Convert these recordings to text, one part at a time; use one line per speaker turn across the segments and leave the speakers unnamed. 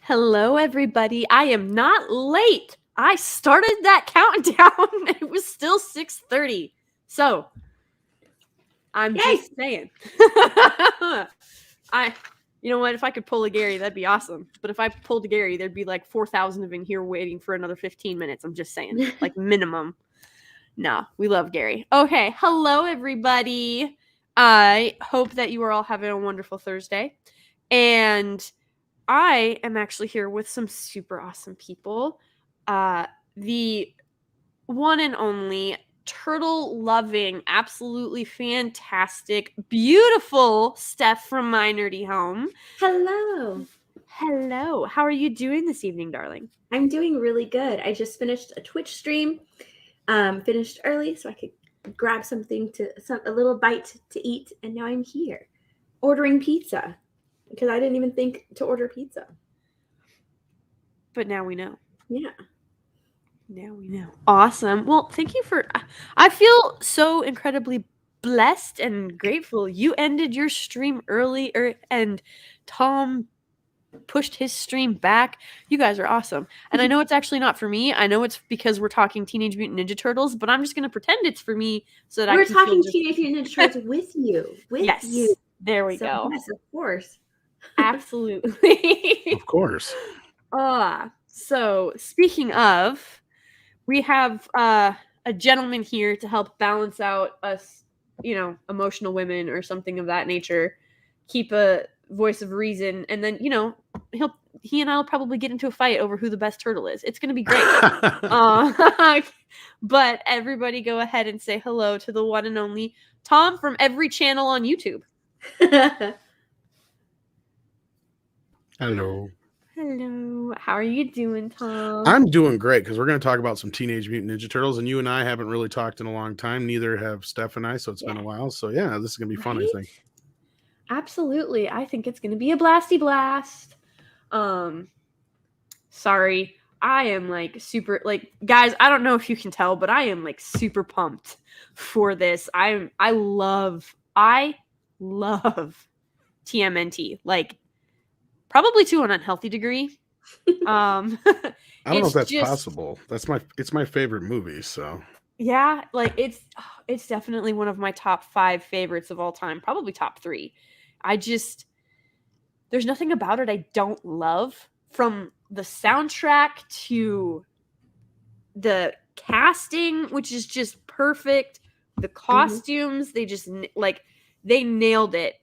Hello, everybody. I am not late. I started that countdown. It was still 6:30. So, I'm just saying. You know what? If I could pull a Gary, that'd be awesome. But if I pulled a Gary, there'd be like 4,000 of in here waiting for another 15 minutes. I'm just saying, like minimum. No, we love Gary. Okay, hello everybody. I hope that you are all having a wonderful Thursday. And I am actually here with some super awesome people. The one and only turtle loving, absolutely fantastic, beautiful Steph from My Nerdy Home.
Hello.
Hello. How are you doing this evening, darling?
I'm doing really good. I just finished a Twitch stream. Finished early so I could grab a little bite to eat, and now I'm here ordering pizza because I didn't even think to order pizza.
But now we know.
Yeah.
Now we know. Awesome. Well, thank you I feel so incredibly blessed and grateful. You ended your stream early and Tom pushed his stream back. You guys are awesome. And I know it's actually not for me. I know it's because we're talking Teenage Mutant Ninja Turtles, but I'm just going to pretend it's for me so that
we're
I can
talking Teenage Mutant Ninja Turtles with you.
Yes. There we go.
Yes, of course.
Absolutely.
Of course.
So speaking of, we have a gentleman here to help balance out us, emotional women or something of that nature. Keep a voice of reason, and then he and I'll probably get into a fight over who the best turtle is. It's gonna be great. But everybody go ahead and say hello to the one and only Tom from every channel on YouTube.
Hello.
Hello. How are you doing, Tom?
I'm doing great because we're going to talk about some Teenage Mutant Ninja Turtles, and you and I haven't really talked in a long time. Neither have Steph and I, so it's been a while. So yeah, this is going to be fun, I think.
Absolutely. I think it's going to be a blasty blast. Sorry. I am super guys, I don't know if you can tell, but I am super pumped for this. I love TMNT. Probably to an unhealthy degree.
I don't know if that's possible. It's my favorite movie, so.
Yeah, it's definitely one of my top 5 favorites of all time, probably top 3. There's nothing about it I don't love, from the soundtrack to the casting, which is just perfect. The costumes, they just they nailed it.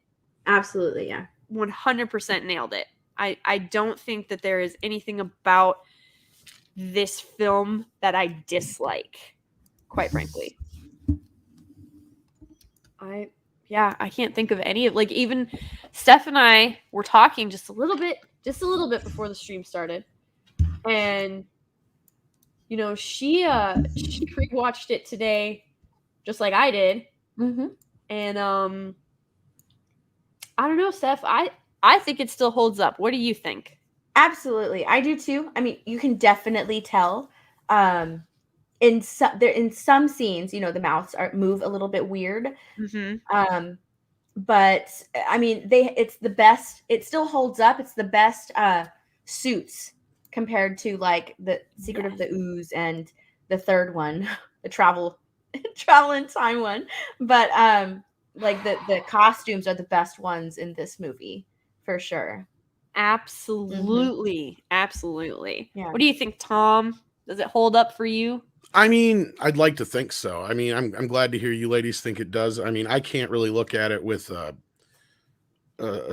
Absolutely, yeah.
100% nailed it. I don't think that there is anything about this film that I dislike, quite frankly. I can't think of any of even Steph and I were talking just a little bit before the stream started, and she rewatched it today just like I did. And I don't know, Steph, I think it still holds up. What do you think?
Absolutely. I do too. I mean, you can definitely tell in some scenes, the mouths move a little bit weird. But I mean, it's the best. It still holds up. It's the best suits compared to the Secret of the Ooze and the third one, the travel in time one. But the costumes are the best ones in this movie for sure.
Absolutely. Absolutely.
Yeah.
What do you think, Tom? Does it hold up for you?
I mean, I'd like to think so. I mean, I'm glad to hear you ladies think it does. I mean, I can't really look at it with a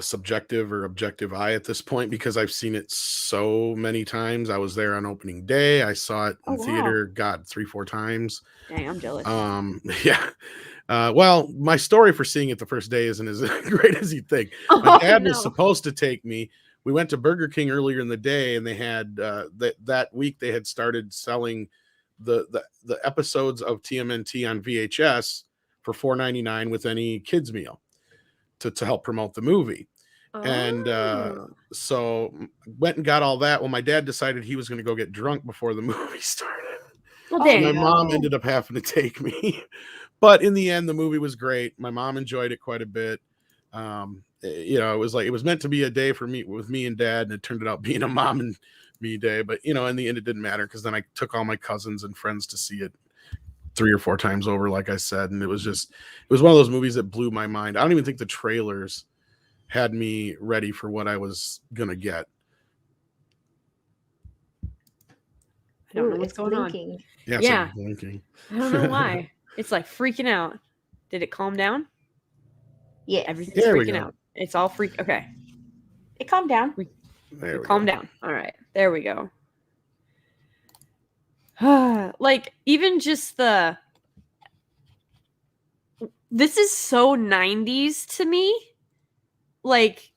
subjective or objective eye at this point because I've seen it so many times. I was there on opening day. I saw it in theater, 3-4 times.
Dang, I'm jealous.
Yeah. Well, my story for seeing it the first day isn't as great as you'd think. My dad was supposed to take me. We went to Burger King earlier in the day, and they had that week they had started selling the episodes of TMNT on VHS for $4.99 with any kids meal to help promote the movie. And so went and got all that. Well, my dad decided he was going to go get drunk before the movie started.
Well,
so my mom ended up having to take me. But in the end, the movie was great. My mom enjoyed it quite a bit. you know, it was like, it was meant to be a day for me with me and dad, and it turned out being a mom and me day. But, you know, in the end, it didn't matter, because then I took all my cousins and friends to see it 3 or 4 times over, like I said. And it was one of those movies that blew my mind. I don't even think the trailers had me ready for what I was going to get.
I don't know what's going
blinking.
on.
Yeah. It's
Yeah.
like blinking.
I don't know why. It's like freaking out. Did it calm down?
Yes.
Everything's
There we
freaking
go.
out. It's all freak. Okay.
It calmed down.
There we
Calm
go.
down. All right. There we go. Like, even just this is so 90s to me. Like,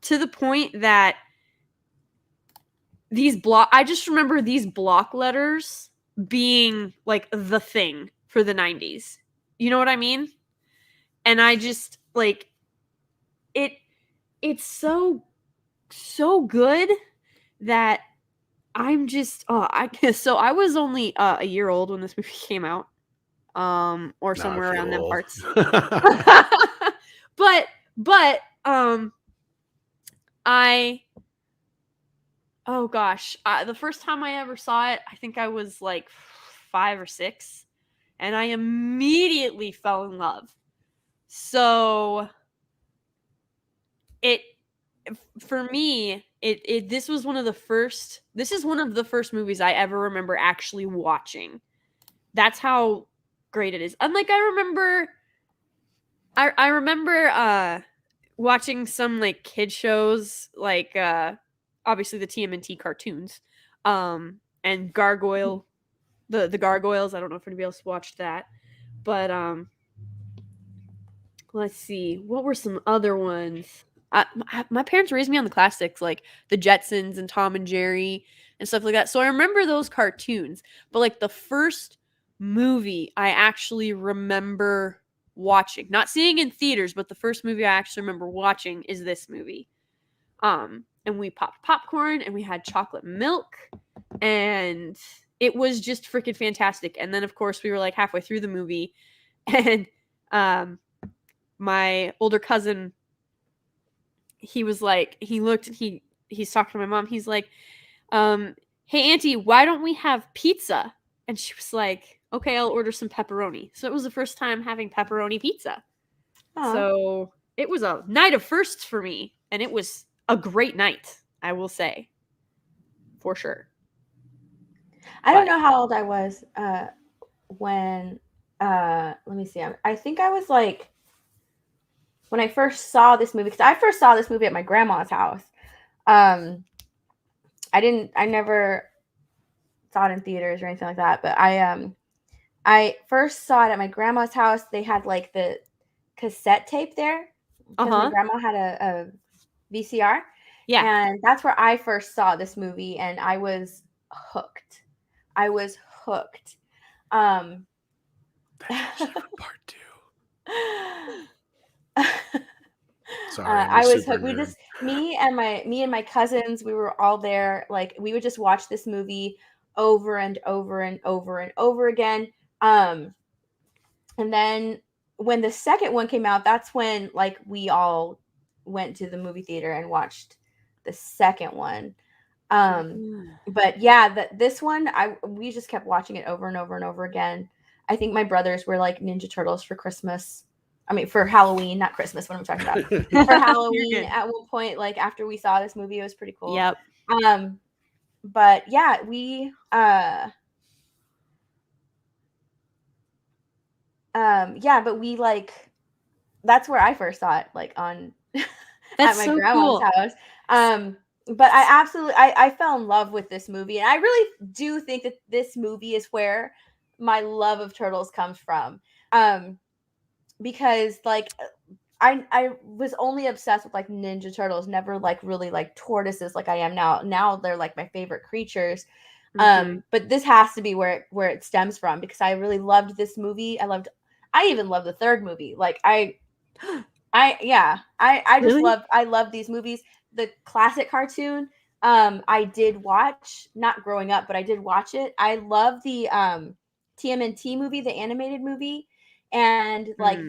to the point that I just remember these block letters being like the thing for the 90s. You know what I mean? And I just like it's so good that I'm just so I was only a year old when this movie came out. Or somewhere around them parts. but oh gosh, the first time I ever saw it, I think I was like 5 or 6, and I immediately fell in love. So for me, this was one of the first. This is one of the first movies I ever remember actually watching. That's how great it is. Unlike I remember watching some like kid shows, like obviously the TMNT cartoons, and Gargoyle, the Gargoyles. I don't know if anybody else watched that, but let's see, what were some other ones? My parents raised me on the classics, like the Jetsons and Tom and Jerry and stuff like that. So I remember those cartoons, but like the first movie I actually remember watching, not seeing in theaters, but the first movie I actually remember watching is this movie. And we popped popcorn and we had chocolate milk, and it was just freaking fantastic. And then of course we were like halfway through the movie, and my older cousin, he was like, he looked and he's talking to my mom. He's like, hey auntie, why don't we have pizza? And she was like, okay, I'll order some pepperoni. So it was the first time having pepperoni pizza. Aww. So it was a night of firsts for me, and it was a great night, I will say, for sure.
I don't know how old I was when let me see. I think I was like, when I first saw this movie, because I first saw this movie at my grandma's house. I never saw it in theaters or anything like that, but I first saw it at my grandma's house. They had like the cassette tape there, because my grandma had a VCR.
Yeah.
And that's where I first saw this movie, and I was hooked.
That's part 2. Sorry,
I was hooked. Me and my cousins, we were all there. Like, we would just watch this movie over and over and over and over again. And then when the second one came out, that's when like we all went to the movie theater and watched the second one. But yeah, this one, we just kept watching it over and over and over again. I think my brothers were like Ninja Turtles for Christmas. I mean, for Halloween, not Christmas. What am I talking about? For Halloween, at one point, like after we saw this movie, it was pretty cool.
Yep.
But yeah, we but we like, that's where I first saw it, like on
That's
at my
so
grandma's
cool.
house. But I fell in love with this movie, and I really do think that this movie is where my love of turtles comes from. Because like I was only obsessed with like Ninja Turtles, never like really like tortoises like I am now. Now they're like my favorite creatures. But this has to be where it stems from, because I really loved this movie. I even love the third movie. Like I just
Really?
love these movies. The classic cartoon, I did watch, not growing up, but I did watch it. I love the TMNT movie, the animated movie, and like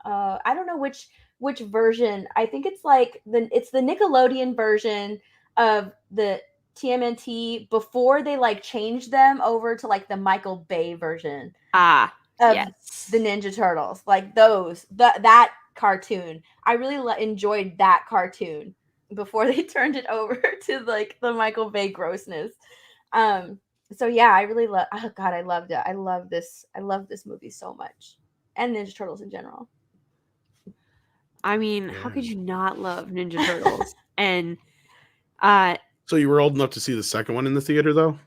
I don't know which which version. I think it's like it's the Nickelodeon version of the TMNT before they like changed them over to like the Michael Bay version of the Ninja Turtles. Like that cartoon. I really enjoyed that cartoon before they turned it over to like the Michael Bay grossness. So yeah, I really love. Oh God, I loved it. I love this movie so much, and Ninja Turtles in general.
I mean, how could you not love Ninja Turtles? And
so you were old enough to see the second one in the theater, though?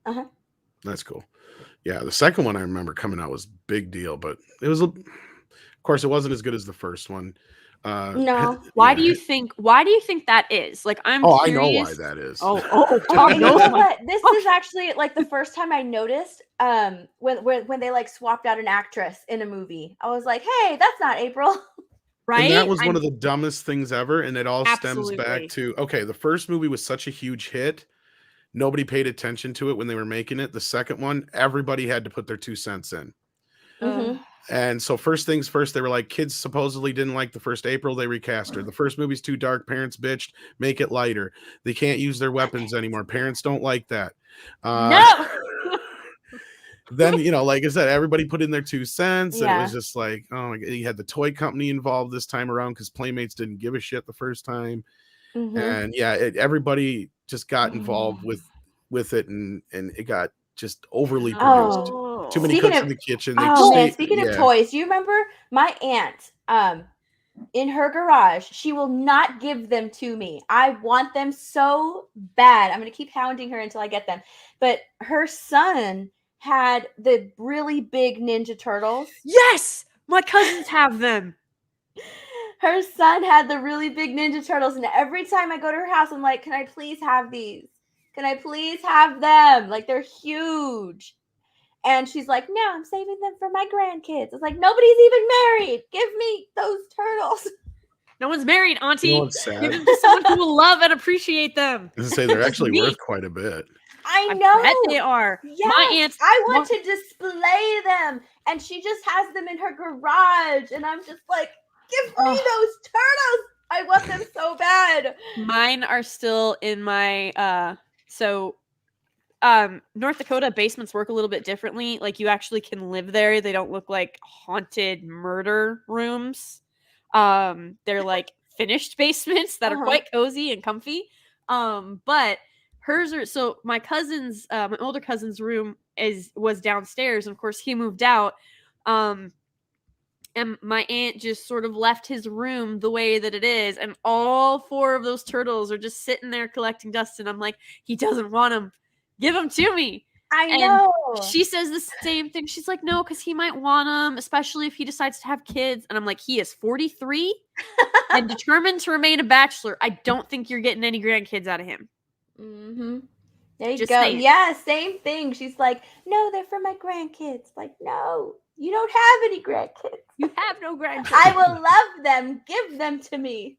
Uh-huh.
That's cool. Yeah, the second one I remember coming out was big deal, but it was, of course, it wasn't as good as the first one.
No.
Why do you think that is? Like, I'm curious.
I know why that is.
You know what? This is actually like the first time I noticed when they like swapped out an actress in a movie. I was like, hey, that's not April.
Right?
And that was one of the dumbest things ever, and it all stems back to, okay, the first movie was such a huge hit. Nobody paid attention to it when they were making it. The second one, everybody had to put their 2 cents in.
Mm-hmm.
And so first things first, they were like, kids supposedly didn't like the first April, they recast her. The first movie's too dark, parents bitched, make it lighter. They can't use their weapons anymore. Parents don't like that.
No.
Then, like I said, everybody put in their 2 cents. And it was just like, oh my God. You had the toy company involved this time around because Playmates didn't give a shit the first time. Mm-hmm. And everybody just got involved with it, and it got just overly produced. Too many cooks in the kitchen.
Speaking of toys, do you remember my aunt? In her garage, she will not give them to me. I want them so bad. I'm going to keep hounding her until I get them. But her son had the really big Ninja Turtles.
Yes, my cousins have them.
Her son had the really big Ninja Turtles, and every time I go to her house, I'm like, can I please have these? Can I please have them? Like, they're huge. And she's like, no, I'm saving them for my grandkids. It's like, nobody's even married. Give me those turtles.
No one's married, Auntie.
You know what's sad?
Give them to someone who will love and appreciate them.
I was gonna say, they're actually worth quite a bit.
I know.
Bet they are.
Yes,
my aunt.
I want to display them. And she just has them in her garage. And I'm just like, give me those turtles. I want them so bad.
Mine are still in my North Dakota basements work a little bit differently. Like, you actually can live there. They don't look like haunted murder rooms. They're like finished basements that are quite cozy and comfy. But hers are, so my cousin's my older cousin's room was downstairs, and of course he moved out. And my aunt just sort of left his room the way that it is, and all 4 of those turtles are just sitting there collecting dust, and I'm like, he doesn't want them. Give them to me.
I know.
She says the same thing. She's like, no, because he might want them, especially if he decides to have kids. And I'm like, he is 43 and determined to remain a bachelor. I don't think you're getting any grandkids out of him.
Mm-hmm. There you go. Saying. Yeah, same thing. She's like, no, they're for my grandkids. Like, no, you don't have any grandkids.
You have no grandkids.
I will love them. Give them to me.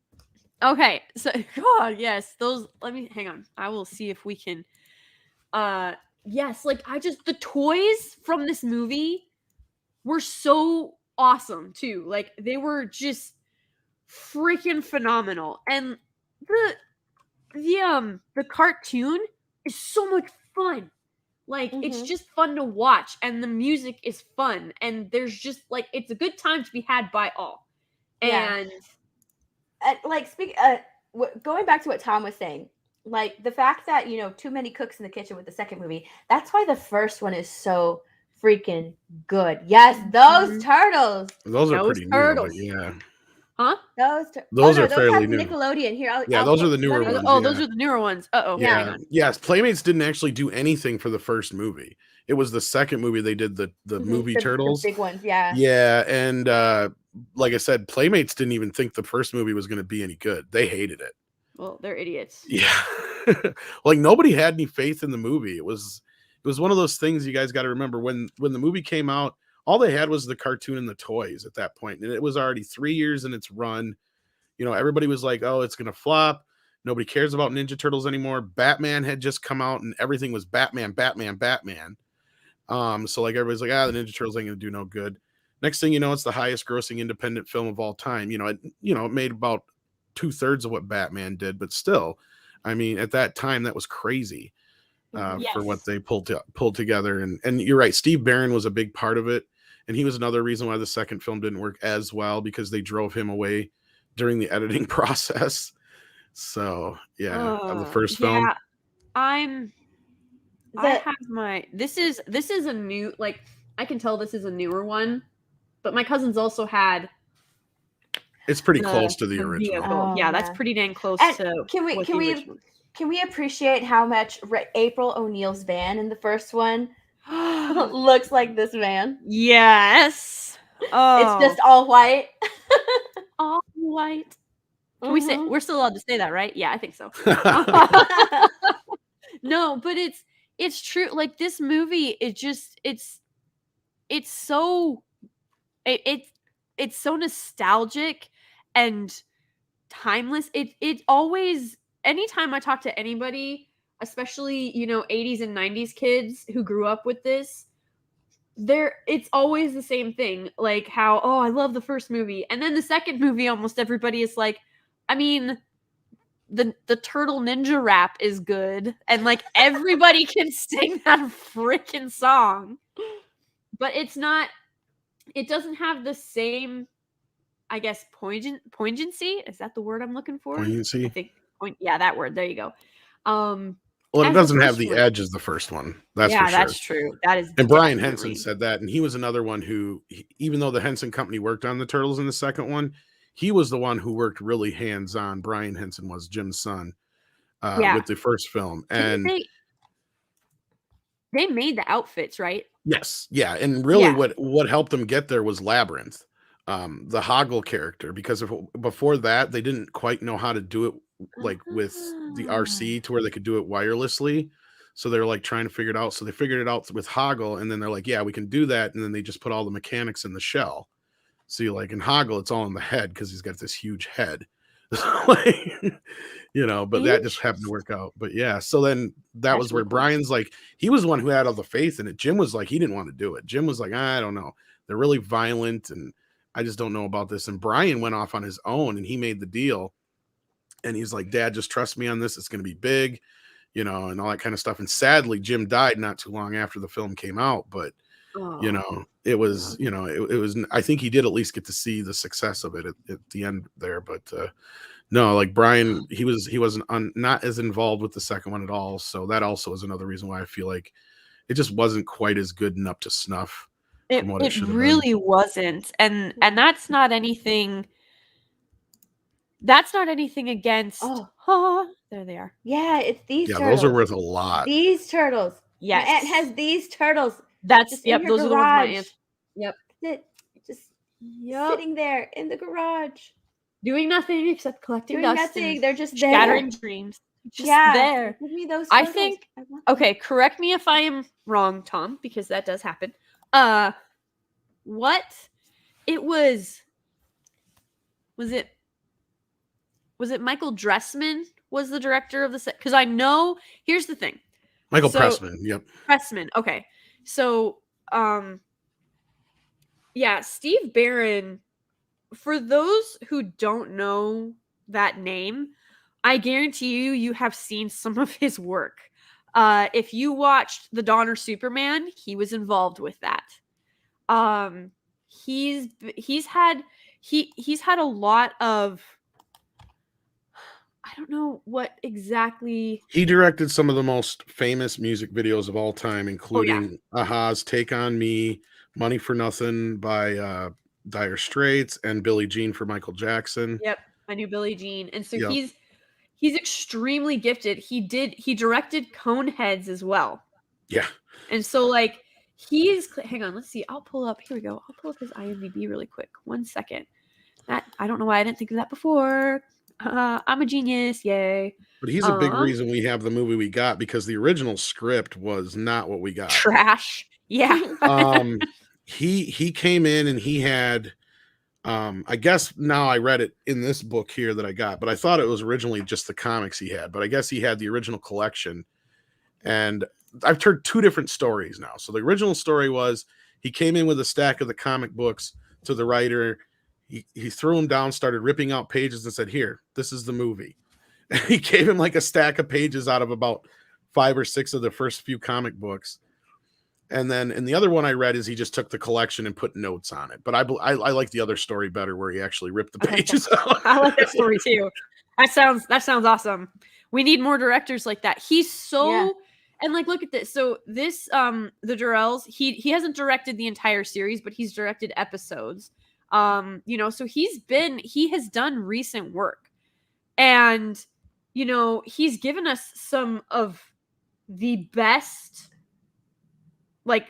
Okay. So, God, yes. Those, hang on. I will see if we can. Yes, like the toys from this movie were so awesome too. Like, they were just freaking phenomenal. And the cartoon is so much fun. Like, it's just fun to watch, and the music is fun, and there's just like, it's a good time to be had by all. And
going back to what Tom was saying, like, the fact that, too many cooks in the kitchen with the second movie, that's why the first one is so freaking good. Yes, those turtles.
Those are pretty new, yeah.
Huh?
Those are fairly new.
Nickelodeon. Here,
those are the newer ones.
Oh, those are the newer ones.
Yeah. Yes, Playmates didn't actually do anything for the first movie. It was the second movie they did the movie Turtles.
The big ones, yeah.
Yeah, and like I said, Playmates didn't even think the first movie was going to be any good. They hated it.
Well, they're idiots.
Yeah. Like, nobody had any faith in the movie. It was one of those things you guys got to remember. When the movie came out, all they had was the cartoon and the toys at that point. And it was already 3 years in its run. Everybody was like, oh, it's going to flop. Nobody cares about Ninja Turtles anymore. Batman had just come out, and everything was Batman. So like, everybody's like, the Ninja Turtles ain't going to do no good. Next thing you know, it's the highest grossing independent film of all time. It made about 2/3 of what Batman did, but still, I mean, at that time, that was crazy for what they pulled together. And you're right, Steve Barron was a big part of it, and he was another reason why the second film didn't work as well, because they drove him away during the editing process. So of the first film.
This is a new, like, I can tell this is a newer one, but my cousins also had.
It's pretty close to the original.
That's pretty dang close to.
Can we appreciate how much April O'Neil's van in the first one looks like this van?
Yes.
It's just all white.
All white. Can we say we're still allowed to say that, right? Yeah, I think so. No, but it's true. Like, this movie, it's so nostalgic and timeless. It always, anytime I talk to anybody, especially 80s and 90s kids who grew up with this, it's always the same thing. Like, how, I love the first movie, and then the second movie, almost everybody is like, I mean, the Turtle Ninja rap is good, and like everybody can sing that freaking song, but it doesn't have the same, I guess, poignancy. Is that the word I'm looking for?
Poignancy.
I think that word. There you go.
Well, it doesn't have the edge as the first one. That's for sure.
That's true. That is.
And Brian Henson said that, and he was another one who, even though the Henson Company worked on the Turtles in the second one, he was the one who worked really hands-on. Brian Henson was Jim's son with the first film, and
they made the outfits, right?
Yes, yeah, and really, what helped them get there was Labyrinth, the Hoggle character, because before that they didn't quite know how to do it, like with the RC, to where they could do it wirelessly. So they're like trying to figure it out. So they figured it out with Hoggle, and then they're like, yeah, we can do that. And then they just put all the mechanics in the shell. So you, like, in Hoggle, it's all in the head because he's got this huge head. But that just happened to work out. But yeah, so then that was where Brian's like, he was the one who had all the faith in it. Jim was like, he didn't want to do it. Jim was like, I don't know. They're really violent, and I just don't know about this. And Brian went off on his own, and he made the deal. And he's like, Dad, just trust me on this. It's going to be big, and all that kind of stuff. And sadly, Jim died not too long after the film came out. But, it was, it was, I think he did at least get to see the success of it at the end there. But no, like Brian, he wasn't not as involved with the second one at all. So that also is another reason why I feel like it just wasn't quite as good and up to snuff.
It really wasn't. And that's not anything. That's not anything against. There they are.
Yeah, it's these turtles.
Yeah, those are worth a lot.
These turtles.
Yes.
My aunt has these turtles.
That's those are the ones my aunt. Yep.
Just sitting there in the garage,
doing nothing except collecting dust.
Nothing. They're just
scattering dreams. Just there.
Give me those turtles.
I think. Okay, correct me if I am wrong, Tom, because that does happen. What? It was. Was it Michael Dressman was the director of the set? Because I know. Here's the thing.
Michael Pressman. Yep.
Pressman. Okay. So, Steve Barron, for those who don't know that name, I guarantee you have seen some of his work. If you watched The Donner Superman, he was involved with that. He's had a lot of, I don't know what exactly.
He directed some of the most famous music videos of all time, including Aha's Take on Me, Money for Nothing by Dire Straits, and Billie Jean for Michael Jackson.
Yep, I knew Billie Jean. And so he's extremely gifted. He directed Coneheads as well.
Yeah.
And so hang on, let's see. Here we go. I'll pull up his IMDb really quick. 1 second. I don't know why I didn't think of that before. I'm a genius, yay.
But he's a big reason we have the movie we got, because the original script was not what we got.
Trash. Yeah.
He came in and he had I guess now I read it in this book here that I got, but I thought it was originally just the comics he had, but I guess he had the original collection. And I've heard two different stories now. So the original story was He came in with a stack of the comic books to the writer. He threw them down, started ripping out pages, and said, "Here, this is the movie." And he gave him like a stack of pages out of about 5 or 6 of the first few comic books. And then in the other one I read is he just took the collection and put notes on it. But I like the other story better, where he actually ripped the pages out.
I like that story too. That sounds awesome. We need more directors like that. He's so and like look at this. So this the Durrells, he hasn't directed the entire series, but he's directed episodes. You know, so he has done recent work. And you know, he's given us some of the best, like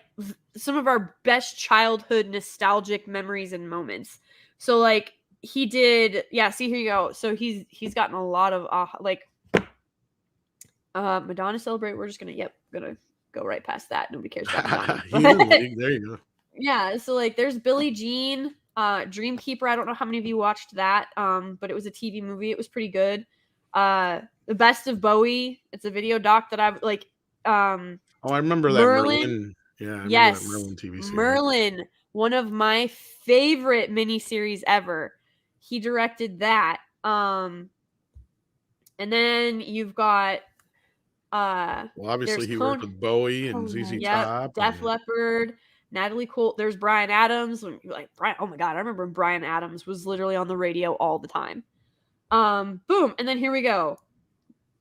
some of our best childhood nostalgic memories and moments. So like he did, see, here you go. So he's gotten a lot of Madonna Celebrate. We're just gonna go right past that. Nobody cares about Madonna.
There you go.
Yeah, so like there's Billie Jean, Dreamkeeper. I don't know how many of you watched that, but it was a TV movie. It was pretty good. The Best of Bowie. It's a video doc that I've like.
I remember that Merlin. Yeah,
yes,
that Merlin TV series.
Merlin, one of my favorite miniseries ever. He directed that. And then you've got.
Well, obviously he worked with Bowie and ZZ Top.
Def Leppard, Natalie Cole. There's Bryan Adams. Like Brian, oh my god, I remember when Bryan Adams was literally on the radio all the time. Boom, and then here we go.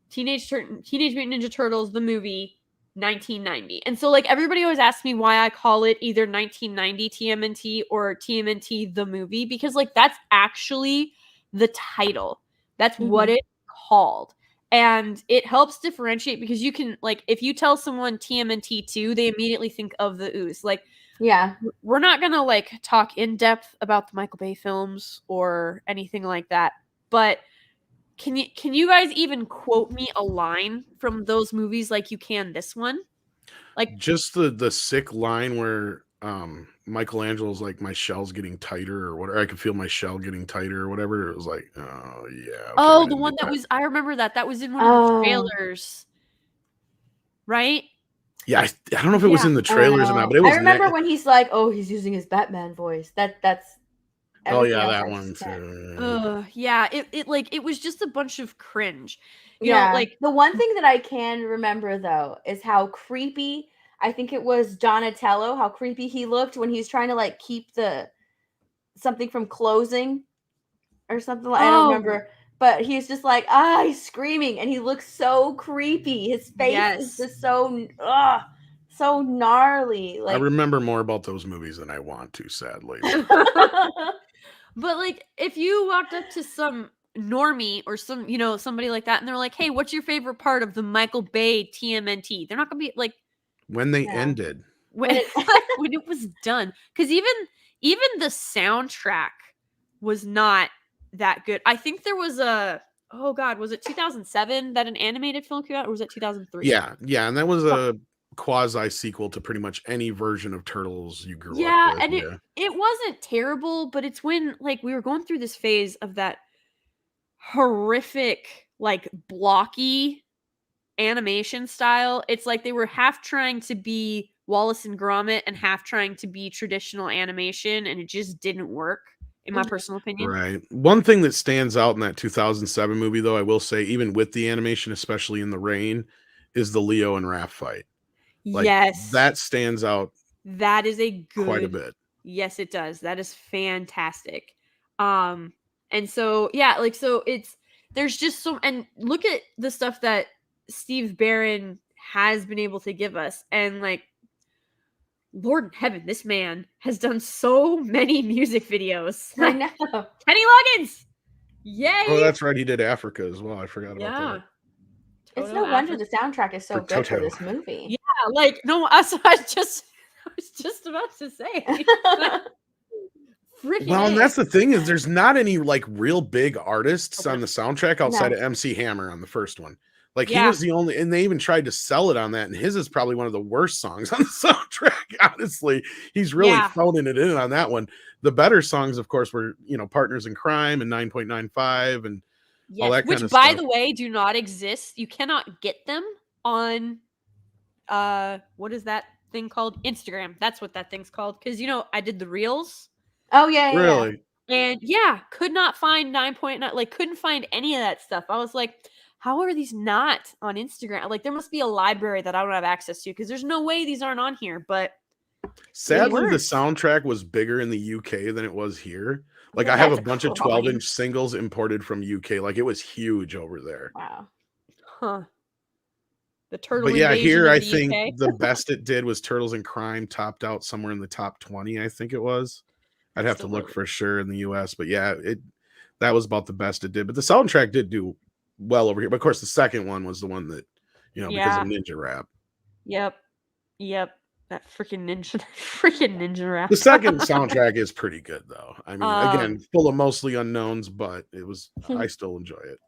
Teenage Mutant Ninja Turtles, the movie, 1990. And so like everybody always asks me why I call it either 1990 TMNT or TMNT the movie, because like that's actually the title. That's what it's called. And it helps differentiate because you can, like, if you tell someone TMNT 2, they immediately think of the ooze. Like, we're not going to, like, talk in depth about the Michael Bay films or anything like that. But can you guys even quote me a line from those movies like you can this one? Like,
just the sick line where Michelangelo's like, my shell's getting tighter or whatever. I could feel my shell getting tighter or whatever. It was like, oh yeah.
Okay, the one that was, I remember that was in one of the trailers, right?
Yeah, I don't know if it was in the trailers or not, but it was.
I remember when he's like, oh, he's using his Batman voice. That's.
Oh yeah, that one too.
Yeah, it was just a bunch of cringe. You know, like
the one thing that I can remember though is how creepy. I think it was Donatello, how creepy he looked when he's trying to like keep something from closing or something. I don't remember, but he's just like, he's screaming and he looks so creepy. His face is just so gnarly. Like,
I remember more about those movies than I want to, sadly.
But like, if you walked up to some normie or some, you know, somebody like that, and they're like, "Hey, what's your favorite part of the Michael Bay TMNT?" They're not gonna be like,
when they ended,
when it was done, because even the soundtrack was not that good. I think there was was it 2007 that an animated film came out, or was it 2003?
Yeah, and that was a quasi sequel to pretty much any version of Turtles you grew up with.
Yeah, and it wasn't terrible, but it's when like we were going through this phase of that horrific, like blocky animation style. It's like they were half trying to be Wallace and Gromit and half trying to be traditional animation, and it just didn't work, in my personal opinion.
Right. One thing that stands out in that 2007 movie, though, I will say, even with the animation, especially in the rain, is the Leo and Raph fight. Like,
yes,
that stands out.
That is
quite a bit.
Yes, it does. That is fantastic. And so there's just so, and look at the stuff that Steve Barron has been able to give us, and like, Lord in heaven, this man has done so many music videos.
I know.
Kenny Loggins, yay!
Oh, that's right. He did Africa as well. I forgot about that.
It's no wonder the soundtrack is so good for this movie.
Yeah, like no, I was just about to say.
Well, and that's the thing is there's not any like real big artists on the soundtrack outside of MC Hammer on the first one. Like he was the only, and they even tried to sell it on that, and his is probably one of the worst songs on the soundtrack. Honestly, he's really phoning it in on that one. The better songs, of course, were Partners in Crime and 9.95 and all that kind of stuff.
Which, by the way, do not exist. You cannot get them on what is that thing called? Instagram. That's what that thing's called. Because, you know, I did the reels.
Oh, yeah.
Really?
And yeah, could not find 9.9. Like, couldn't find any of that stuff. I was like, how are these not on Instagram? Like, there must be a library that I don't have access to because there's no way these aren't on here. But
sadly, the
weren't.
soundtrack was bigger in the UK than it was here. Like,
Yeah,
I have a
that's
bunch of
crawling.
12-inch singles imported from UK. Like, it was huge over there.
Wow.
Huh. The turtle
But yeah,
invasion
here
of
I
the
think
UK.
the best it did was Turtles in Crime, topped out somewhere in the top 20, I think it was. I'd have to look for sure in the US, but yeah, that was about the best it did. But the soundtrack did do well over here. But of course, the second one was the one that, you know, because of Ninja Rap.
Yep. That freaking Ninja Rap.
The second soundtrack is pretty good though. I mean, again, full of mostly unknowns, but I still enjoy it.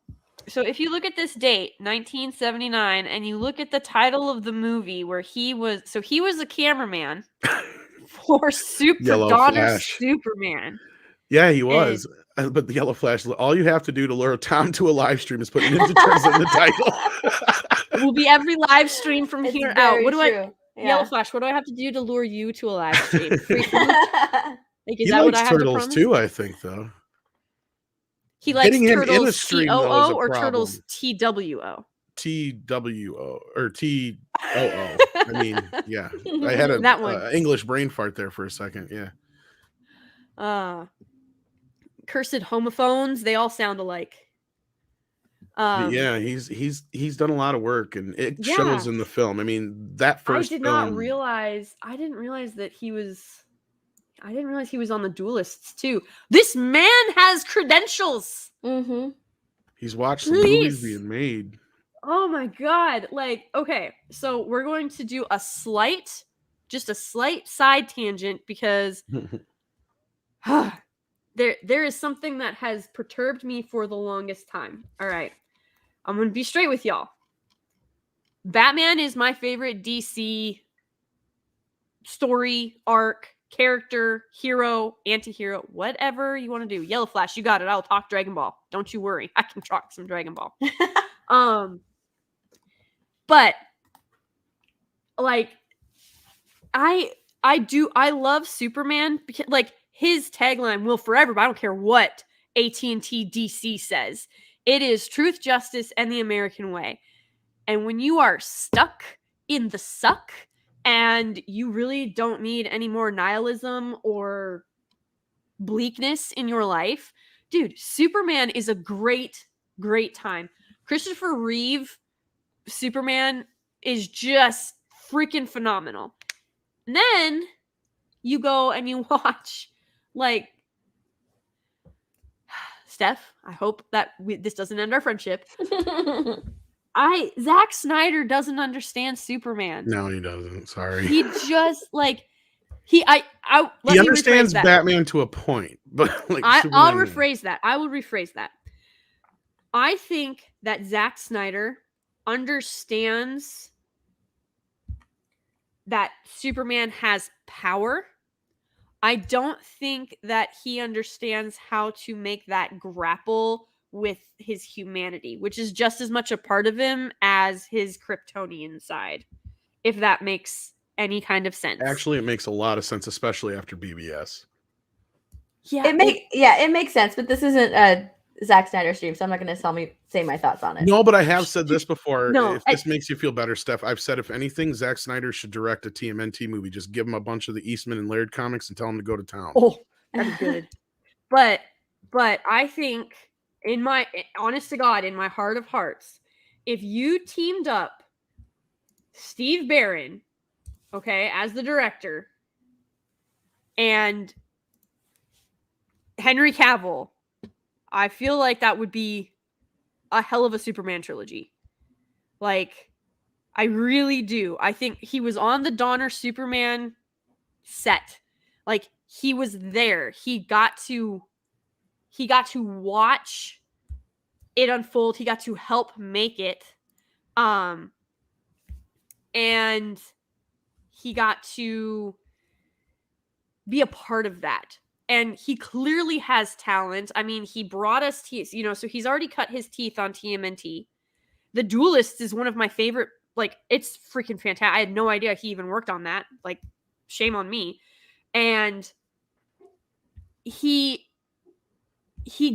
So if you look at this date, 1979, and you look at the title of the movie where he was a cameraman for
Yellow
Donner
Flash.
Superman.
Yeah, he was. But the Yellow Flash, all you have to do to lure Tom to a live stream is put Ninja Turtles in the title.
Will be every live stream from here out. What do
Yeah.
Yellow Flash, what do I have to do to lure you to a live stream? Free food? Like, is
He
that what
likes
I have
turtles
to promise?
too, I think, though.
He likes
Getting him in a
Turtles
stream, though, is a
TOO or
problem.
Turtles TWO?
TWO or TOO. I mean, yeah. I had
That one.
English brain fart there for a second. Yeah.
Cursed homophones, they all sound alike.
Yeah, he's done a lot of work, and it shows in the film. I mean, that first
I didn't realize that he was. I didn't realize he was on the Duelists too. This man has credentials.
Mm-hmm.
He's watched some movies being made.
Oh my god! Like, okay, so we're going to do just a slight side tangent because there is something that has perturbed me for the longest time. All right, I'm going to be straight with y'all. Batman is my favorite DC story, arc, character, hero, anti-hero, whatever you want to do. Yellow Flash, you got it. I'll talk Dragon Ball. Don't you worry. I can talk some Dragon Ball. But like I love Superman because like his tagline will forever, but I don't care what AT&T DC says. It is truth, justice, and the American way. And when you are stuck in the suck and you really don't need any more nihilism or bleakness in your life, dude, Superman is a great time. Christopher Reeve Superman is just freaking phenomenal. And then you go and you watch, like, Steph, I hope that this doesn't end our friendship. Zack Snyder doesn't understand Superman.
No, he doesn't. Sorry.
He just like he
understands Batman to a point, but like
I'll rephrase that. I will rephrase that. I think that Zack Snyder understands that Superman has power. I don't think that he understands how to make that grapple with his humanity, which is just as much a part of him as his Kryptonian side, if that makes any kind of sense.
Actually, it makes a lot of sense, especially after BBS.
Yeah, it makes sense, but this isn't a Zack Snyder stream, so I'm not going to say my thoughts on it.
No, but I have said this before.
No,
if this makes you feel better, Steph, I've said if anything, Zack Snyder should direct a TMNT movie. Just give him a bunch of the Eastman and Laird comics and tell him to go to town.
Oh, that'd be good. But I think, honest to God, in my heart of hearts, if you teamed up Steve Barron, okay, as the director, and Henry Cavill, I feel like that would be a hell of a Superman trilogy. Like, I really do. I think he was on the Donner Superman set. Like, he was there. He got to watch it unfold. He got to help make it. And he got to be a part of that. And he clearly has talent. I mean, he brought us teeth, so he's already cut his teeth on TMNT. The Duelists is one of my favorite like, it's freaking fantastic. I had no idea he even worked on that. Like, shame on me. And he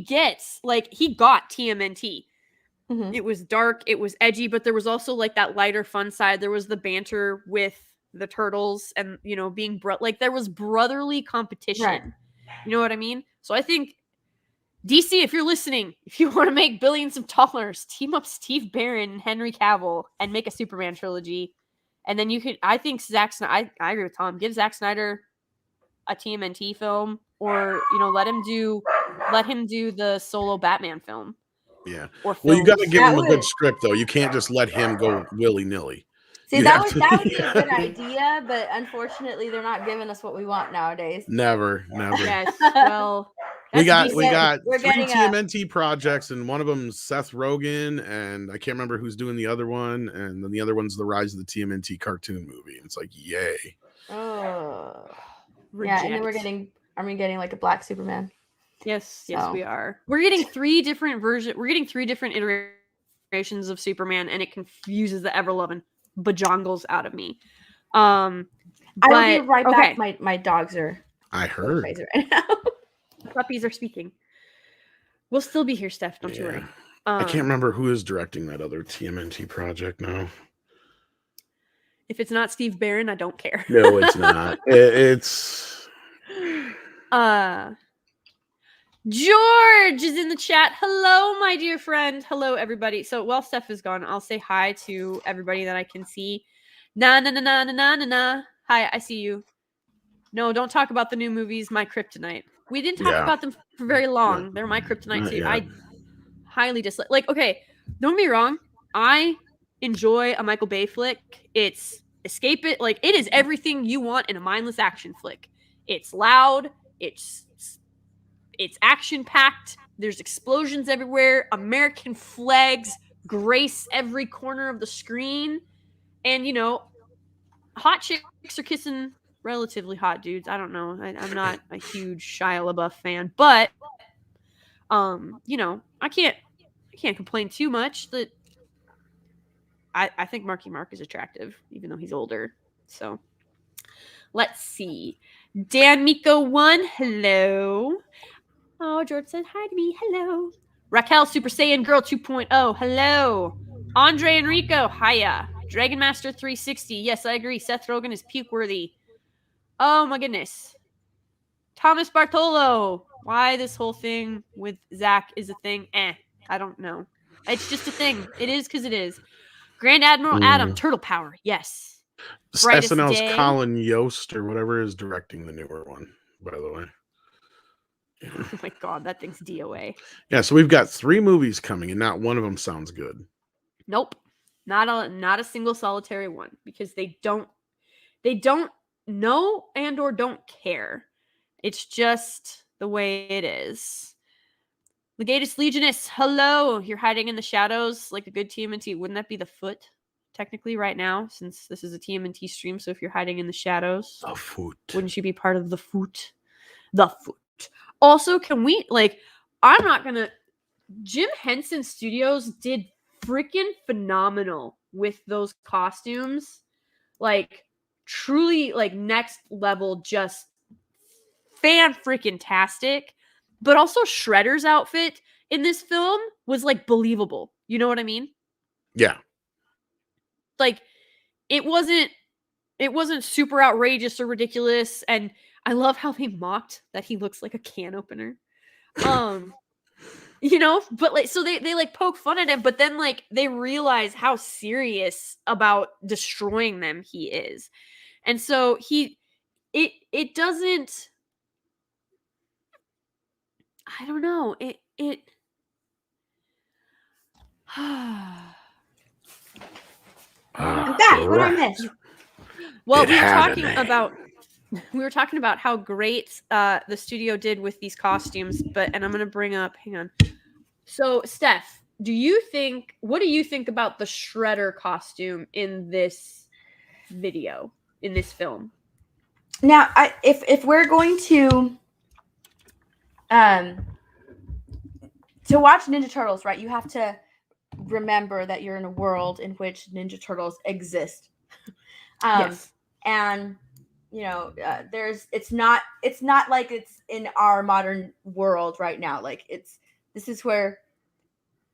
gets, like, he got TMNT.
Mhm.
It was dark, it was edgy, but there was also like that lighter fun side. There was the banter with the turtles and, you know, being like, there was brotherly competition.
Right.
You know what I mean? So I think DC, if you're listening, if you want to make billions of dollars, team up Steve Barron and Henry Cavill and make a Superman trilogy. And then you could, I think Zack Snyder, I agree with Tom, give Zack Snyder a TMNT film, or, you know, let him do the solo Batman film.
Yeah.
Or
well, you got to
films.
give
That
him a good
would-
script, though. You can't just let him go willy-nilly.
See,
You
that
have
would
to-
that would be a good idea, but unfortunately, they're not giving us what we want nowadays.
Never.
Yes, well,
we
that's
got
DC.
We're
3
getting a-
TMNT projects, and one of them Seth Rogen, and I can't remember who's doing the other one, and then the other one's the Rise of the TMNT cartoon movie. And it's like, yay.
Oh.
Reject.
Yeah, and then we're getting like a black Superman.
Yes,
So.
we are. We're getting 3 different versions. We're getting 3 different iterations of Superman, and it confuses the ever-loving bajongles out of me.
I will be right
okay.
back. My dogs are.
I heard.
Crazy right now.
Puppies are speaking. We'll still be here, Steph. Don't you worry.
I can't remember who is directing that other TMNT project now.
If it's not Steve Barron, I don't care.
No, it's not. It's
George is in the chat. Hello, my dear friend. Hello, everybody. So while Steph is gone, I'll say hi to everybody that I can see. Na na na na na na na na. Hi, I see you. No, don't talk about the new movies. My Kryptonite. We didn't talk about them for very long.
No.
They're my Kryptonite too.
Yeah.
I highly dislike. Like, okay, don't get me wrong. I enjoy a Michael Bay flick. It's escape it. Like, it is everything you want in a mindless action flick. It's loud. It's action packed. There's explosions everywhere. American flags grace every corner of the screen, and, you know, hot chicks are kissing relatively hot dudes. I don't know. I'm not a huge Shia LaBeouf fan, but you know, I can't complain too much. That I think Marky Mark is attractive, even though he's older. So let's see. Dan Miko 1, hello. Oh, George said hi to me. Hello. Raquel Super Saiyan Girl 2.0, hello. Andre Enrico, hiya. Dragon Master 360, yes, I agree. Seth Rogen is puke worthy. Oh my goodness. Thomas Bartolo, why this whole thing with Zach is a thing? I don't know. It's just a thing. It is because it is. Grand Admiral Adam, Turtle Power, yes. Brightest
SNL's
Day.
Colin Yost or whatever is directing the newer one, by the way.
Oh my god, that thing's DOA.
Yeah, so we've got 3 movies coming, and not one of them sounds good.
Nope. Not a single solitary one, because they don't know and or don't care. It's just the way it is. Legatus Legionist, hello. You're hiding in the shadows like a good TMNT. Wouldn't that be the foot, technically, right now, since this is a TMNT stream? So if you're hiding in the shadows,
The foot.
wouldn't you be part of the foot? The foot. Also, can we, like, I'm not gonna. Jim Henson Studios did freaking phenomenal with those costumes. Like, truly, like, next level, just fan freaking tastic. But also Shredder's outfit in this film was, like, believable. You know what I mean?
Yeah.
Like, it wasn't super outrageous or ridiculous, and I love how they mocked that he looks like a can opener. You know, but like, so they like poke fun at him, but then like they realize how serious about destroying them he is. And so it doesn't, I don't know, it
I'm back. What I missed?
well,
It
we were talking about how great the studio did with these costumes, and I'm gonna bring up, hang on. So, Steph, what do you think about the Shredder costume in this video, in this film?
Now, if we're going to watch Ninja Turtles, right, you have to remember that you're in a world in which Ninja Turtles exist.
Yes.
And it's not like it's in our modern world right now. Like this is where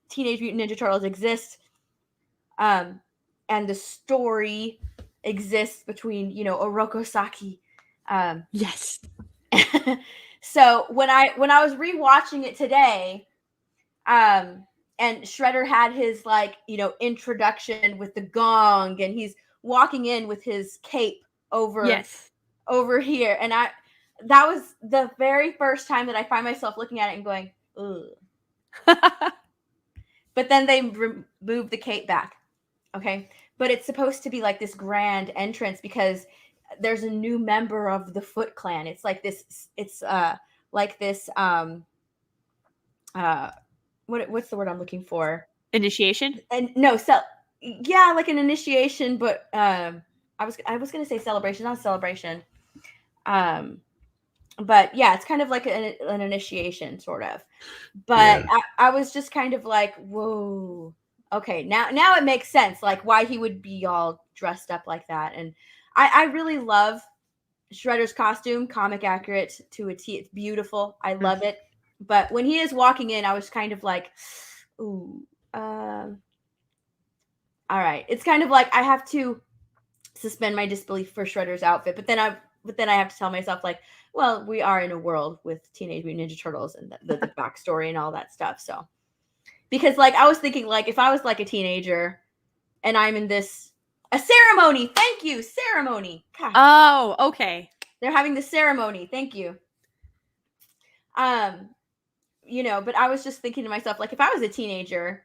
Teenage Mutant Ninja Turtles exist. And the story exists between, Oroko Saki.
Yes.
So when I was rewatching it today, and Shredder had his introduction with the gong, and he's walking in with his cape over here, and that was the very first time that I find myself looking at it and going, ugh. But then they removed the cape back. Okay. But it's supposed to be like this grand entrance because there's a new member of the Foot Clan. It's like this, what's the word I'm looking for?
Initiation?
And no, like an initiation, but I was going to say celebration, not celebration. But yeah, it's kind of like an initiation sort of. But yeah. I was just kind of like, whoa. Okay, now it makes sense, like why he would be all dressed up like that. And I really love Shredder's costume, comic accurate to a T. It's beautiful. I love it. But when he is walking in, I was kind of like, ooh, all right. It's kind of like I have to suspend my disbelief for Shredder's outfit, but then I have to tell myself, like, well, we are in a world with Teenage Mutant Ninja Turtles and the backstory and all that stuff. So, because like I was thinking, like if I was like a teenager and I'm in a ceremony, thank you, ceremony. God.
Oh, okay.
They're having the ceremony. Thank you. But I was just thinking to myself, like if I was a teenager,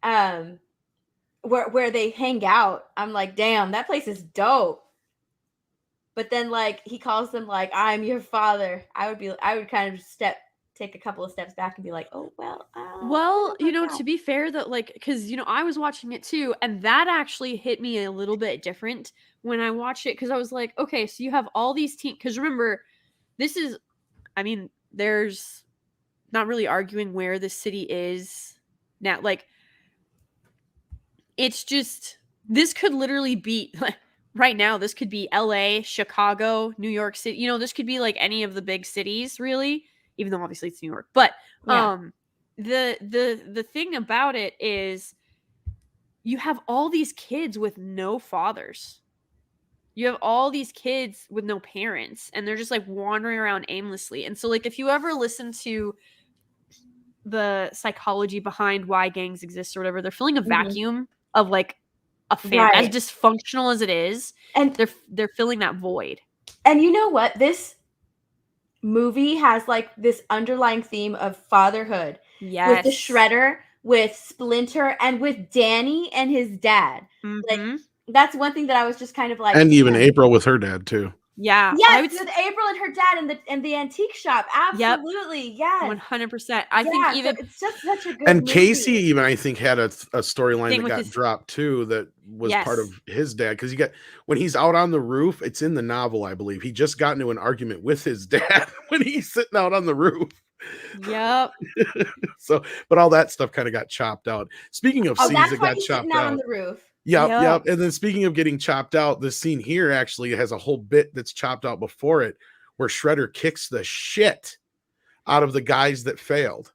where they hang out, I'm like, damn, that place is dope. But then like he calls them like, I'm your father. I would kind of take a couple of steps back and be like, oh, well.
To be fair, that like, because, I was watching it too, and that actually hit me a little bit different when I watched it, because I was like, okay, so you have all these because remember, there's not really arguing where the city is now. Like, it's just, this could literally be, like, right now, this could be LA, Chicago, New York City. This could be like any of the big cities, really, even though obviously it's New York. But yeah. The thing about it is you have all these kids with no fathers. You have all these kids with no parents, and they're just like wandering around aimlessly. And so like if you ever listen to the psychology behind why gangs exist or whatever, they're filling a vacuum of like a family, as dysfunctional as it is, and they're filling that void.
And you know what? This movie has like this underlying theme of fatherhood. Yes. With the Shredder, with Splinter, and with Danny and his dad. Mm-hmm. Like that's one thing that I was just kind of like,
and even April with her dad too.
Yeah.
Yes, with April and her dad in the antique shop. Absolutely. Yep. Yes.
100%. I think even
it's just such a good
and
movie.
Casey even I think had a storyline that got dropped too that was part of his dad, because when he's out on the roof, it's in the novel, I believe. He just got into an argument with his dad when he's sitting out on the roof.
Yep.
So, but all that stuff kind of got chopped out. Speaking of scenes that got chopped out
on the roof.
Yep. And then speaking of getting chopped out, this scene here actually has a whole bit that's chopped out before it, where Shredder kicks the shit out of the guys that failed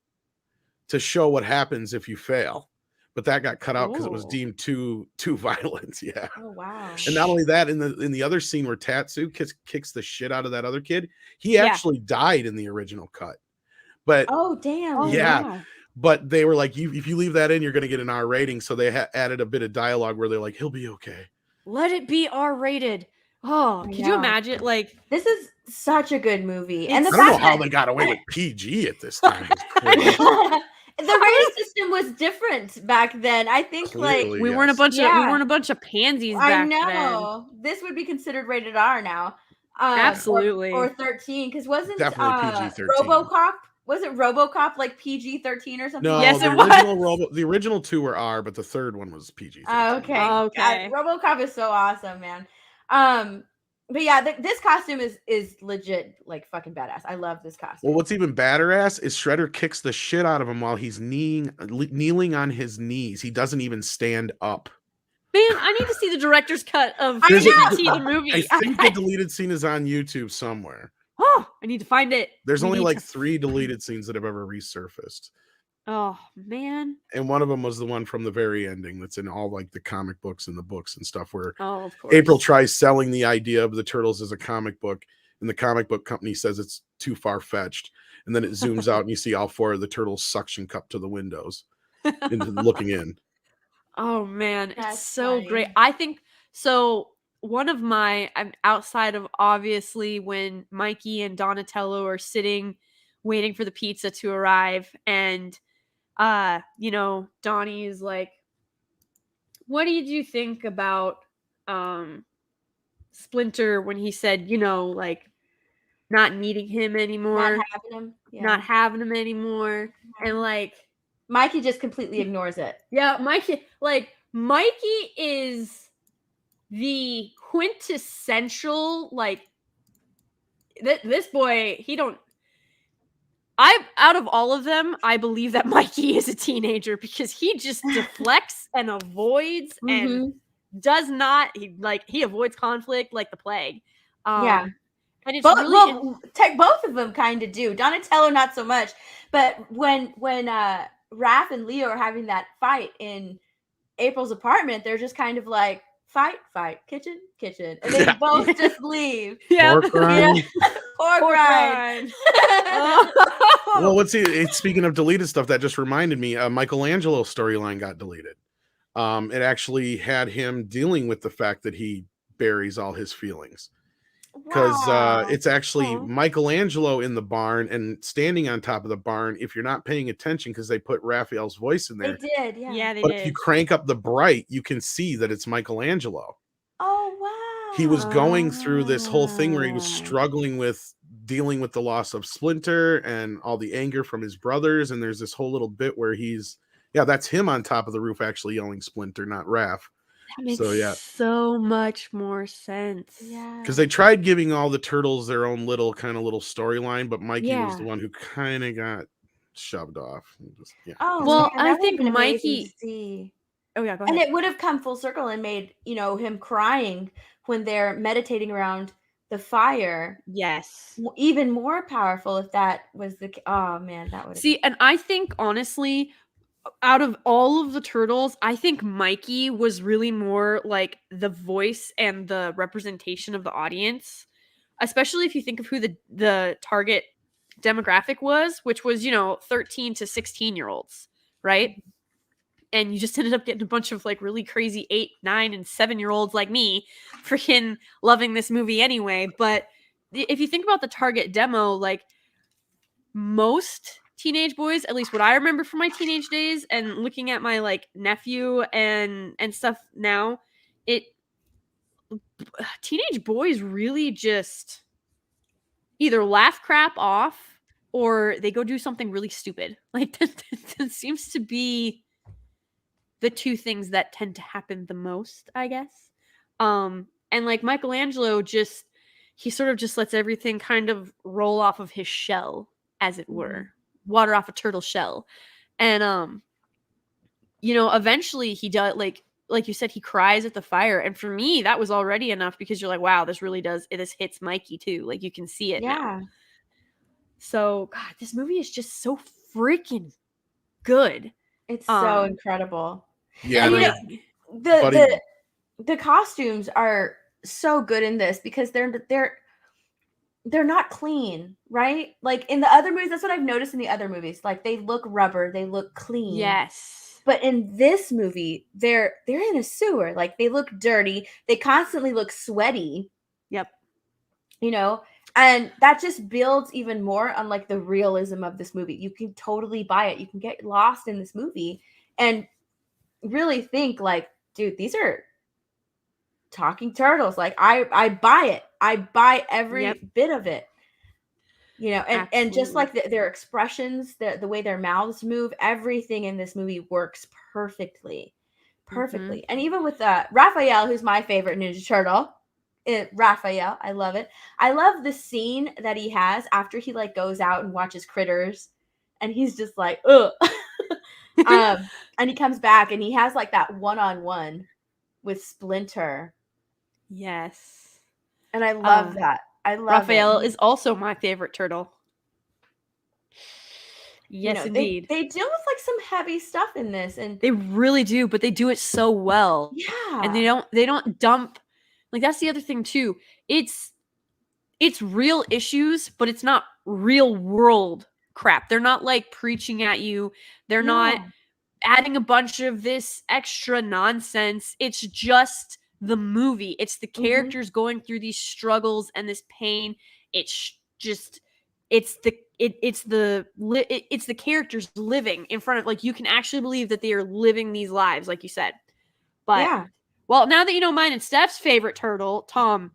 to show what happens if you fail. But that got cut out because it was deemed too violent. Yeah.
Oh wow.
And not only that, in the other scene where Tatsu kicks the shit out of that other kid, he actually died in the original cut. But
oh damn.
Yeah. Wow. But they were like, if you leave that in, you're going to get an R rating. So they added a bit of dialogue where they're like, he'll be okay.
Let it be R rated. Oh, could you imagine? Like,
this is such a good movie.
And I don't know how they got away with PG at this time.
The rating system was different back then. I think
clearly,
we weren't a bunch of pansies back then.
I know. This would be considered rated R now.
Absolutely.
Or 13, because wasn't
definitely PG-13.
RoboCop? Was it RoboCop like PG-13 or something?
No,
yes,
the original two were R, but the third one was PG-13.
Okay.
Okay.
RoboCop is so awesome, man. But yeah, this costume is legit, like fucking badass. I love this costume.
Well, what's even badder ass is Shredder kicks the shit out of him while he's kneeling on his knees. He doesn't even stand up.
Man, I need to see the director's cut of
I know!
TMNT, the movie.
I think the deleted scene is on YouTube somewhere.
Oh, I need to find it.
There's only like 3 deleted scenes that have ever resurfaced.
Oh man!
And one of them was the one from the very ending that's in all like the comic books and the books and stuff, where
of course.
April tries selling the idea of the Turtles as a comic book, and the comic book company says it's too far-fetched, and then it zooms out and you see all 4 of the Turtles suction cup to the windows into looking in.
Oh man,
That's
it's so
funny.
great. I think so. One of my, I'm outside of obviously when Mikey and Donatello are sitting waiting for the pizza to arrive, and you know, Donnie is like, what did you think about Splinter when he said, you know, like not needing him anymore,
Not having him. Yeah.
not having him anymore, and like
Mikey just completely ignores it.
yeah, Mikey is the quintessential, like, this boy, he don't, out of all of them, I believe that Mikey is a teenager because he just deflects and avoids and does not, he avoids conflict like the plague.
Yeah.
And it's
both of them kind of do. Donatello not so much, but when Raph and Leo are having that fight in April's apartment, they're just kind of like, fight, kitchen, and they both just leave.
Yeah.
Pork rind.
Pork rind.
Well, speaking of deleted stuff, that just reminded me, Michelangelo's storyline got deleted. It actually had him dealing with the fact that he buries all his feelings. Because it's actually Michelangelo in the barn and standing on top of the barn. If you're not paying attention, because they put Raphael's voice in there.
They did, yeah.
They
but
did.
if you crank up the bright, you can see that it's Michelangelo.
Oh, wow.
He was going through this whole thing where he was struggling with dealing with the loss of Splinter and all the anger from his brothers. And there's this whole little bit where that's him on top of the roof actually yelling Splinter, not Raph.
That makes so much more sense.
Yeah.
Because they tried giving all the Turtles their own little storyline, but Mikey was the one who kind of got shoved off.
Oh,
well,
man,
I think Mikey.
Oh yeah, go ahead. And it would have come full circle and made, him crying when they're meditating around the fire.
Yes.
Even more powerful if that was oh man, that would
see. And I think honestly, out of all of the Turtles, I think Mikey was really more like the voice and the representation of the audience, especially if you think of who the target demographic was, which was, 13 to 16-year-olds, right? And you just ended up getting a bunch of like really crazy 8, 9, and 7-year-olds like me freaking loving this movie anyway. But if you think about the target demo, like most teenage boys, at least what I remember from my teenage days and looking at my like nephew and stuff now, teenage boys really just either laugh crap off or they go do something really stupid. Like that seems to be the two things that tend to happen the most, I guess. And like Michelangelo he sort of just lets everything kind of roll off of his shell, as it were. Water off a turtle shell. And eventually he does, like you said, he cries at the fire, and for me that was already enough, because you're like, wow, this hits Mikey too, like you can see it now. So god, this movie is just so freaking good.
It's so incredible.
Yeah,
and, the costumes are so good in this because they're not clean, right? Like in the other movies, that's what I've noticed in the other movies. Like they look rubber, they look clean.
Yes.
But in this movie, they're in a sewer. Like they look dirty. They constantly look sweaty.
Yep.
And that just builds even more on like the realism of this movie. You can totally buy it. You can get lost in this movie and really think like, dude, these are talking turtles. Like I buy it. I buy every bit of it. And just like their expressions, the way their mouths move, everything in this movie works perfectly. And even with Raphael, who's my favorite Ninja Turtle, Raphael. I love it. I love the scene that he has after he like goes out and watches critters, and he's just like, ugh. And he comes back and he has like that one-on-one with Splinter.
Yes.
And I love that. I love
Raphael
it.
is also my favorite turtle. Yes, indeed.
They deal with like some heavy stuff in this, and
they really do, but they do it so well.
Yeah.
And they don't dump, like, that's the other thing too. It's real issues, but it's not real world crap. They're not like preaching at you. They're not adding a bunch of this extra nonsense. It's just the movie. It's the characters going through these struggles and this pain. It's just it's the characters living in front of, like, you can actually believe that they are living these lives, like you said. But
yeah.
Well, now that you know mine and Steph's favorite turtle, Tom,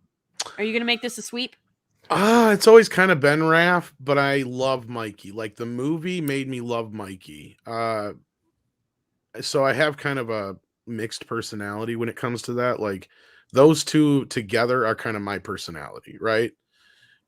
are you gonna make this a sweep?
It's always kind of been Raph, but I love Mikey. Like, the movie made me love Mikey. So I have kind of a mixed personality when it comes to that. Like, those two together are kind of my personality, right?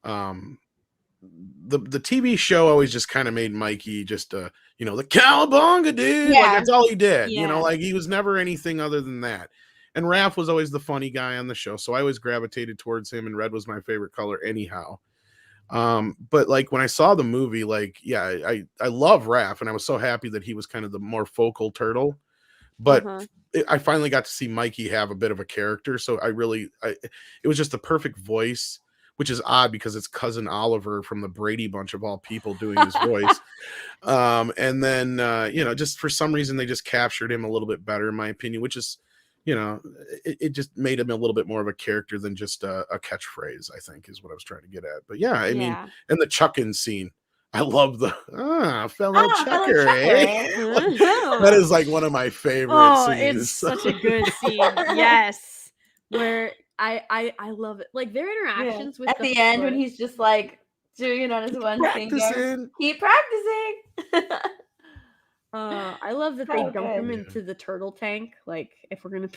The TV show always just kind of made Mikey just the cowabunga dude.
Yeah.
Like, that's all he did.
Yeah.
Like, he was never anything other than that. And Raph was always the funny guy on the show, so I always gravitated towards him, and red was my favorite color anyhow. But like, when I saw the movie, like, yeah, I love Raph, and I was so happy that he was kind of the more focal turtle. But I finally got to see Mikey have a bit of a character, so it was just the perfect voice, which is odd because it's cousin Oliver from the Brady Bunch of all people doing his voice. And then just for some reason they just captured him a little bit better, in my opinion, which is, it just made him a little bit more of a character than just a catchphrase, I think, is what I was trying to get at. But yeah, I mean, and the chucking scene, I love the fellow chucker, eh? That is like one of my favorite scenes.
It's such a good scene. Yes. Where I love it. Like, their interactions with
at the end when he's just like doing it on his one finger. Keep practicing.
I love that they dump him into the turtle tank. Like, if we're gonna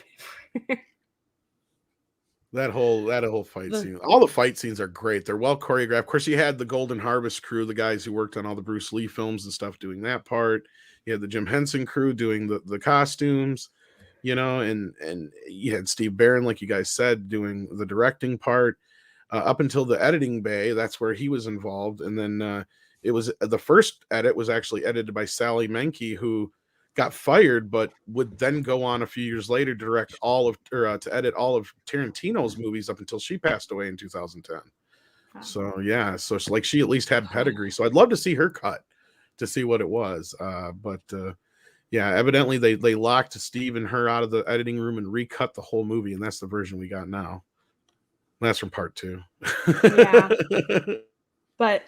that whole fight scene. All the fight scenes are great. They're well choreographed. Of course, you had the Golden Harvest crew, the guys who worked on all the Bruce Lee films and stuff, doing that part. You had the Jim Henson crew doing the costumes, and you had Steve Barron, like you guys said, doing the directing part. Up until the editing bay, that's where he was involved. And then it was the first edit was actually edited by Sally Menke, who got fired, but would then go on a few years later to direct to edit all of Tarantino's movies up until she passed away in 2010. Wow. So yeah, so like, she at least had pedigree. So I'd love to see her cut to see what it was. But yeah, evidently they locked Steve and her out of the editing room and recut the whole movie, and that's the version we got now. That's from part 2.
Yeah. But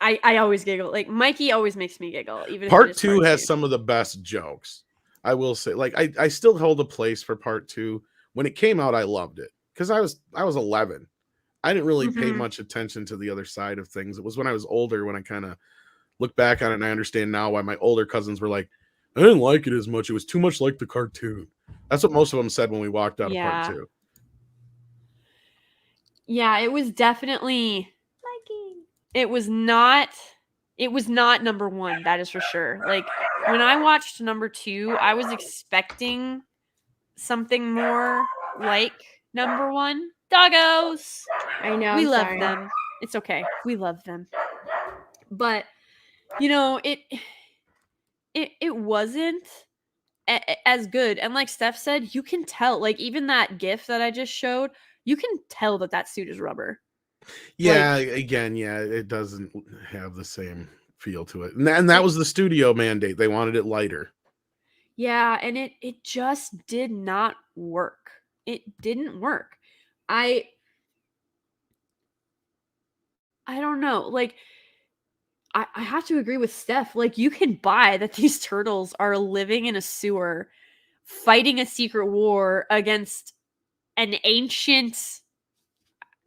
I always giggle. Like, Mikey always makes me giggle. Even
part 2 has some of the best jokes. I will say, like, I still hold a place for part 2. When it came out, I loved it because I was 11. I didn't really pay much attention to the other side of things. It was when I was older, when I kind of look back on it, and I understand now why my older cousins were like, I didn't like it as much. It was too much like the cartoon. That's what most of them said when we walked out of part 2.
Yeah, it was definitely it was not number 1, that is for sure. Like, when I watched number 2, I was expecting something more like number 1. Doggos.
I know.
We love them. It's okay. We love them. But it wasn't as good. And like Steph said, you can tell, like, even that GIF that I just showed, you can tell that suit is rubber.
Yeah, like, again, yeah, it doesn't have the same feel to it. And that was the studio mandate. They wanted it lighter.
Yeah, and it just did not work. It didn't work. I don't know. Like, I have to agree with Steph. Like, you can buy that these turtles are living in a sewer, fighting a secret war against an ancient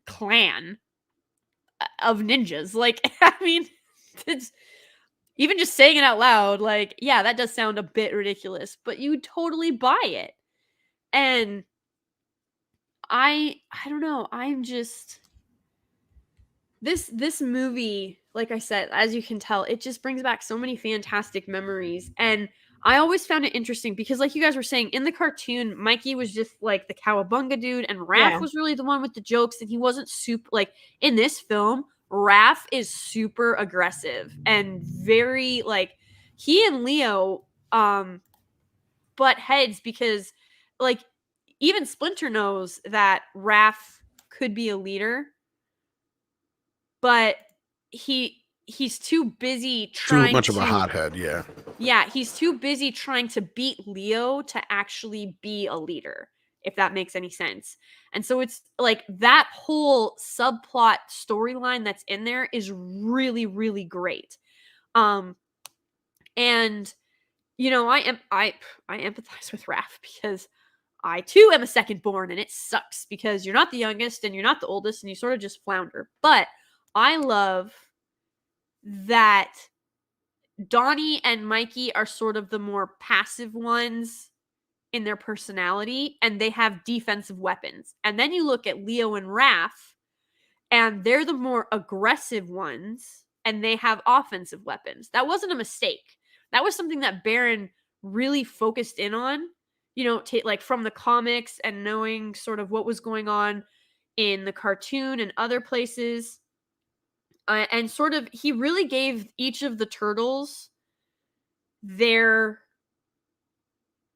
clan of ninjas. Like, I mean, it's, even just saying it out loud, like, yeah, that does sound a bit ridiculous, but you totally buy it. And I don't know. I'm just this movie, like I said, as you can tell, it just brings back so many fantastic memories. And I always found it interesting because, like you guys were saying, in the cartoon, Mikey was just like the cowabunga dude, and Raph was really the one with the jokes, and he wasn't super like in this film. Raph is super aggressive and very like he and Leo butt heads because like even Splinter knows that Raph could be a leader, but he's too busy trying
Too much of
to
a hothead, yeah.
Yeah, he's too busy trying to beat Leo to actually be a leader, if that makes any sense. And so it's like that whole subplot storyline that's in there is really, really great. And you know, I empathize with Raph because I too am a second born, and it sucks because you're not the youngest and you're not the oldest and you sort of just flounder. But I love that Donnie and Mikey are sort of the more passive ones in their personality, and they have defensive weapons. And then you look at Leo and Raph, and they're the more aggressive ones, and they have offensive weapons. That wasn't a mistake. That was something that Barron really focused in on, you know, like from the comics and knowing sort of what was going on in the cartoon and other places. And sort of, he really gave each of the turtles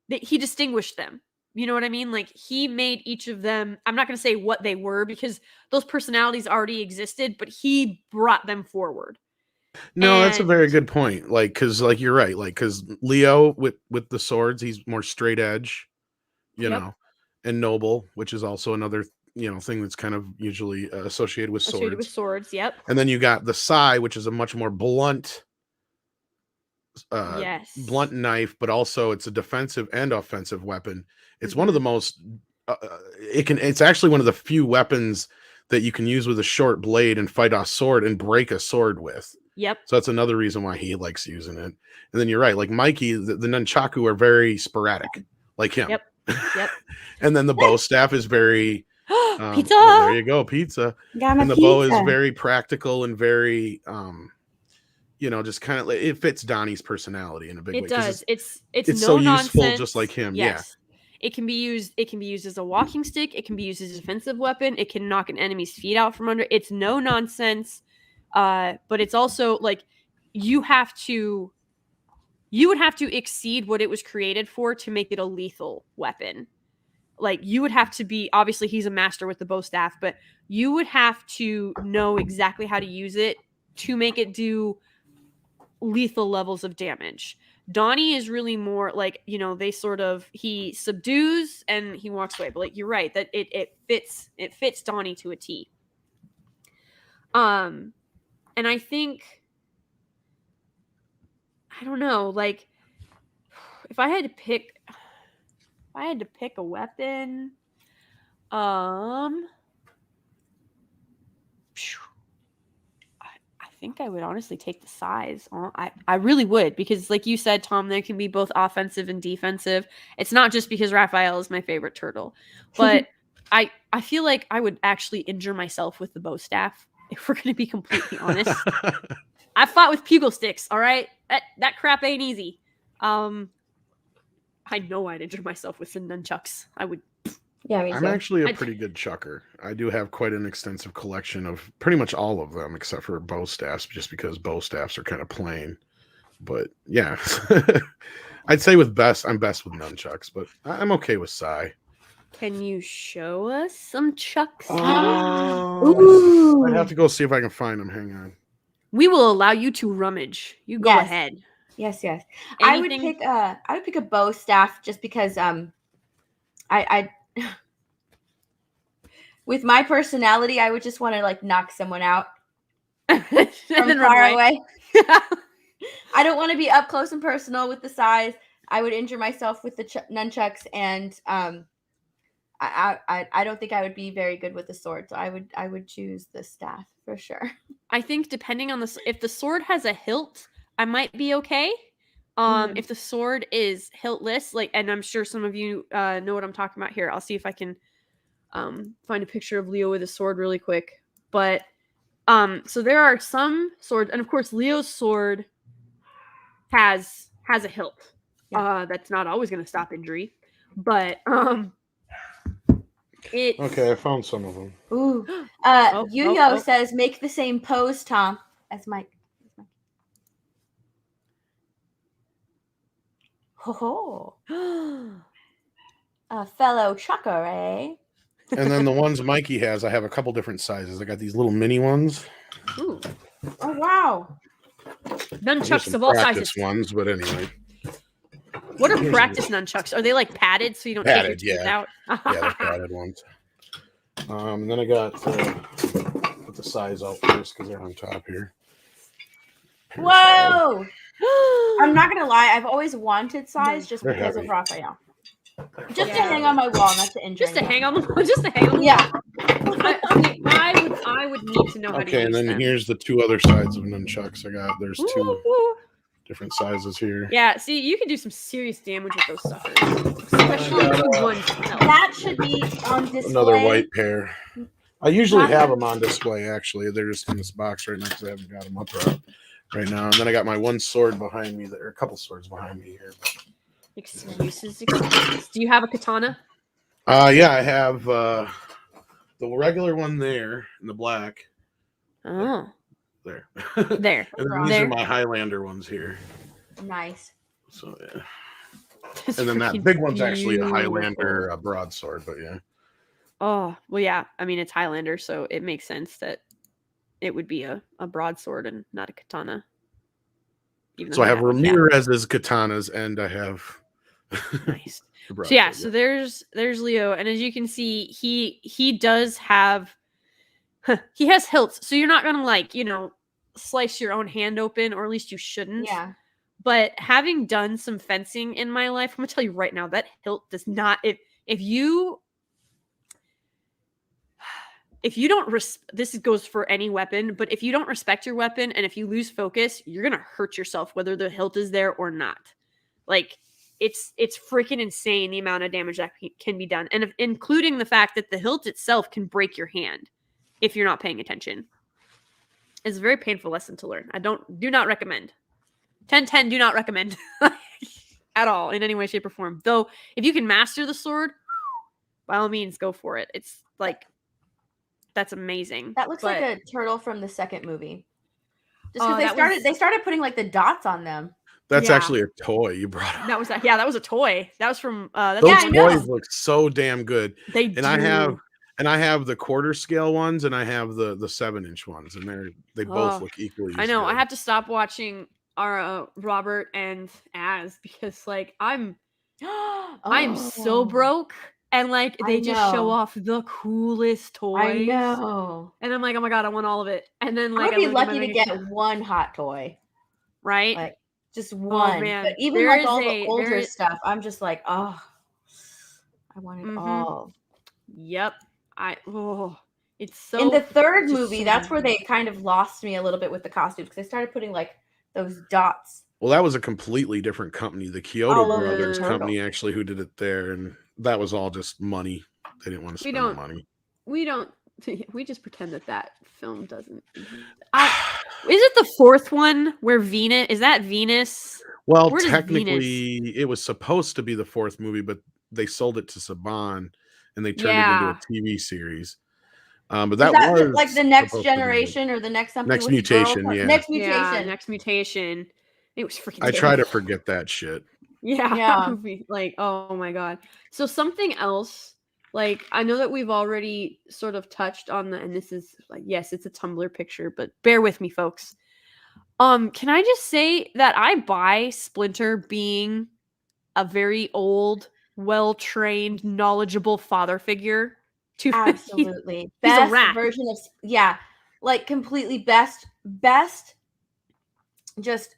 he distinguished them. You know what I mean? Like he made each of them, I'm not going to say what they were because those personalities already existed, but he brought them forward.
No, that's a very good point. Like, cause like you're right. Like, cause Leo with the swords, he's more straight edge, you know, and noble, which is also another thing that's kind of usually associated with swords.
Yep.
And then you got the Sai, which is a much more blunt knife, but also it's a defensive and offensive weapon. It's one of the most it's actually one of the few weapons that you can use with a short blade and fight a sword and break a sword with.
Yep.
So that's another reason why he likes using it. And then you're right, like Mikey, the nunchaku are very sporadic, like him.
Yep.
And then the bow staff is very
pizza.
Oh, there you go, pizza. And the bow is very practical and very just kind of it fits Donnie's personality in a big way.
It does. It's no
so
nonsense.
Useful, just like him.
Yes. Yeah. It can be used as a walking stick. It can be used as a defensive weapon. It can knock an enemy's feet out from under. It's no nonsense. But it's also like you would have to exceed what it was created for to make it a lethal weapon. Like you would have to be, obviously he's a master with the bow staff, but you would have to know exactly how to use it to make it do lethal levels of damage. Donnie is really more like, they sort of, he subdues and he walks away. But like, you're right that it fits Donnie to a T. And I think, I don't know, like if I had to pick a weapon, I think I would honestly take the size. I really would, because like you said, Tom, there can be both offensive and defensive. It's not just because Raphael is my favorite turtle, but I feel like I would actually injure myself with the bow staff, if we're going to be completely honest. I fought with pugil sticks, all right? That crap ain't easy. I know I'd injure myself with some nunchucks. I would.
Yeah, me too.
I'm actually a pretty good chucker. I do have quite an extensive collection of pretty much all of them, except for bow staffs, just because bow staffs are kind of plain. But yeah, I'd say I'm best with nunchucks, but I'm okay with Sai.
Can you show us some chucks?
Ooh.
I'd have to go see if I can find them. Hang on.
We will allow you to rummage. You go ahead.
Yes.
Anything?
I would pick a bow staff just because I with my personality, I would just want to like knock someone out from far away. I don't want to be up close and personal with the size. I would injure myself with the nunchucks, and I don't think I would be very good with the sword. So I would choose the staff for sure.
I think depending on if the sword has a hilt, I might be okay. If the sword is hiltless, like, and I'm sure some of you know what I'm talking about here. I'll see if I can find a picture of Leo with a sword really quick. But so there are some swords, and of course Leo's sword has a hilt.
Yeah.
That's not always going to stop injury, but it's
Okay, I found some of them.
Ooh.
Oh,
Yuyo
oh.
says make the same pose, Tom, as Mike. Ho ho. A fellow trucker, eh?
And then the ones Mikey has, I have a couple different sizes. I got these little mini ones.
Ooh.
Oh wow.
There's
Nunchucks
some
of all
practice
sizes.
ones, but anyway.
What are practice nunchucks? Are they like padded so you don't
Padded,
take your teeth
yeah.
out?
Yeah, they're padded ones. And then I got put the size out first because they're on top here.
Whoa! I'm not gonna lie, I've always wanted size just
They're
because
heavy.
of Raphael. Just to hang on my wall, not to injure.
Just to hang on the just to hang on the
Yeah.
I would need to know how to
Okay,
use
and then
them.
here's the two other sides of nunchucks I got. There's two
Ooh.
different sizes here.
Yeah, see, you can do some serious damage with those suckers, especially if you want help.
That should be on display.
Another white pair. I usually have them on display, actually. They're just in this box right now because I haven't got them up right now. And then I got my one sword behind me. There are a couple swords behind me here.
Excuses. Do you have a katana?
Yeah, I have the regular one there in the black.
Oh.
There.
There.
And then these
There.
are my Highlander ones here.
Nice.
So yeah.
That's
And then that
freaking
big one's actually a
beautiful.
Highlander broadsword, but yeah.
Oh, well, yeah. I mean, it's Highlander, so it makes sense that it would be a broadsword and not a katana. Even
So I
though
have
yeah.
Ramirez's katanas, and I have
Nice.
the
So yeah,
broadsword,
so there's Leo, and as you can see, he does have he has hilts, so you're not gonna like slice your own hand open, or at least you shouldn't.
Yeah.
But having done some fencing in my life, I'm gonna tell you right now that hilt does not. If you don't this goes for any weapon, but if you don't respect your weapon and if you lose focus, you're gonna hurt yourself whether the hilt is there or not. Like it's freaking insane the amount of damage that can be done, and including the fact that the hilt itself can break your hand if you're not paying attention. It's a very painful lesson to learn. I do not recommend. 10-10 do not recommend at all in any way, shape, or form. Though if you can master the sword, by all means go for it. It's like that's amazing.
That looks like a turtle from the second movie. Just
Oh,
because they started putting like the dots on them.
That's
Yeah.
actually a toy you brought up.
That was a toy. That was from
Those
Yeah, I know.
toys look so damn good.
They
And
do.
I have the quarter scale ones, and I have the 7-inch ones, and they both look equally.
I know.
Good.
I have to stop watching our Robert and Az because like I'm so broke, and like they just show off the coolest toys.
I know.
And I'm like, oh my god, I want all of it. And then like
I'd be lucky to get one hot toy.
Right?
Like just one.
Oh, man.
But even like all the older stuff, I'm just like, oh, I want it all.
Yep. It's so
in the third movie, that's where they kind of lost me a little bit with the costumes because they started putting like those dots.
Well, that was a completely different company, the Kyoto Brothers company, actually, who did it there, and that was all just money. They didn't want to spend the money.
We just pretend that film doesn't. Is it the fourth one where Venus? Is that Venus?
Well, technically, it was supposed to be the fourth movie, but they sold it to Saban, and they turned it into a TV series. But that was
like the next generation or the next something.
Next mutation, yeah.
Next mutation.
Yeah, next mutation. It was freaking.
I try to forget that shit.
Yeah. That movie, like, oh my god. So something else, like I know that we've already sort of touched on and this is like, yes, it's a Tumblr picture, but bear with me, folks. Can I just say that I buy Splinter being a very old, well-trained, knowledgeable father figure.
Absolutely.
He's
best
a rat.
version of like completely best just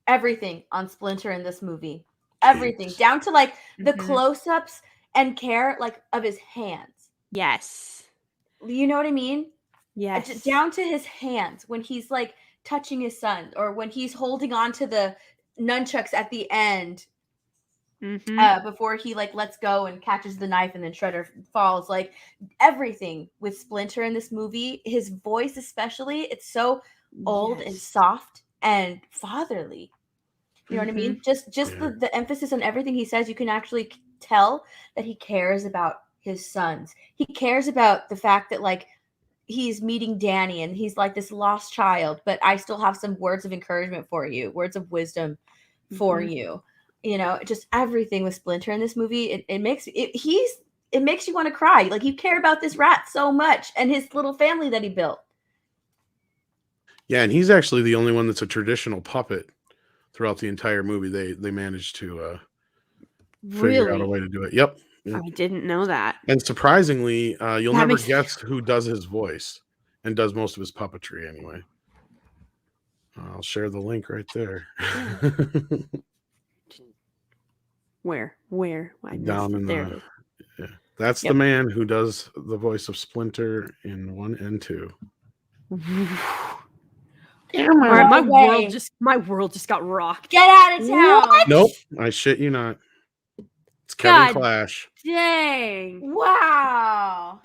everything on Splinter in this movie. Everything. Down to like the close-ups and care like of his hands.
Yes.
You know what I mean?
Yes.
Down to his hands when he's like touching his son or when he's holding on to the nunchucks at the end. before he like lets go and catches the knife and then Shredder falls. Like everything with Splinter in this movie, his voice especially, it's so old and soft and fatherly. You know what I mean? Just the emphasis on everything he says, you can actually tell that he cares about his sons. He cares about the fact that like he's meeting Danny and he's like this lost child, but I still have some words of encouragement for you, words of wisdom for you. You know, just everything with Splinter in this movie, it makes you want to cry. Like you care about this rat so much and his little family that he built.
Yeah, and he's actually the only one that's a traditional puppet throughout the entire movie. They managed to figure out a way to do it. Yep.
I didn't know that.
And surprisingly, you'll never guess who does his voice and does most of his puppetry anyway. I'll share the link right there.
Where?
Down in there. That's the man who does the voice of Splinter in 1 and 2.
All right, my world just got rocked.
Get out of town.
What?
Nope, I shit you not. It's Kevin Clash.
Dang.
Wow.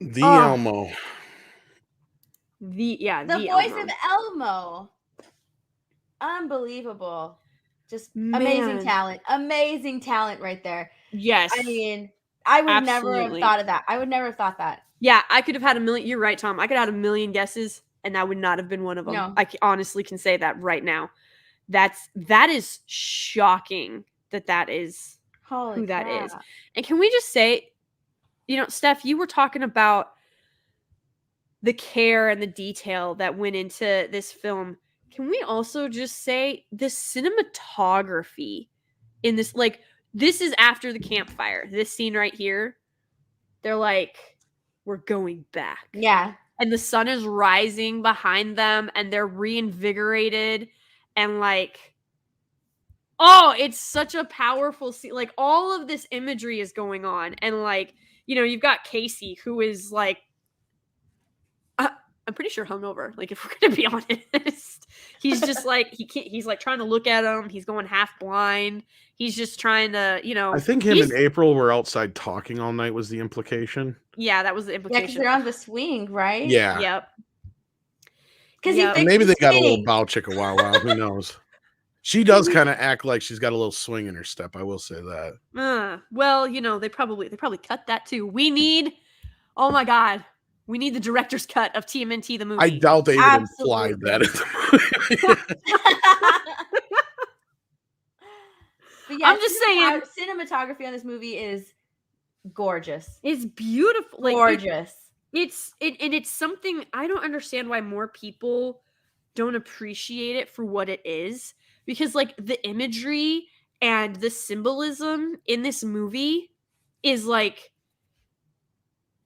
The Elmo.
The voice of Elmo. Unbelievable. Just amazing talent. Amazing talent right there.
Yes.
I mean, I would never have thought of that. I would never have thought that.
Yeah, I could have had a million. You're right, Tom. I could have had a million guesses, and that would not have been one of them.
No.
I honestly can say that right now. That is shocking that is who that is. And can we just say, Steph, you were talking about the care and the detail that went into this film. Can we also just say the cinematography in this, like, this is after the campfire. This scene right here, they're like, we're going back.
Yeah.
And the sun is rising behind them and they're reinvigorated and like, oh, it's such a powerful scene. Like all of this imagery is going on. And like, you've got Casey who is like, I'm pretty sure hungover. Like if we're going to be honest, he's just like, he's like trying to look at him. He's going half blind. He's just trying to,
I think him and April were outside talking all night was the implication.
Yeah, that was the implication.
Yeah, because they're on the swing, right?
Yeah.
Yep.
Because
maybe they got a little bow chicka wow wow. Who knows? She does kind of act like she's got a little swing in her step. I will say that.
Well, they probably cut that too. Oh my God. We need the director's cut of TMNT the movie.
I doubt they even implied that in the movie.
But yeah,
I'm just saying,
cinematography on this movie is gorgeous.
It's beautiful, like
gorgeous.
It's something I don't understand why more people don't appreciate it for what it is, because like the imagery and the symbolism in this movie is like,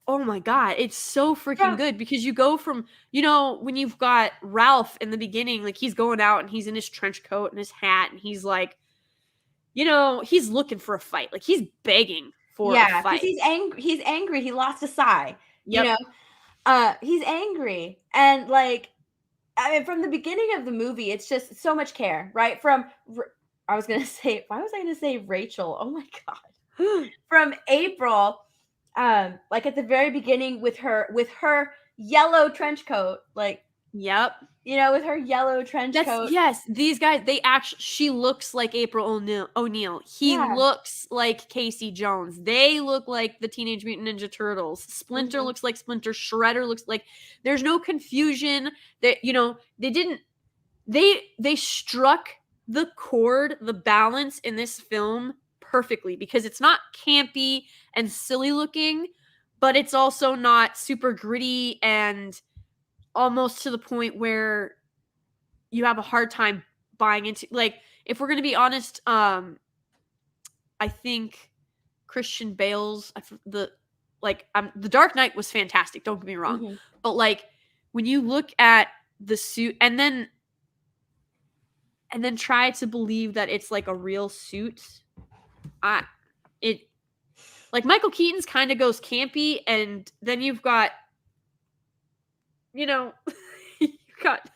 oh my God, it's so freaking good, because you go from, when you've got Ralph in the beginning, like he's going out and he's in his trench coat and his hat and he's like, he's looking for a fight. Like he's begging for a fight.
Yeah, because he's angry. He lost his eye.
Yep.
He's angry. And like, I mean, from the beginning of the movie, it's just so much care, right? Why was I going to say Rachel? Oh my God. From April, like at the very beginning with her yellow trench coat, like,
yep.
With her yellow trench coat.
Yes, these guys, she looks like April O'Neil. He looks like Casey Jones. They look like the Teenage Mutant Ninja Turtles. Splinter looks like Splinter. Shredder looks like, there's no confusion. That, they struck the chord, the balance in this film perfectly, because it's not campy and silly looking, but it's also not super gritty and almost to the point where you have a hard time buying into. Like, if we're going to be honest, I think Christian Bale's The Dark Knight was fantastic. Don't get me wrong, but like when you look at the suit and then try to believe that it's like a real suit, like Michael Keaton's kind of goes campy, and then you've got. You got,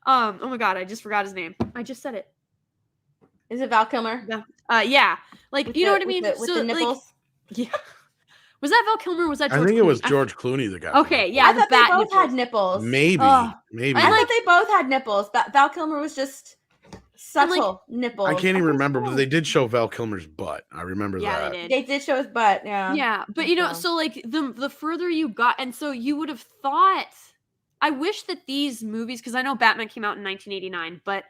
oh my God, I just forgot his name. I just said it.
Is it Val Kilmer?
Yeah. Like,
With
you know
the-
what I mean?
With the nipples?
Yeah. Was that Val Kilmer? Or was that George
I think
Clooney?
it was George Clooney that got.
Okay,
the
yeah.
I
the
thought they
bat
both
nipples.
had nipples.
Maybe.
I
I thought they both had nipples. Val Kilmer was just subtle nipples.
I can't even remember, but
so.
they did show Val Kilmer's butt. I remember
Yeah,
that.
they did.
They did show his butt, yeah.
Yeah, but you know, so like the further you got, and so you would have thought. I wish that these movies, because I know Batman came out in 1989, but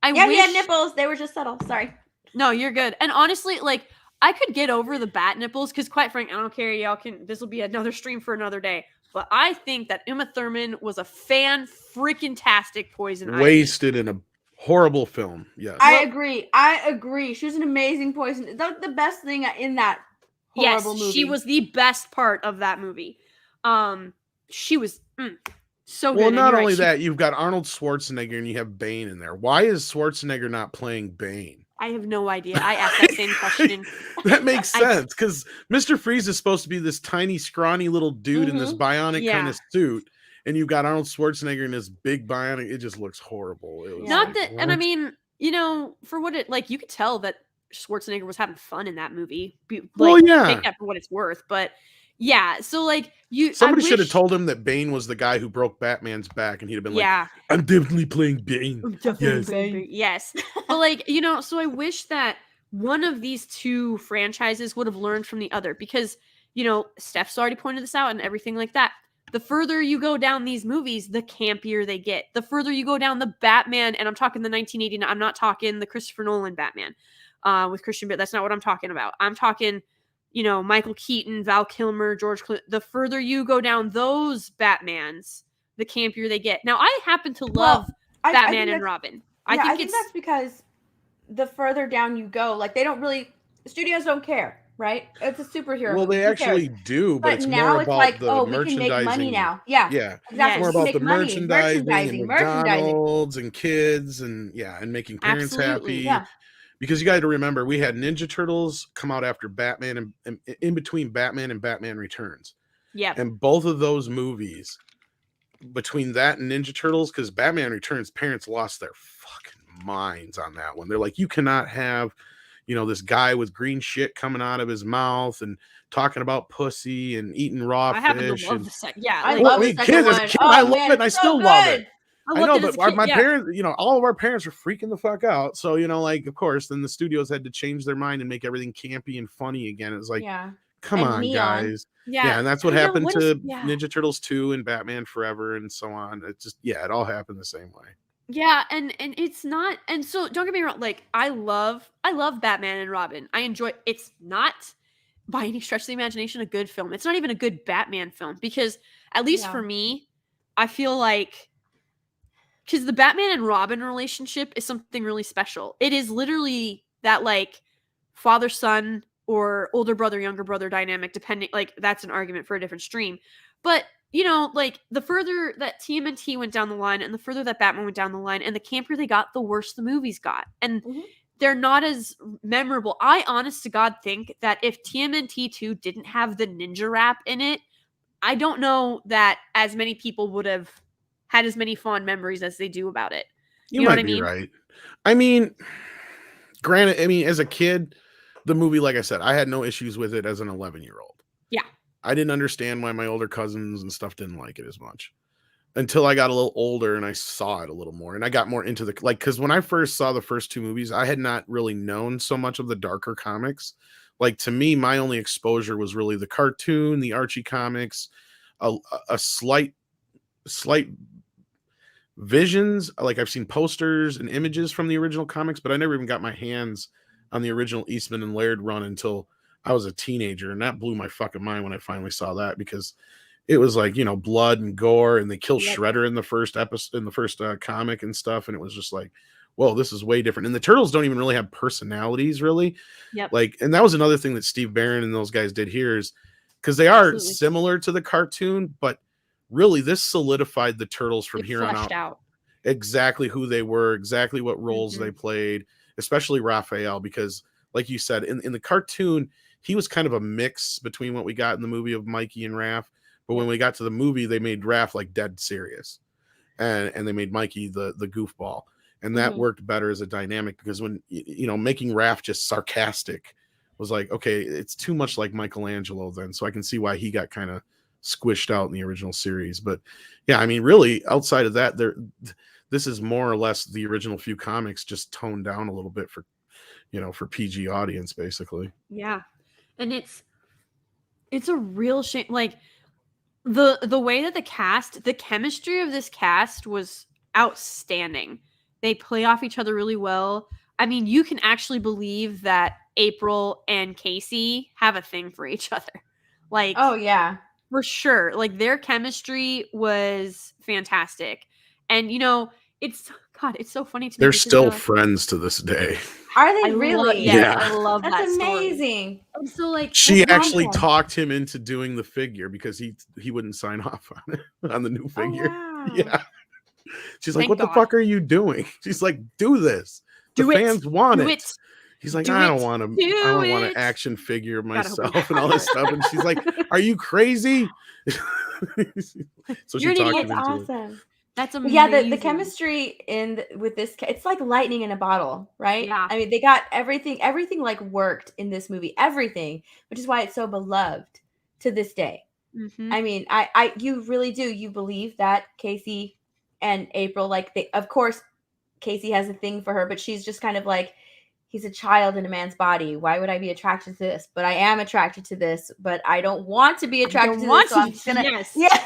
I wish.
He had nipples. They were just subtle. Sorry.
No, you're good. And honestly, like I could get over the bat nipples because, quite frankly, I don't care. Y'all can. This will be another stream for another day. But I think that Uma Thurman was a fan-freaking-tastic Poison Ivy.
Wasted in a horrible film. Yes.
I agree. She was an amazing Poison. The best thing in that horrible movie.
She was the best part of that movie. She was so good.
Well, not only that, you've got Arnold Schwarzenegger and you have Bane in there. Why is Schwarzenegger not playing Bane?
I have no idea. I asked that same question.
That makes sense because Mr. Freeze is supposed to be this tiny, scrawny little dude in this bionic kind of suit, and you've got Arnold Schwarzenegger in this big bionic. It just looks horrible. It was
not
like,
that,
what?
and I mean, you know, for what it like, you could tell that Schwarzenegger was having fun in that movie. Like,
well, yeah,
take that for what it's worth, but. Yeah, so like
somebody should have told him that Bane was the guy who broke Batman's back, and he'd have been like, "I'm definitely playing Bane."
Yes, but like you know, so I wish that one of these two franchises would have learned from the other because you know Steph's already pointed this out and everything like that. The further you go down these movies, the campier they get. The further you go down the Batman, and I'm talking the 1989. I'm not talking the Christopher Nolan Batman with Christian Bale. That's not what I'm talking about. I'm talking. You know, Michael Keaton, Val Kilmer, George Clooney. The further you go down those Batmans, the campier they get. Now, I happen to love Batman and Robin.
I think that's because the further down you go, like they don't really, studios don't care, right? It's a superhero.
Well, they actually do, but it's
now
more
it's
about
like,
the
we
merchandising.
can make money now. Yeah,
exactly.
Yes.
More about the merchandising and McDonald's and kids and making parents happy.
Yeah.
Because you got to remember, we had Ninja Turtles come out after Batman and in between Batman and Batman Returns.
Yeah.
And both of those movies, between that and Ninja Turtles, because Batman Returns, parents lost their fucking minds on that one. They're like, you cannot have, you know, this guy with green shit coming out of his mouth and talking about pussy and eating raw fish.
I happen to love the second. Yeah,
I love the second one.
I love it, and I still love it. I know, but my
parents,
parents, you know, all of our parents were freaking the fuck out. So, you know, like, of course, then the studios had to change their mind and make everything campy and funny again. It was like, come on, guys. Yeah, and that's what happened to Ninja Turtles 2 and Batman Forever and so on. It just, it all happened the same way.
Yeah, and it's not, and so don't get me wrong, like, I love Batman and Robin. I enjoy, it's not by any stretch of the imagination a good film. It's not even a good Batman film because, at least for me, I feel like, because the Batman and Robin relationship is something really special. It is literally that like father-son or older brother, younger brother dynamic, depending, like that's an argument for a different stream. But, you know, like the further that TMNT went down the line and the further that Batman went down the line and the campier they got, the worse the movies got. And they're not as memorable. I honest to God think that if TMNT 2 didn't have the ninja rap in it, I don't know that as many people would have had as many fond memories as they do about it. You know what I mean?
Right. I mean, granted, as a kid, the movie, like I said, I had no issues with it as an 11-year-old.
Yeah.
I didn't understand why my older cousins and stuff didn't like it as much until I got a little older and I saw it a little more and I got more into the, like, because when I first saw the first two movies, I had not really known so much of the darker comics. Like, to me, my only exposure was really the cartoon, the Archie comics, a slight visions. Like, I've seen posters and images from the original comics, but I never even got my hands on the original Eastman and Laird run until I was a teenager. And that blew my fucking mind when I finally saw that, because it was like, you know, blood and gore, and they kill Shredder in the first episode, in the first comic and stuff. And it was just like, whoa, this is way different. And the Turtles don't even really have personalities, really.
Yep.
Like, and that was another thing that Steve Barron and those guys did here, is because they are similar to the cartoon, but really this solidified the Turtles from here on out. Exactly who they were, exactly what roles they played, especially Raphael, because like you said, in the cartoon, he was kind of a mix between what we got in the movie of Mikey and Raph. But when we got to the movie, they made Raph like dead serious. And they made Mikey the goofball. and that worked better as a dynamic, because when making Raph just sarcastic was like, okay, it's too much like Michelangelo then, so I can see why he got kind of squished out in the original series. But yeah, I mean, really, outside of that, this is more or less the original few comics just toned down a little bit for PG audience, basically.
Yeah, and it's a real shame. Like the way that the chemistry of this cast was outstanding. They play off each other really well. I mean, you can actually believe that April and Casey have a thing for each other. Like,
oh yeah,
for sure. Like, their chemistry was fantastic. And it's so funny to me.
They're
because
still friends to this day.
Are they really?
Yes,
Yeah.
I love
That's
that story.
amazing.
And so, like,
She
That's
actually
awesome.
talked him into doing the figure because he wouldn't sign off on it, on the new figure.
Oh, wow.
Yeah. She's like,
Thank
what
God.
the fuck are you doing? She's like, do this. The
Do it.
fans want
Do
it.
it.
He's like,
Do
I
it.
don't want to.
Do
I don't want
it.
an action figure
God, I hope
myself
you
and all this stuff. And she's like, are you crazy? So
You're
she
an
talked
idiot.
him
That's
into it.
awesome.
That's amazing.
Yeah, the chemistry with this, it's like lightning in a bottle, right?
Yeah.
I mean, they got everything like worked in this movie, everything, which is why it's so beloved to this day.
Mm-hmm.
I mean, you really do. You believe that Casey and April, like, of course, Casey has a thing for her, but she's just kind of like, he's a child in a man's body. Why would I be attracted to this? But I am attracted to this, but I don't want to be attracted to this, so I'm just gonna, yeah.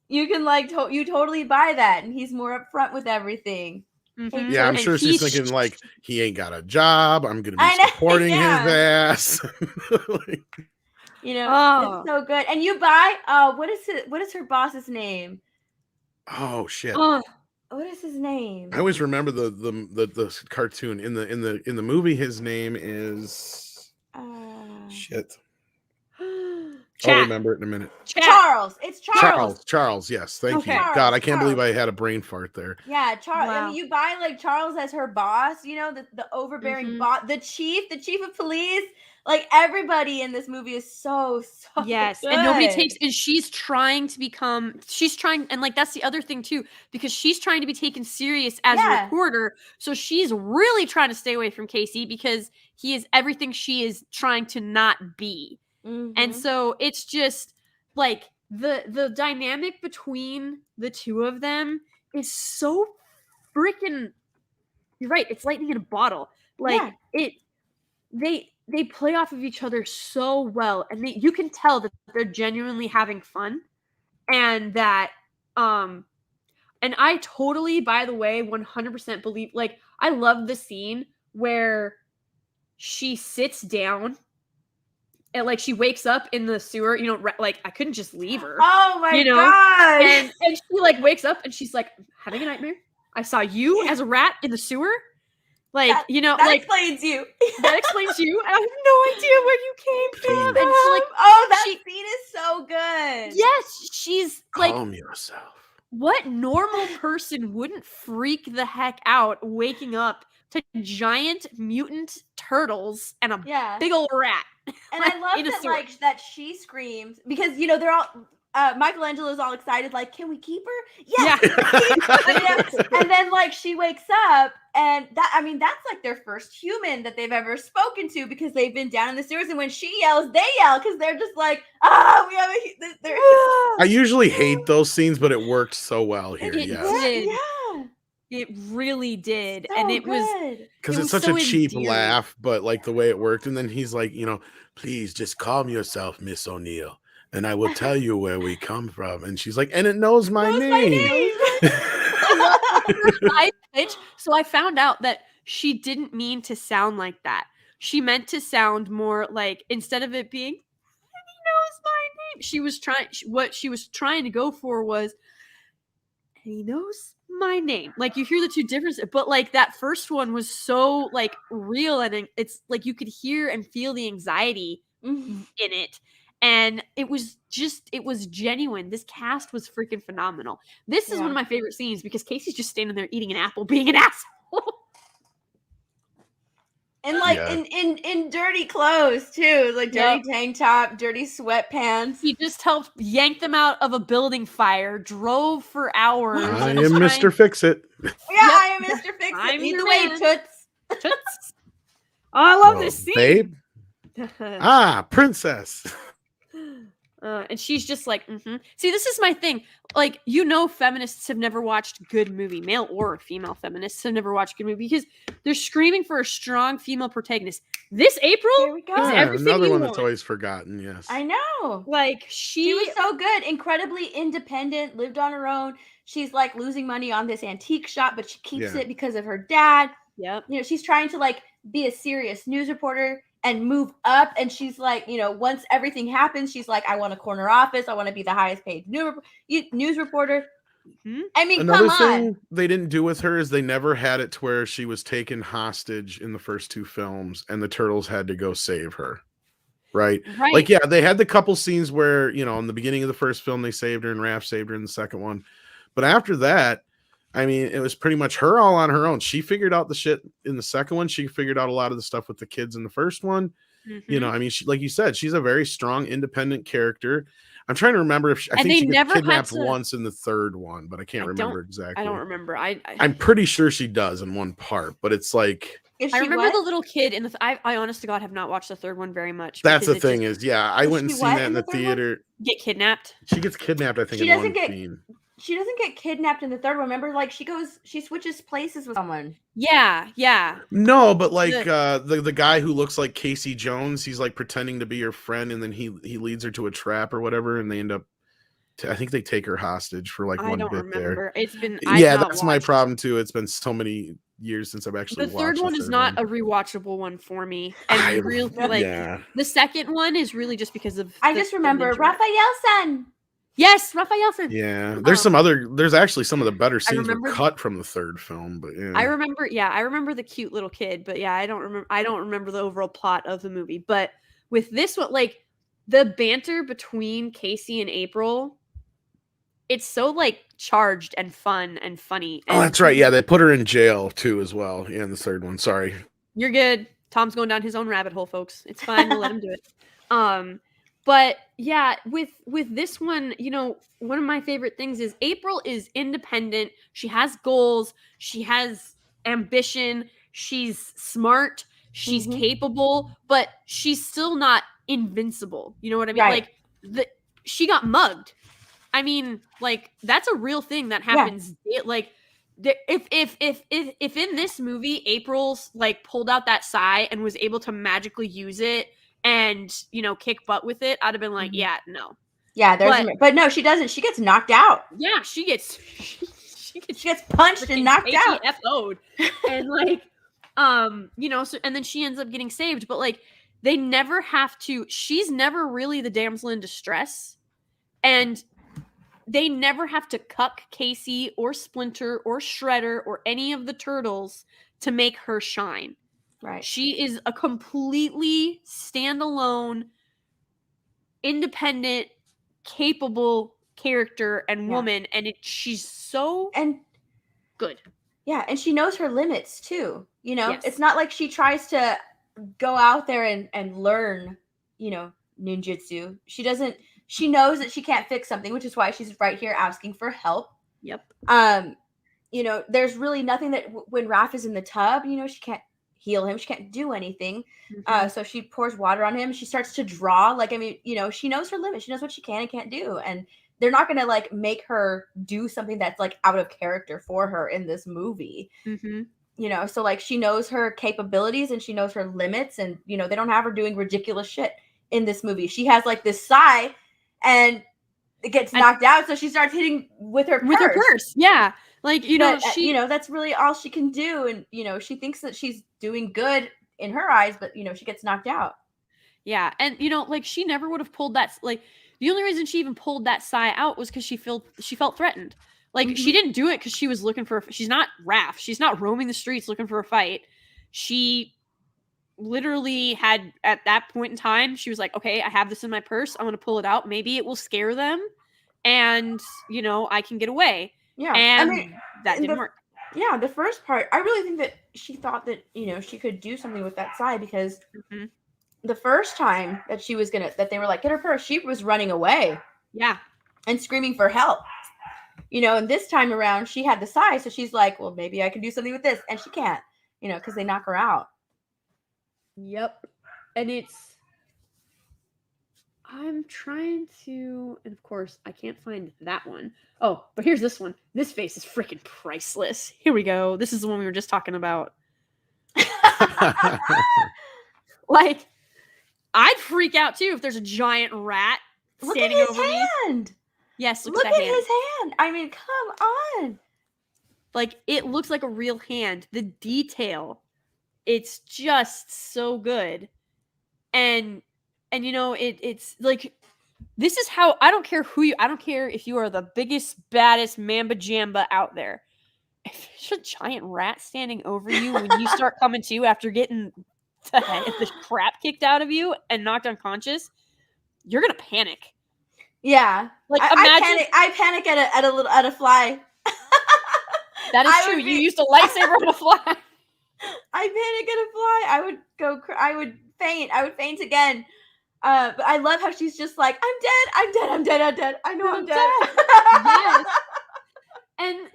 You can you totally buy that, and he's more upfront with everything.
Mm-hmm.
Yeah, I'm
And
sure she's thinking like, he ain't got a job. I'm gonna be supporting his ass.
Like, it's so good. And you buy what is her boss's name?
Oh shit.
What is his name?
I always remember the cartoon in the movie. His name is shit. I'll remember it in a minute.
Charles. It's Charles.
Charles. Yes, thank you.
Charles,
God, I can't believe I had a brain fart there.
Yeah, Charles.
Wow.
I mean, you buy like Charles as her boss. The overbearing boss, the chief of police. Like, everybody in this movie is so
yes,
good.
and nobody takes. And she's trying, and like that's the other thing too, because she's trying to be taken serious as a reporter. So she's really trying to stay away from Casey because he is everything she is trying to not be.
Mm-hmm.
And so it's just like the dynamic between the two of them is so freaking. You're right. It's lightning in a bottle. Like they play off of each other so well, and you can tell that they're genuinely having fun, and that and I totally, by the way, 100% believe. Like, I love the scene where she sits down. And like she wakes up in the sewer, like I couldn't just leave her.
Oh my god!
And she like wakes up and she's like, having a nightmare. I saw you as a rat in the sewer. Like,
that explains you.
That explains you. I have no idea where you came from. And she's like,
that scene is so good.
Yes, she's like,
calm yourself.
What normal person wouldn't freak the heck out waking up to giant mutant turtles and a big old rat?
And I love that, that she screams because they're all Michelangelo's all excited, like, can we keep her? Yes. And then like she wakes up, and that's like their first human that they've ever spoken to, because they've been down in the sewers, and when she yells, they yell because they're just like, we have
I usually hate those scenes, but it worked so well here.
It really did.
So
and it was
because it's such a cheap laugh, but like the way it worked. And then he's like, please just calm yourself, Miss O'Neill, and I will tell you where we come from. And she's like, and it knows my name.
So I found out that she didn't mean to sound like that. She meant to sound more like, instead of it being, he knows my name, what she was trying to go for was, he knows my name. Like, you hear the two differences, but like that first one was so like real, and it's like you could hear and feel the anxiety in it, and it was genuine. This cast was freaking phenomenal. This is one of my favorite scenes because Casey's just standing there eating an apple, being an asshole.
And like in dirty clothes too, like dirty tank top, dirty sweatpants.
He just helped yank them out of a building fire, drove for hours.
I am Mr. Fix-It.
Yeah, I am Mr. Fix-It. Lead the way, Toots.
Toots. Oh, I love this scene.
Babe. Princess.
And she's just like, See, this is my thing. Like, feminists have never watched good movie. Male or female feminists have never watched good movie because they're screaming for a strong female protagonist. This April is everything
another
you
one
want.
That's always forgotten. Yes,
I know.
Like
she was so good, incredibly independent, lived on her own. She's like losing money on this antique shop, but she keeps it because of her dad.
Yep.
She's trying to like be a serious news reporter and move up, and she's like, once everything happens, she's like, I want a corner office, I want to be the highest paid news reporter. I mean,
another
come
thing
on.
They didn't do with her is they never had it to where she was taken hostage in the first two films and the turtles had to go save her. Right. Like, yeah, they had the couple scenes where, in the beginning of the first film they saved her and Raph saved her in the second one, but after that, I mean, it was pretty much her all on her own. She figured out the shit in the second one. She figured out a lot of the stuff with the kids in the first one. I mean, like you said, she's a very strong, independent character. I'm trying to remember if I think she gets kidnapped once in the third one, but I can't remember exactly.
I don't remember.
I'm pretty sure she does in one part, but it's like
I remember the little kid in the. I honest to God have not watched the third one very much.
That's the thing I went and seen that in the theater.
Get kidnapped.
She gets kidnapped. I think in one scene.
She doesn't get kidnapped in the third one. Remember, like she switches places with someone.
Yeah.
No, but like the guy who looks like Casey Jones, he's like pretending to be your friend, and then he leads her to a trap or whatever, and they end up. I think they take her hostage for like one bit there.
It's been
that's my problem too. It's been so many years since I've actually watched
the third one. Is not a rewatchable one for me, and the second one is really just because of.
I just remember Raphaelson.
Yes, Raphaelson.
Yeah, there's actually some of the better scenes were cut from the third film, but yeah.
I remember the cute little kid, but yeah, I don't remember the overall plot of the movie. But with this one, like the banter between Casey and April, it's so like charged and fun and funny. And
that's right. Yeah, they put her in jail too as well. Yeah, in the third one. Sorry.
You're good. Tom's going down his own rabbit hole, folks. It's fine. We'll let him do it. But yeah, with this one, one of my favorite things is April is independent. She has goals. She has ambition. She's smart. She's capable, but she's still not invincible. You know what I mean?
Right.
Like she got mugged. I mean, like that's a real thing that happens. Yeah. Like if in this movie April's like pulled out that sai and was able to magically use it and kick butt with it, I'd have been like, yeah, no.
Yeah, but no, she doesn't. She gets knocked out.
Yeah, she gets
punched and knocked out.
FO'd. And like, so and then she ends up getting saved. But like, they never have to. She's never really the damsel in distress, and they never have to cuck Casey or Splinter or Shredder or any of the turtles to make her shine.
Right.
She is a completely standalone, independent, capable character and woman, and she's so good.
Yeah, and she knows her limits too. Yes. It's not like she tries to go out there and learn, ninjutsu. She doesn't. She knows that she can't fix something, which is why she's right here asking for help.
Yep.
There's really nothing that when Raph is in the tub, she can't heal him. She can't do anything. So she pours water on him. She starts to draw. Like, I mean, she knows her limits. She knows what she can and can't do. And they're not going to like make her do something that's like out of character for her in this movie. So like she knows her capabilities and she knows her limits. And, they don't have her doing ridiculous shit in this movie. She has like this sai and it gets knocked out. So she starts hitting with her purse.
Yeah. Like,
that's really all she can do. And, she thinks that she's doing good in her eyes, but, she gets knocked out.
Yeah. And, like she never would have pulled that. Like the only reason she even pulled that sai out was because she felt threatened. Like she didn't do it because she was looking for, she's not Raph. She's not roaming the streets looking for a fight. She literally had at that point in time, she was like, okay, I have this in my purse. I'm going to pull it out. Maybe it will scare them and, I can get away.
Yeah.
And that didn't work.
Yeah, the first part, I really think that she thought that, she could do something with that side because the first time that that they were like, get her purse, she was running away.
Yeah.
And screaming for help. And this time around, she had the sai, so she's like, well, maybe I can do something with this. And she can't, because they knock her out.
Yep. And I'm trying to, and of course, I can't find that one. Oh, but here's this one. This face is freaking priceless. Here we go. This is the one we were just talking about. Like, I'd freak out too if there's a giant rat standing over me.
Look at his hand.
Yes,
look at his hand. I mean, come on.
Like, it looks like a real hand. The detail, it's just so good. And it's like, this is how, I don't care if you are the biggest, baddest mamba jamba out there. If there's a giant rat standing over you when you start coming to after getting the crap kicked out of you and knocked unconscious, you're gonna panic.
Yeah,
like
imagine I panic at a fly.
That is true. You used a lightsaber on a fly.
I panic at a fly. I would faint. I would faint again. But I love how she's just like, I'm dead. I know I'm dead.
Yes. And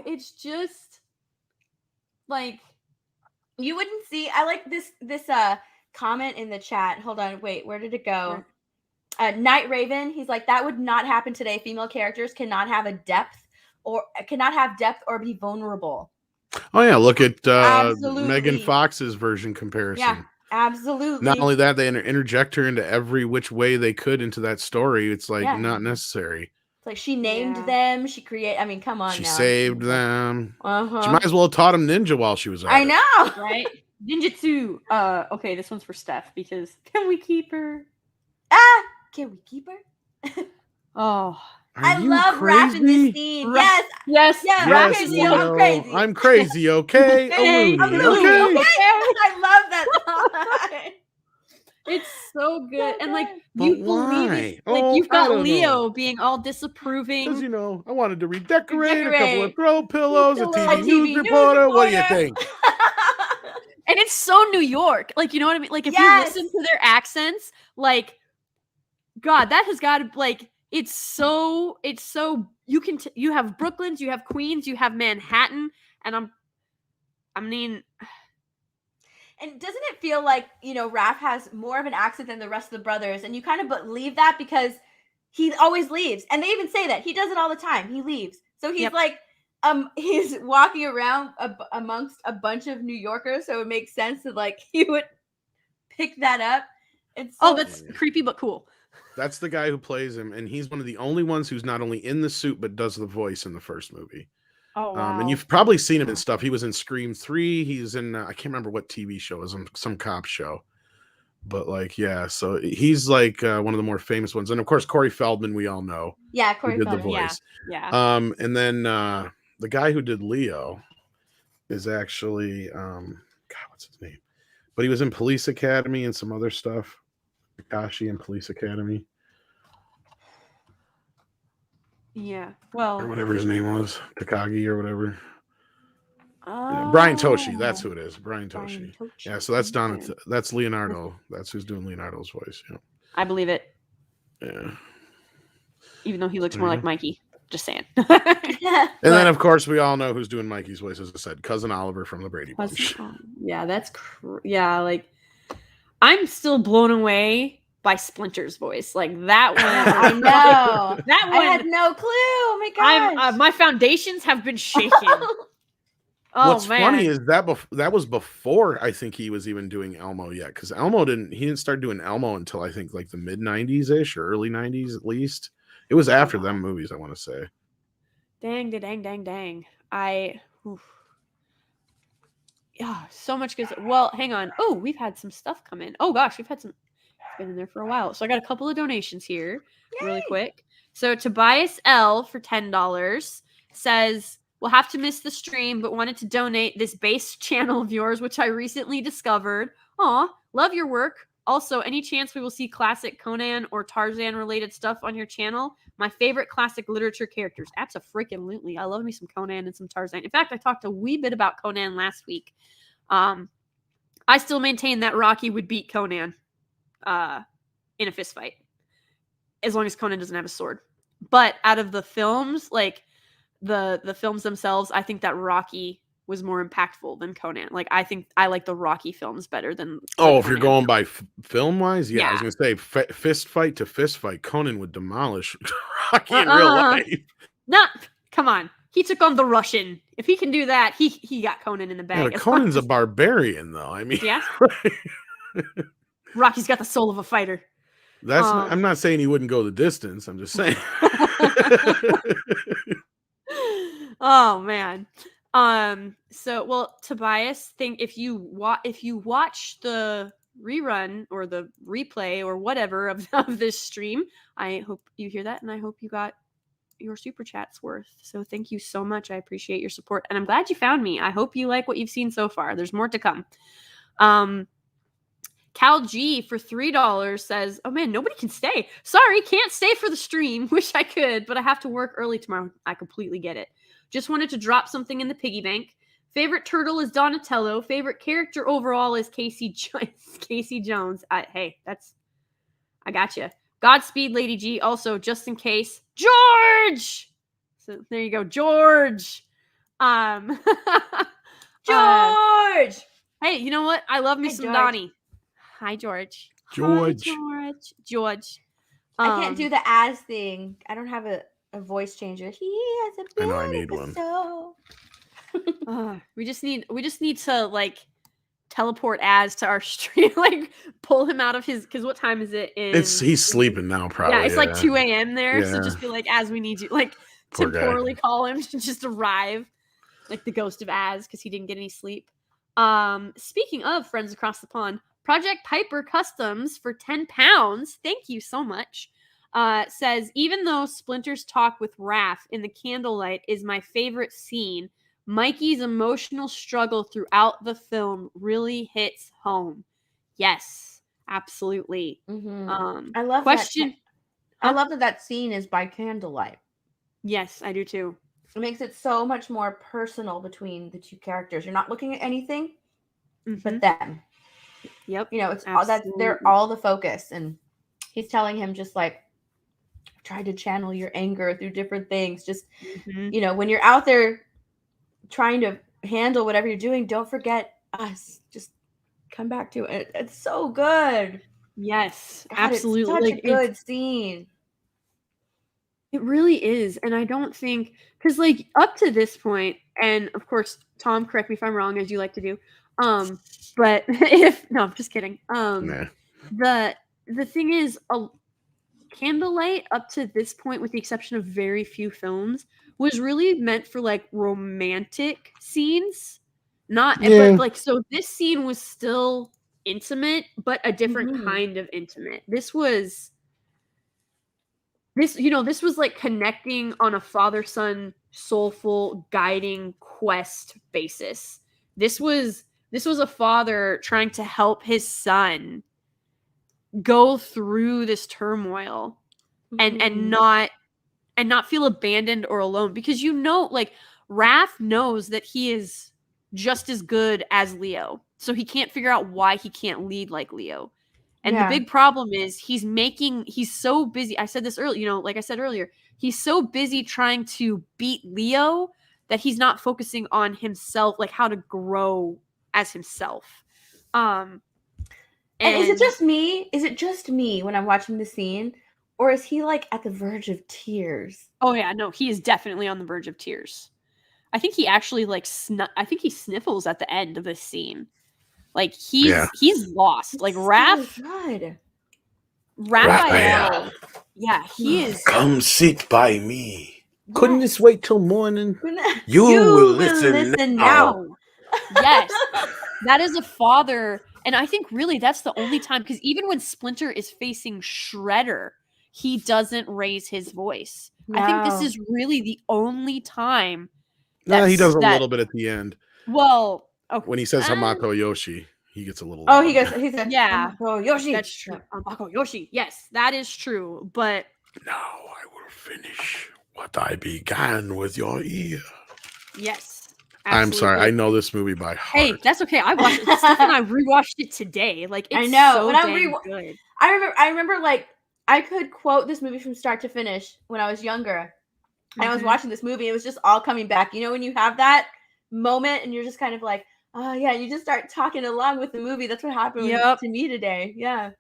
it's just like,
you wouldn't see. I like this comment in the chat. Hold on, wait, where did it go? Night Raven, he's like, that would not happen today. Female characters cannot have depth or be vulnerable.
Oh yeah, look at Megan Fox's version comparison.
Yeah, absolutely.
Not only that, they interject her into every which way they could into that story. It's like not necessary.
It's like she named them. She created. I mean, come on.
She
now.
saved them. She might as well have taught him ninja while she was at
I know,
right? Ninjutsu. Okay, this one's for Steph because can we keep her?
Can we keep her?
Oh.
I love Raph in this scene.
Yes.
I'm crazy.
I'm crazy, okay?
I'm loony, okay? I love that line.
It's so good. And like, you believe it. Like, you've got Leo being all disapproving.
Because, I wanted to redecorate a couple of throw pillows, a TV news reporter. What do you think?
And it's so New York. Like, you know what I mean? Like, if you listen to their accents, like, God, that has got to, like, it's so you have Brooklyn's, you have Queens, you have Manhattan, and and
doesn't it feel like, Raph has more of an accent than the rest of the brothers, and you kind of believe that because he always leaves, and they even say that he does it all the time. He leaves, so he's like, he's walking around amongst a bunch of New Yorkers, so it makes sense that like he would pick that up.
That's creepy but cool.
That's the guy who plays him, and he's one of the only ones who's not only in the suit but does the voice in the first movie.
Oh, wow.
And you've probably seen him in stuff. He was in Scream 3. He's in I can't remember what TV show, it was some cop show. But like, yeah, so he's like one of the more famous ones. And of course, Corey Feldman, we all know.
Yeah, Corey
Feldman.
Did
the voice.
Yeah.
And then the guy who did Leo is actually God, what's his name? But he was in Police Academy and some other stuff. Takashi in Police Academy.
Yeah. Well,
or whatever his name was. Takagi or whatever. Brian Toshi, that's who it is. Brian Toshi. Yeah, so that's that's Leonardo. That's who's doing Leonardo's voice. Yeah.
I believe it.
Yeah.
Even though he looks more like Mikey. Just saying.
And then, of course, we all know who's doing Mikey's voice, as I said, Cousin Oliver from the Brady Bunch.
Yeah, that's like, I'm still blown away by Splinter's voice. Like, that one.
I know.
That one.
I had no clue. Oh my gosh.
My foundations have been shaken.
What's funny is that was before I think he was even doing Elmo yet, because Elmo didn't start doing Elmo until I think like the mid 90s ish or early 90s at least. It was after them movies, I want to say.
Dang. Yeah, so much good. Well, hang on. Oh, we've had some stuff come in. Oh gosh, we've had some. It's been in there for a while. So I got a couple of donations here. Yay! Really quick. So Tobias L for $10 says, we'll have to miss the stream, but wanted to donate this base channel of yours, which I recently discovered. Aw, love your work. Also, any chance we will see classic Conan or Tarzan related stuff on your channel? My favorite classic literature characters. Abso-freaking-lutely. I love me some Conan and some Tarzan. In fact, I talked a wee bit about Conan last week. I still maintain that Rocky would beat Conan in a fist fight, as long as Conan doesn't have a sword. But out of the films, like the films themselves, I think that Rocky was more impactful than Conan. Like, I think I like the Rocky films better than
Oh, if
Conan
you're going
films.
by film wise, yeah, I was
Yeah.
gonna say fist fight to fist fight, Conan would demolish Rocky in real life.
Nah, come on. He took on the Russian. If he can do that, he got Conan in the
Yeah,
bag.
but Conan's a barbarian, though. I mean,
Yeah. Rocky's got the soul of a fighter.
that's not, I'm not saying he wouldn't go the distance. I'm just saying.
Oh man. So, well, Tobias, think if you watch the rerun or the replay or whatever of this stream, I hope you hear that, and I hope you got your super chat's worth. So thank you so much. I appreciate your support, and I'm glad you found me. I hope you like what you've seen so far. There's more to come. Cal G for $3 says, "Oh man, nobody can stay. Sorry, can't stay for the stream. Wish I could, but I have to work early tomorrow." I completely get it. Just wanted to drop something in the piggy bank. Favorite turtle is Donatello. Favorite character overall is Casey Jones. I got you. Godspeed, Lady G. Also, just in case, George. So there you go, George.
George.
Hey, you know what? I love me
Hey,
some
George.
Donnie. Hi, George.
George.
Hi, George.
I can't do the as thing. I don't have a voice changer. He has a
I know I need
beautiful
one.
soul.
We just need to like teleport as to our stream, like pull him out of his, because what time is it in
He's sleeping now, probably.
Yeah, it's like 2 a.m. there. So
Yeah.
just be like, Az, we need you, like
Poor guy.
temporally call him to just arrive, like the ghost of Az, because he didn't get any sleep. Speaking of friends across the pond, Project Piper Customs for £10. Thank you so much. Says, even though Splinter's talk with Raph in the candlelight is my favorite scene, Mikey's emotional struggle throughout the film really hits home. Yes, absolutely.
Mm-hmm. I love
question.
I love that scene is by candlelight.
Yes, I do too.
It makes it so much more personal between the two characters. You're not looking at anything but them.
Yep.
You know, it's all that they're all the focus, and he's telling him just like, try to channel your anger through different things. Just you know, when you're out there trying to handle whatever you're doing, don't forget us. Just come back to it. It's so good.
Yes,
God,
absolutely.
It's such a good scene.
It really is. And I don't think, because like up to this point, and of course, Tom, correct me if I'm wrong, as you like to do. But I'm just kidding.
Nah.
The thing is, Candlelight up to this point, with the exception of very few films, was really meant for like romantic scenes. But like, so this scene was still intimate, but a different kind of intimate. This was like connecting on a father-son soulful guiding quest basis. This was a father trying to help his son go through this turmoil and not feel abandoned or alone, because like Raph knows that he is just as good as Leo, so he can't figure out why he can't lead like Leo. And the big problem is he's so busy. I said this earlier, like I said earlier, he's so busy trying to beat Leo that he's not focusing on himself, like how to grow as himself. And
is it just me? Is it just me when I'm watching the scene? Or is he like at the verge of tears?
Oh yeah, no, he is definitely on the verge of tears. I think he actually like I think he sniffles at the end of this scene. Like he's lost. Like Raph.
Good.
Raphael. Yeah, he is.
Come sit by me. Couldn't this wait till morning? You will listen now.
Yes, that is a father, and I think really that's the only time, because even when Splinter is facing Shredder, he doesn't raise his voice. No. I think this is really the only time.
He does a little bit at the end.
Well, okay.
When he says Hamato Yoshi, he gets a little.
He said, yeah, Hamato Yoshi.
That's true. Hamato Yoshi. Yes, that is true. But
Now I will finish what I began with your ear.
Yes.
I'm sorry.
Absolutely.
I know this movie by heart.
Hey, that's okay. I watched it. Steph and I rewatched it today. Like, it's
I know.
so
When
dang good.
I remember like I could quote this movie from start to finish when I was younger. And I was watching this movie. It was just all coming back. You know, when you have that moment and you're just kind of like, oh yeah, you just start talking along with the movie. That's what happened to me today. Yeah.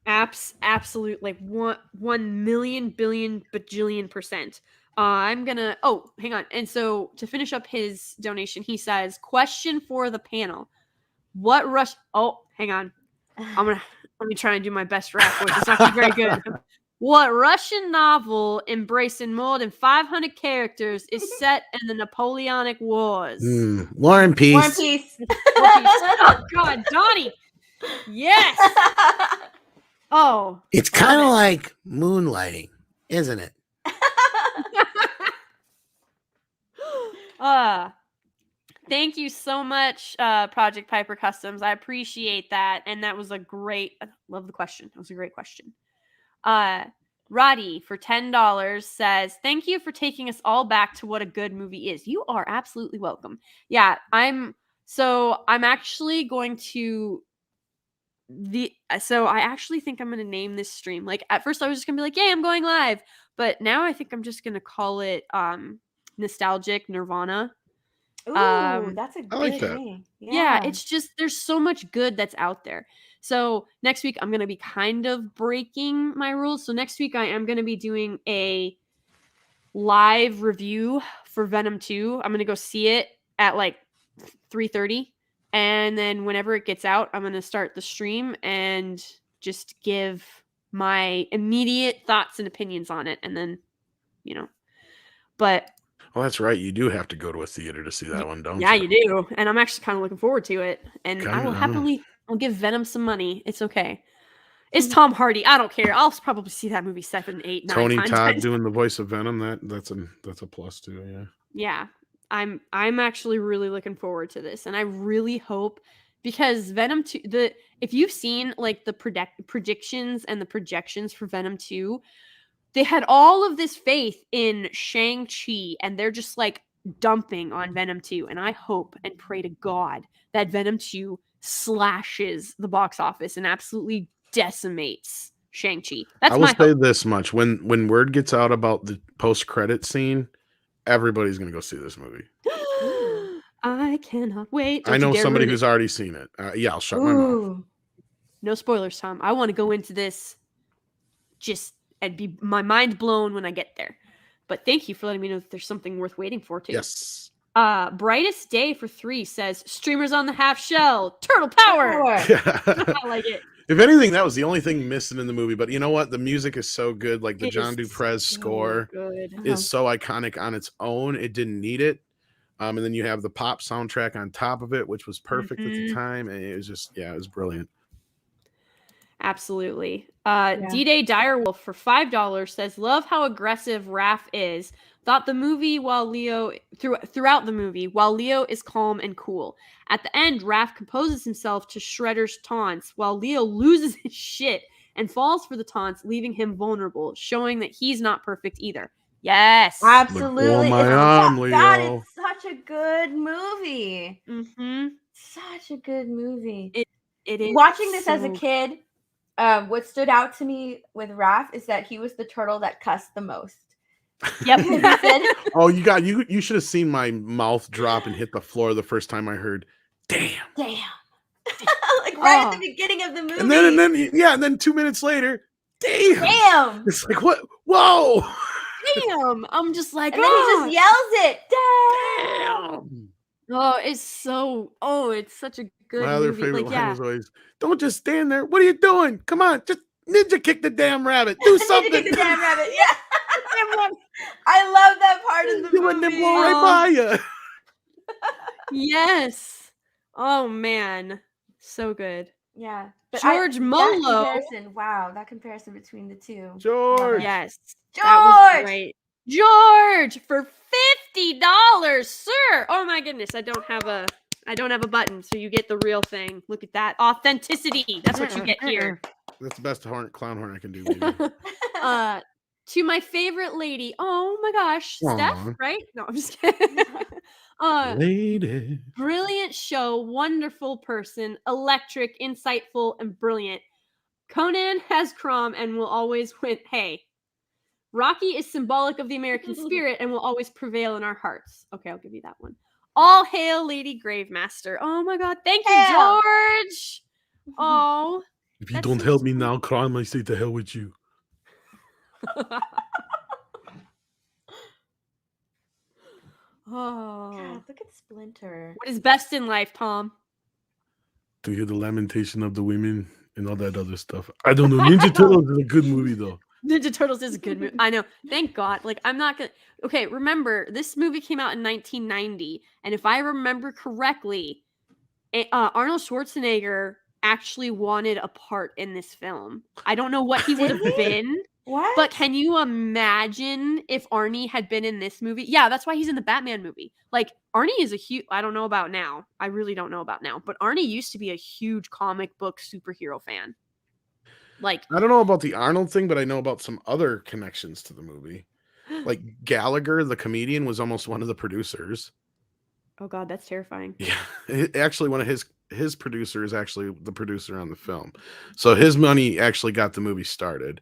Absolute, like 1 million billion bajillion %. I'm gonna. Oh, hang on. And so to finish up his donation, he says, "Question for the panel: What rush? Oh, hang on. Let me try and do my best rap voice. It's not very good. What Russian novel embracing more than 500 characters is set in the Napoleonic Wars?
War and Peace.
War and Peace.
Oh God, Donnie. Yes. Oh,
It's kind of like moonlighting, isn't it?
Thank you so much, Project Piper Customs. I appreciate that. And that was I love the question. That was a great question. Roddy for $10 says, "Thank you for taking us all back to what a good movie is." You are absolutely welcome. Yeah, I'm actually going to I actually think I'm going to name this stream. Like at first I was just going to be like, "Yay, I'm going live." But now I think I'm just going to call it Nostalgic Nirvana.
Ooh, that's a
like
good
that.
name.
Yeah, it's just there's so much good that's out there. So next week I'm gonna be kind of breaking my rules. So next week I am gonna be doing a live review for Venom 2. I'm gonna go see it at like 3:30, and then whenever it gets out, I'm gonna start the stream and just give my immediate thoughts and opinions on it, and then but.
Well, that's right. You do have to go to a theater to see that one, don't you?
Yeah, you do. And I'm actually kind of looking forward to it. And I will
Kinda.
I'll give Venom some money. It's okay. It's Tom Hardy. I don't care. I'll probably see that movie 7, 8, 9
Tony
times.
Todd doing the voice of Venom. That's a plus too. Yeah.
Yeah. I'm actually really looking forward to this. And I really hope, because Venom 2, if you've seen like the predictions and the projections for Venom 2, they had all of this faith in Shang-Chi, and they're just like dumping on Venom 2. And I hope and pray to God that Venom 2 slashes the box office and absolutely decimates Shang-Chi. That's my hope.
I will say this much: when word gets out about the post-credit scene, everybody's gonna go see this movie.
I cannot wait.
I know somebody who's already seen it. Yeah, I'll shut my mouth.
No spoilers, Tom. I want to go into this and be my mind blown when I get there. But thank you for letting me know that there's something worth waiting for too.
Yes.
Brightest Day for 3 says, "Streamers on the half shell, turtle power." I like it.
If anything, that was the only thing missing in the movie. But you know what? The music is so good. Like the John Duprez score is so iconic on its own. It didn't need it. And then you have the pop soundtrack on top of it, which was perfect at the time. And it was just, it was brilliant.
Absolutely. D-Day Direwolf for $5 says, "Love how aggressive Raph is. Thought the movie throughout the movie, while Leo is calm and cool. At the end, Raph composes himself to Shredder's taunts, while Leo loses his shit and falls for the taunts, leaving him vulnerable, showing that he's not perfect either." Yes.
Absolutely.
Leo.
God, it's such a good movie.
Mm-hmm.
Such a good movie.
It is.
Watching this as a kid, what stood out to me with Raph is that he was the turtle that cussed the most.
Yep.
Oh, you should have seen my mouth drop and hit the floor the first time I heard, "Damn."
Like right at the beginning of the movie.
And then 2 minutes later, damn. It's like, what? Whoa.
Damn. I'm just like,
and then he just yells it.
Damn.
Oh, it's such a good
My other
movie.
favorite line was always, "Don't just stand there. What are you doing? Come on, just ninja kick the damn rabbit. Do something."
Ninja kick the damn rabbit. Yeah. I love that part of the movie.
You wouldn't have blown right by you.
Yes. Oh man, so good.
Yeah. But
George Molo.
That comparison between the two.
George.
Yes.
George.
That was great. George for $50, sir. Oh my goodness, I don't have a button, so you get the real thing. Look at that authenticity. That's what you get here.
That's the best clown horn I can do.
to my favorite lady. Oh my gosh, Steph,
Aw.
right? No, I'm just kidding.
Lady.
Brilliant show, wonderful person, electric, insightful, and brilliant. Conan has Crom and will always win. Hey, Rocky is symbolic of the American spirit and will always prevail in our hearts. Okay, I'll give you that one. All hail Lady Gravemaster. Oh my god, thank you,
Hail.
George. Oh,
If you
that's
don't
so
help me
sweet.
now, Crom, I say to hell with you.
Oh,
God, look at Splinter.
what is best in life, Tom?
To hear the lamentation of the women and all that other stuff. I don't know. Ninja Turtles is a good movie, though.
Ninja Turtles is a good movie. I know. Thank God. Like, I'm not gonna. Okay, remember, this movie came out in 1990, and if I remember correctly, Arnold Schwarzenegger actually wanted a part in this film. I don't know what he would
Did
have
he?
been,
What?
but can you imagine if Arnie had been in this movie? Yeah, that's why he's in the Batman movie. Like, Arnie is a huge. I don't know about now. I really don't know about now, but Arnie used to be a huge comic book superhero fan. Like,
I don't know about the Arnold thing, but I know about some other connections to the movie. Like Gallagher, the comedian, was almost one of the producers.
oh God, that's terrifying.
Yeah, actually, one of his producers, actually the producer on the film. So his money actually got the movie started.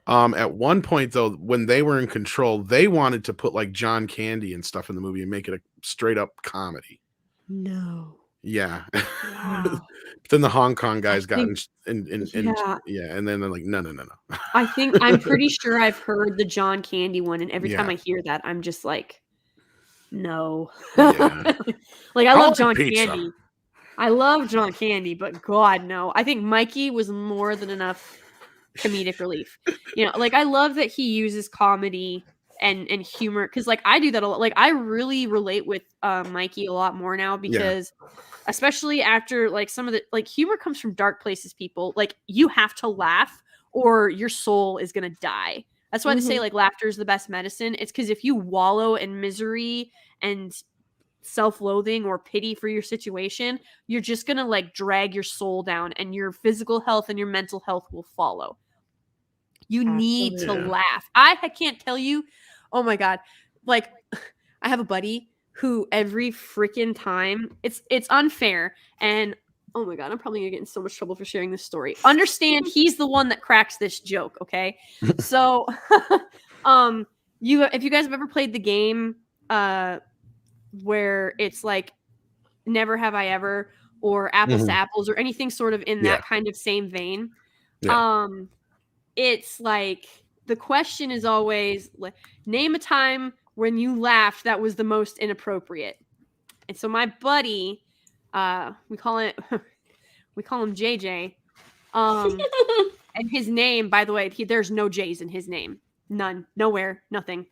At one point, though, when they were in control, they wanted to put like John Candy and stuff in the movie and make it a straight up comedy.
No.
Yeah.
Wow.
But then the Hong Kong guys got
think- yeah.
and then they're like, no.
I think I'm pretty sure I've heard the John Candy one, and every time
Yeah.
I hear that, I'm just like, no.
Yeah.
Like, I
I
love
want
John
pizza.
Candy. I love John Candy, but God, no. I think Mikey was more than enough comedic relief. You know, like, I love that he uses comedy and humor, because like I do that a lot. Like, I really relate with Mikey a lot more now, because especially after like some of the like humor comes from dark places, people. Like, you have to laugh or your soul is gonna die. That's why they say like laughter is the best medicine. It's because if you wallow in misery and self-loathing or pity for your situation, you're just gonna like drag your soul down, and your physical health and your mental health will follow. You need to
Absolutely.
laugh. I can't tell you. Oh my God. Like, I have a buddy who every freaking time it's unfair, and oh my God, I'm probably gonna get in so much trouble for sharing this story. Understand, he's the one that cracks this joke, okay? So if you guys have ever played the game where it's like Never Have I Ever or Apples to Apples or anything sort of in that kind of same vein.
Yeah.
It's like the question is always like, name a time when you laughed that was the most inappropriate. And so my buddy, we call him JJ. And his name, by the way, there's no J's in his name. None. Nowhere. Nothing.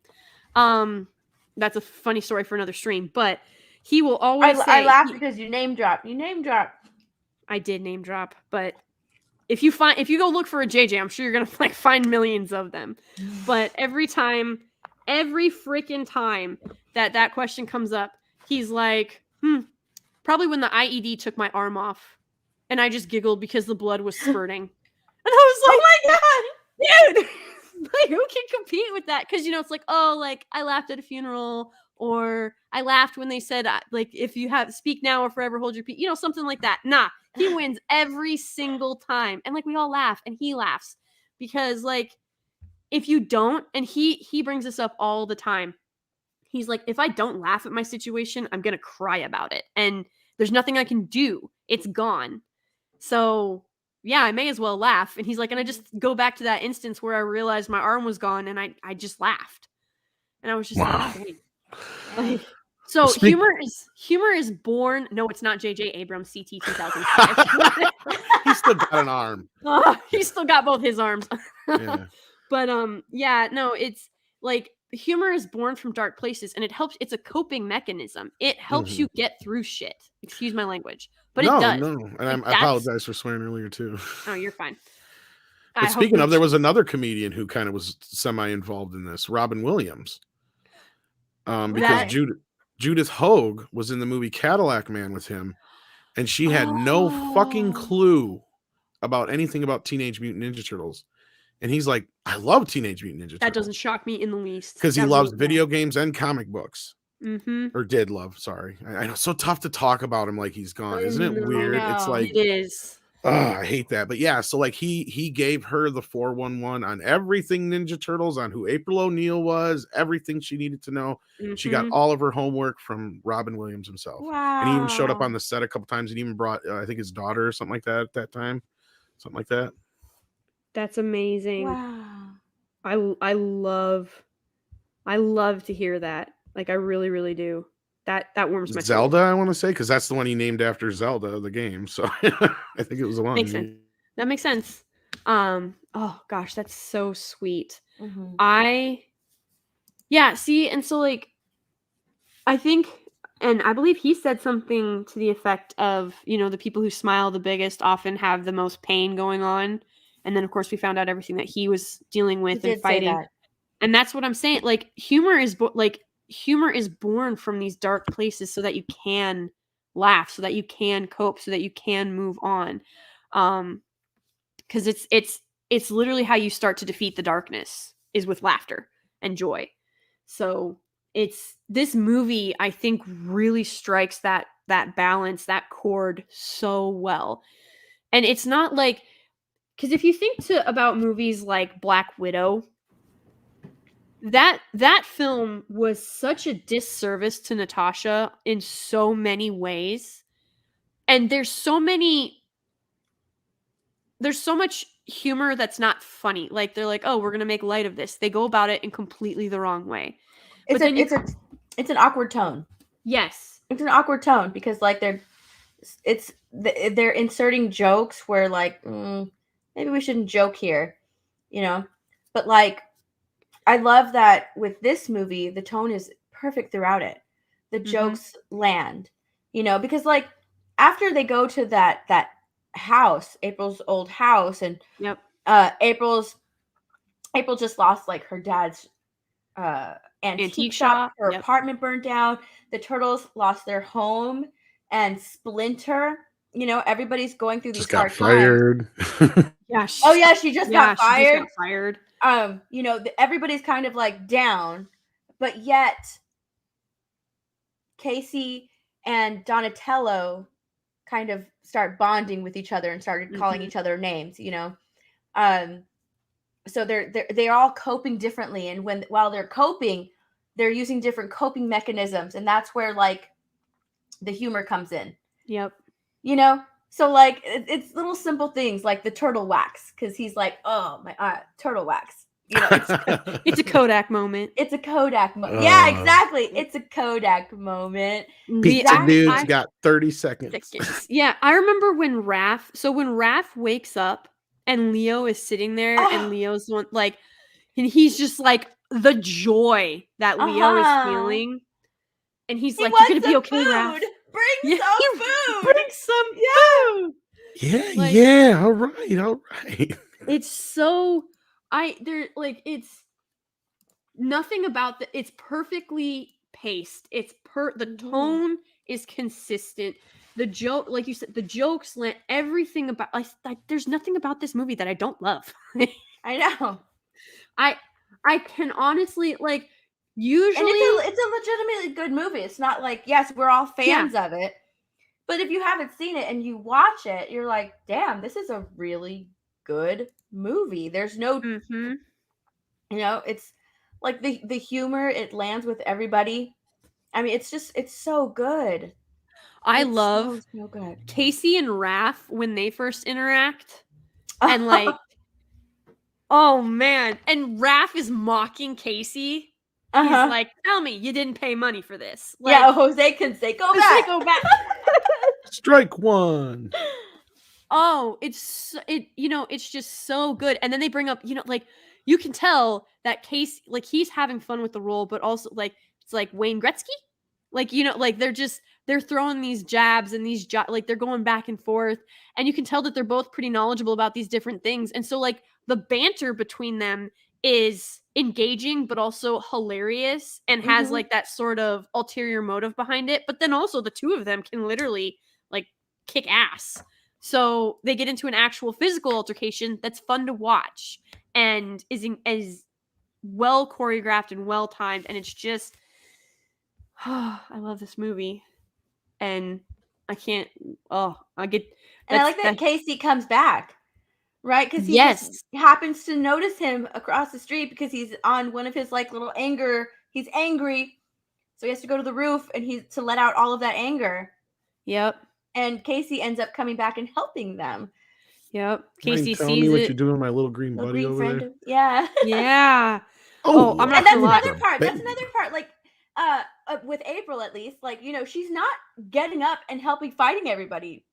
That's a funny story for another stream, but he will always say,
I laughed because you name drop. You name drop. I
did name drop, but if you go look for a JJ, I'm sure you're gonna like find millions of them. But every freaking time that question comes up, he's like, probably when the IED took my arm off, and I just giggled because the blood was spurting, and I was like,
oh my God,
dude, like, who can compete with that? Because it's like, oh, like I laughed at a funeral, or I laughed when they said like, if you have speak now or forever hold your peace, something like that. Nah, he wins every single time, and like we all laugh, and he laughs, because like if you don't, and he brings this up all the time. He's like, if I don't laugh at my situation, I'm gonna cry about it, and there's nothing I can do. It's gone. So yeah, I may as well laugh. And he's like, and I just go back to that instance where I realized my arm was gone, and I just laughed, and I was just
Wow.
like, so humor is born. No, it's not J.J. Abrams CT 2005.
He's still got an arm.
He's still got both his arms.
Yeah.
But yeah, no, it's like humor is born from dark places, and it's a coping mechanism. It helps you get through shit. Excuse my language, but it does.
No, and I apologize for swearing earlier too.
Oh, you're fine.
But speaking of, there was another comedian who kind of was semi-involved in this, Robin Williams. Because Judith Hoag was in the movie Cadillac Man with him, and she had no fucking clue about anything about Teenage Mutant Ninja Turtles. And he's like, I love Teenage Mutant Ninja Turtles.
That doesn't shock me in the least.
Because he loves video games and comic books.
Mm-hmm.
Or did love, sorry. I know it's so tough to talk about him like he's gone. Isn't it weird? It's like,
it is.
I hate that. But yeah, so like he gave her the 411 on everything Ninja Turtles, on who April O'Neil was, everything she needed to know. Mm-hmm. She got all of her homework from Robin Williams himself.
Wow.
And he even showed up on the set a couple times and even brought, I think, his daughter or something like that at that time. Something like that.
That's amazing.
Wow.
I love to hear that. Like, I really, really do. That warms my soul.
Zelda, I want to say, because that's the one he named after Zelda, the game. So I think it was the one.
Makes sense. That makes sense. Oh gosh, that's so sweet. Mm-hmm. See, and so like, I think, and I believe he said something to the effect of, the people who smile the biggest often have the most pain going on. And then of course we found out everything that he was dealing with and fighting. And that's what I'm saying. Like, humor is born from these dark places so that you can laugh, so that you can cope, so that you can move on. Because it's literally how you start to defeat the darkness, is with laughter and joy. So this movie, I think, really strikes that balance, that chord so well. And it's not like, because if you think about movies like Black Widow, that film was such a disservice to Natasha in so many ways. And there's so much humor that's not funny. Like, they're like, oh, we're going to make light of this. They go about it in completely the wrong way.
It's an awkward tone.
Yes.
It's an awkward tone because like they're inserting jokes where like, maybe we shouldn't joke here, but like, I love that with this movie, the tone is perfect throughout it. The jokes land, because like after they go to that house, April's old house, and April just lost like her dad's antique shop. Her apartment burned down. The Turtles lost their home, and Splinter. Everybody's going through these hard
fired.
Times. She just got fired. Everybody's kind of like down, but yet Casey and Donatello kind of start bonding with each other and started calling each other names, so they're all coping differently, and while they're coping, they're using different coping mechanisms, and that's where like the humor comes in. So like it's little simple things like the turtle wax, because he's like, oh my turtle wax,
it's a Kodak moment.
It's a Kodak moment. Yeah, exactly. It's a Kodak moment.
Pizza dude's got 30 seconds.
Yeah, I remember when Raph wakes up and Leo is sitting there, and Leo's like, and he's just like the joy that Leo is feeling, and he's like, "You're gonna be okay, Raph.
Bring some food.
Bring some food."
Yeah. All right.
It's so it's nothing about it's perfectly paced. It's the tone is consistent. The joke, like you said, the jokes land, everything about there's nothing about this movie that I don't love.
I know.
I can honestly like. Usually,
and it's a legitimately good movie. It's not like, yes, we're all fans of it, but if you haven't seen it and you watch it, you're like, damn, this is a really good movie. There's no, it's like the humor, it lands with everybody. I mean, it's so good.
I love
so good.
Casey and Raph when they first interact, and like, oh man, and Raph is mocking Casey. He's like, tell me you didn't pay money for this. Like,
Jose can say, go back.
Strike one.
Oh, it's just so good. And then they bring up, like, you can tell that Casey, like, he's having fun with the role, but also like, it's like Wayne Gretzky. Like, like they're throwing these jabs and like they're going back and forth. And you can tell that they're both pretty knowledgeable about these different things. And so like the banter between them is engaging but also hilarious and has like that sort of ulterior motive behind it, but then also the two of them can literally like kick ass, so they get into an actual physical altercation that's fun to watch. and is well choreographed and well timed, and it's just I love this movie, and I can't. I get.
And I like that Casey comes back, right? Because he just happens to notice him across the street because he's on one of his like little anger. He's angry, so he has to go to the roof and to let out all of that anger.
Yep.
And Casey ends up coming back and helping them.
Yep. Casey
tell
sees
me what
it.
you're doing, my little green buddy over
friend.
there.
Yeah.
Yeah.
Oh,
I'm not.
And that's another part.
Baby.
That's another part. Like, with April, at least, like, you know, she's not getting up and helping fighting everybody.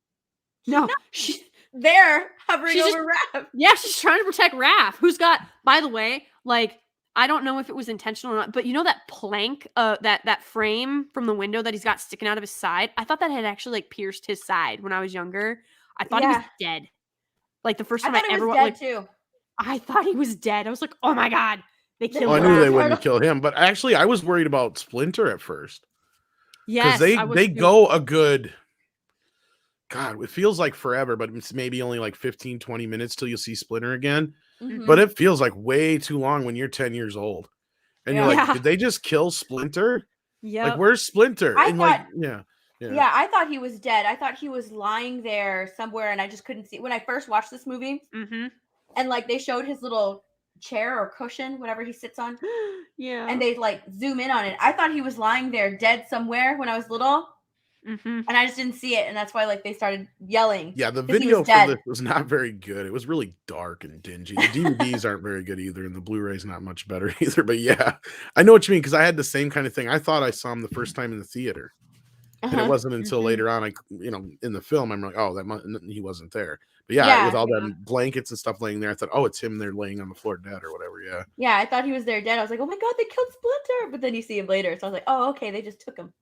She's there hovering over Raph.
Yeah, she's trying to protect Raph, who's got, by the way, like, I don't know if it was intentional or not, but you know that plank, that frame from the window that he's got sticking out of his side? I thought that had actually like pierced his side when I was younger. I thought he was dead. Like the first time I ever
watched too.
I thought he was dead. I was like, oh my God. They killed
I
Raph.
knew they wouldn't kill him, but actually I was worried about Splinter at first.
Yes,
because they go a good, God, it feels like forever, but it's maybe only like 15, 20 minutes till you see Splinter again.
Mm-hmm.
But it feels like way too long when you're 10 years old. And you're like, did they just kill Splinter?
Yeah.
Like, where's Splinter?
I thought he was dead. I thought he was lying there somewhere and I just couldn't see. When I first watched this movie, and like they showed his little chair or cushion, whatever he sits on.
Yeah.
And they like zoom in on it. I thought he was lying there dead somewhere when I was little. And I just didn't see it, and that's why like they started yelling.
Yeah, the video for this was not very good. It was really dark and dingy. The DVDs aren't very good either, and the Blu-ray's not much better either. But yeah, I know what you mean because I had the same kind of thing. I thought I saw him the first time in the theater, and it wasn't until later on, in the film, I'm like, oh, he wasn't there. But yeah, with all them blankets and stuff laying there, I thought, oh, it's him there laying on the floor dead or whatever. Yeah.
Yeah, I thought he was there dead. I was like, oh my God, they killed Splinter. But then you see him later, so I was like, oh, okay, they just took him.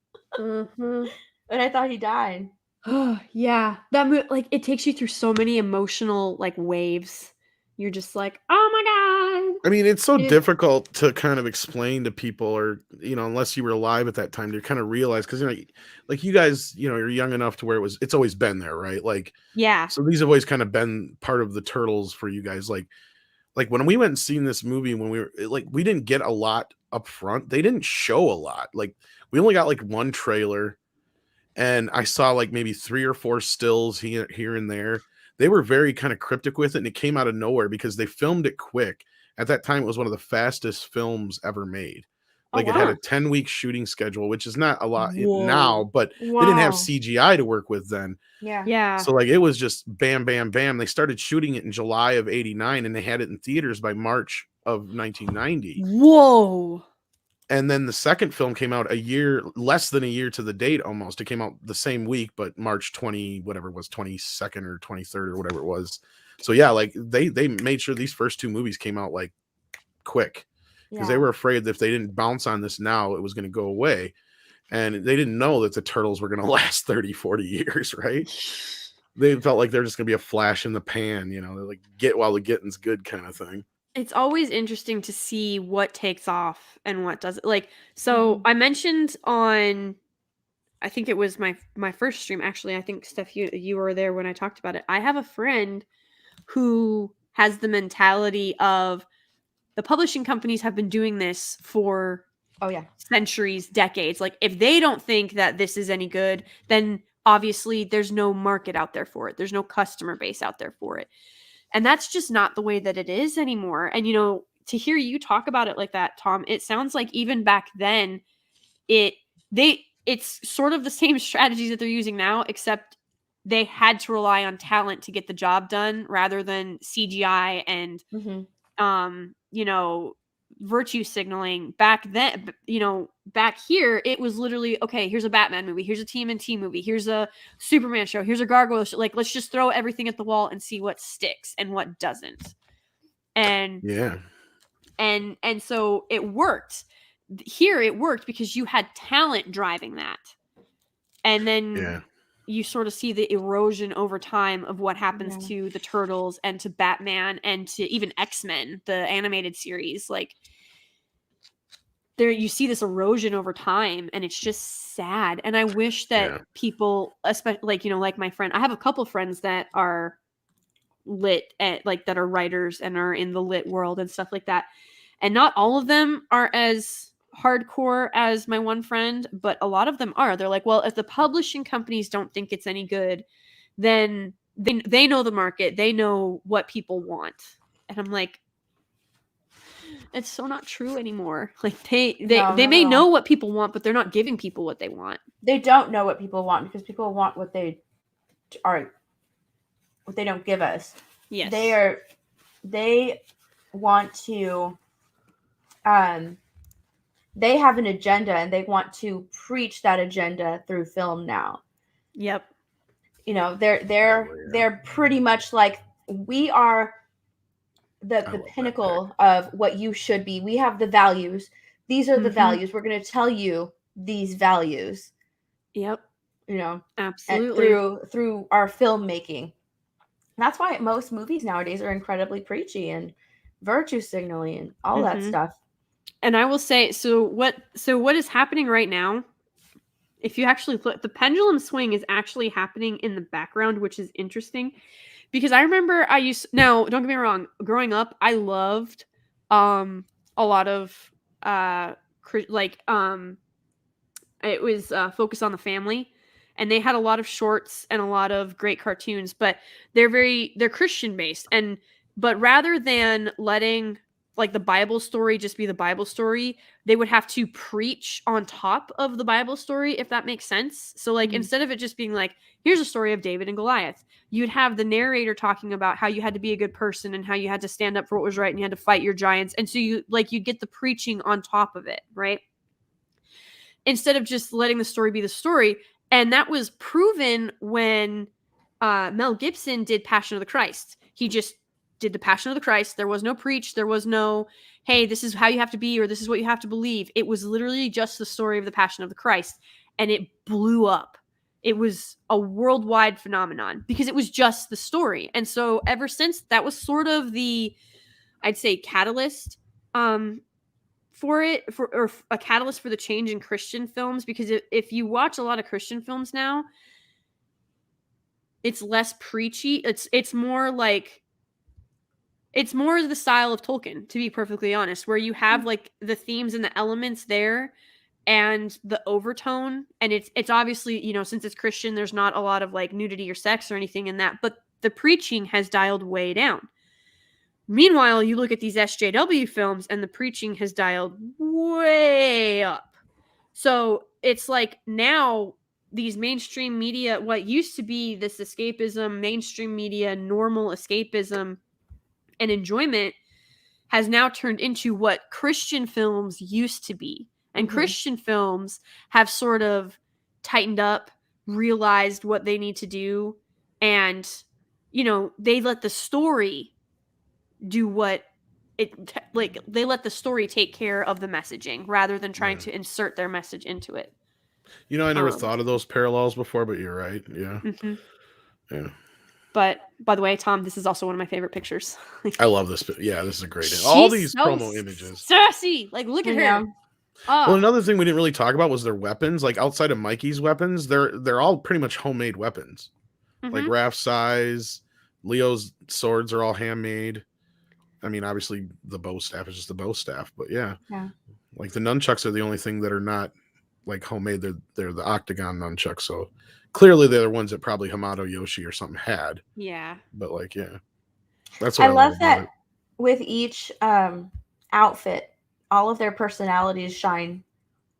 But I thought he died.
Oh, yeah. That like it takes you through so many emotional like waves. You're just like, oh my God.
I mean, it's so difficult to kind of explain to people, or unless you were alive at that time, to kind of realize, because like you guys, you're young enough to where it's always been there, right? Like,
yeah.
So these have always kind of been part of the Turtles for you guys. Like when we went and seen this movie, when we didn't get a lot up front. They didn't show a lot. Like we only got like one trailer. And I saw like maybe 3 or 4 stills here and there. They were very kind of cryptic with it, and it came out of nowhere because they filmed it quick. At that time, it was one of the fastest films ever made. Like it had a 10-week shooting schedule, which is not a lot now, but they didn't have CGI to work with then.
Yeah.
So like it was just bam, bam, bam. They started shooting it in July of '89, and they had it in theaters by March of 1990.
Whoa.
And then the second film came out less than a year to the date almost. It came out the same week, but March 22nd or 23rd or whatever it was. So yeah, like they made sure these first 2 movies came out like quick because they were afraid that if they didn't bounce on this now, it was going to go away. And they didn't know that the Turtles were going to last 30, 40 years, right? They felt like they're just going to be a flash in the pan, they're like get while the getting's good kind of thing.
It's always interesting to see what takes off and what doesn't. Like, so I mentioned on, I think it was my first stream, actually. I think, Steph, you were there when I talked about it. I have a friend who has the mentality of the publishing companies have been doing this for centuries, decades. Like, if they don't think that this is any good, then obviously there's no market out there for it. There's no customer base out there for it. And that's just not the way that it is anymore. And, to hear you talk about it like that, Tom, it sounds like even back then, it's sort of the same strategies that they're using now, except they had to rely on talent to get the job done rather than CGI and, virtue signaling. Back then, back here, it was literally, okay, here's a Batman movie, here's a TMNT movie, here's a Superman show, here's a Gargoyle show. Like, let's just throw everything at the wall and see what sticks and what doesn't. And and so it worked. Here it worked because you had talent driving that. And then you sort of see the erosion over time of what happens to the Turtles and to Batman and to even X-Men, the animated series. Like, there you see this erosion over time, and it's just sad. And I wish that people, especially like my friend, I have a couple friends that are lit at like that are writers and are in the lit world and stuff like that. And not all of them are as hardcore as my one friend, but a lot of them are. They're like, well, if the publishing companies don't think it's any good, then they know the market, they know what people want. And I'm like, it's so not true anymore. Like they may know what people want, but they're not giving people what they want.
They don't know what people want because people want what they don't give us.
Yes.
They want to they have an agenda and they want to preach that agenda through film now.
Yep.
You know, they're pretty much like, we are the pinnacle of what you should be. We have the values. These are the values. We're going to tell you these values.
Yep.
You know,
absolutely.
Through our filmmaking. That's why most movies nowadays are incredibly preachy and virtue signaling and all that stuff.
And I will say, so what is happening right now, if you actually look, the pendulum swing is actually happening in the background, which is interesting. Because I remember now, don't get me wrong, growing up, I loved a lot of it was Focus on the Family, and they had a lot of shorts and a lot of great cartoons, but they're Christian based, but rather than letting like the Bible story just be the Bible story, they would have to preach on top of the Bible story, if that makes sense. So like instead of it just being like, here's a story of David and Goliath, you'd have the narrator talking about how you had to be a good person and how you had to stand up for what was right and you had to fight your giants. And so you get the preaching on top of it, right? Instead of just letting the story be the story. And that was proven when Mel Gibson did Passion of the Christ. He just did the Passion of the Christ. There was no preach. There was no, hey, this is how you have to be, or this is what you have to believe. It was literally just the story of the Passion of the Christ. And it blew up. It was a worldwide phenomenon because it was just the story. And so ever since, that was sort of the, I'd say, catalyst for a catalyst for the change in Christian films. Because if you watch a lot of Christian films now, it's less preachy. It's more like, it's more the style of Tolkien, to be perfectly honest, where you have like the themes and the elements there and the overtone. And it's obviously, you know, since it's Christian, there's not a lot of like nudity or sex or anything in that, but the preaching has dialed way down. Meanwhile, you look at these SJW films and the preaching has dialed way up. So it's like now these mainstream media, what used to be this escapism, mainstream media, normal escapism and enjoyment, has now turned into what Christian films used to be. And Christian films have sort of tightened up, realized what they need to do, and, you know, they let the story do what it, like, they let the story take care of the messaging rather than trying to insert their message into it.
You know, I never thought of those parallels before, but you're right. Yeah. Yeah.
But by the way, Tom, this is also one of my favorite pictures.
I love this. Yeah, this is a great. All these promo images.
Sassy. Like, look at her.
Well, another thing we didn't really talk about was their weapons. Like outside of Mikey's weapons, they're all pretty much homemade weapons. Like Raph's size, Leo's swords are all handmade. I mean, obviously the bow staff is just the bow staff, but yeah. Like the nunchucks are the only thing that are not like homemade. They're the octagon nunchucks, so clearly they're the ones that probably Hamato Yoshi or something had.
Yeah.
But like, yeah. That's what
I love that with each outfit, all of their personalities shine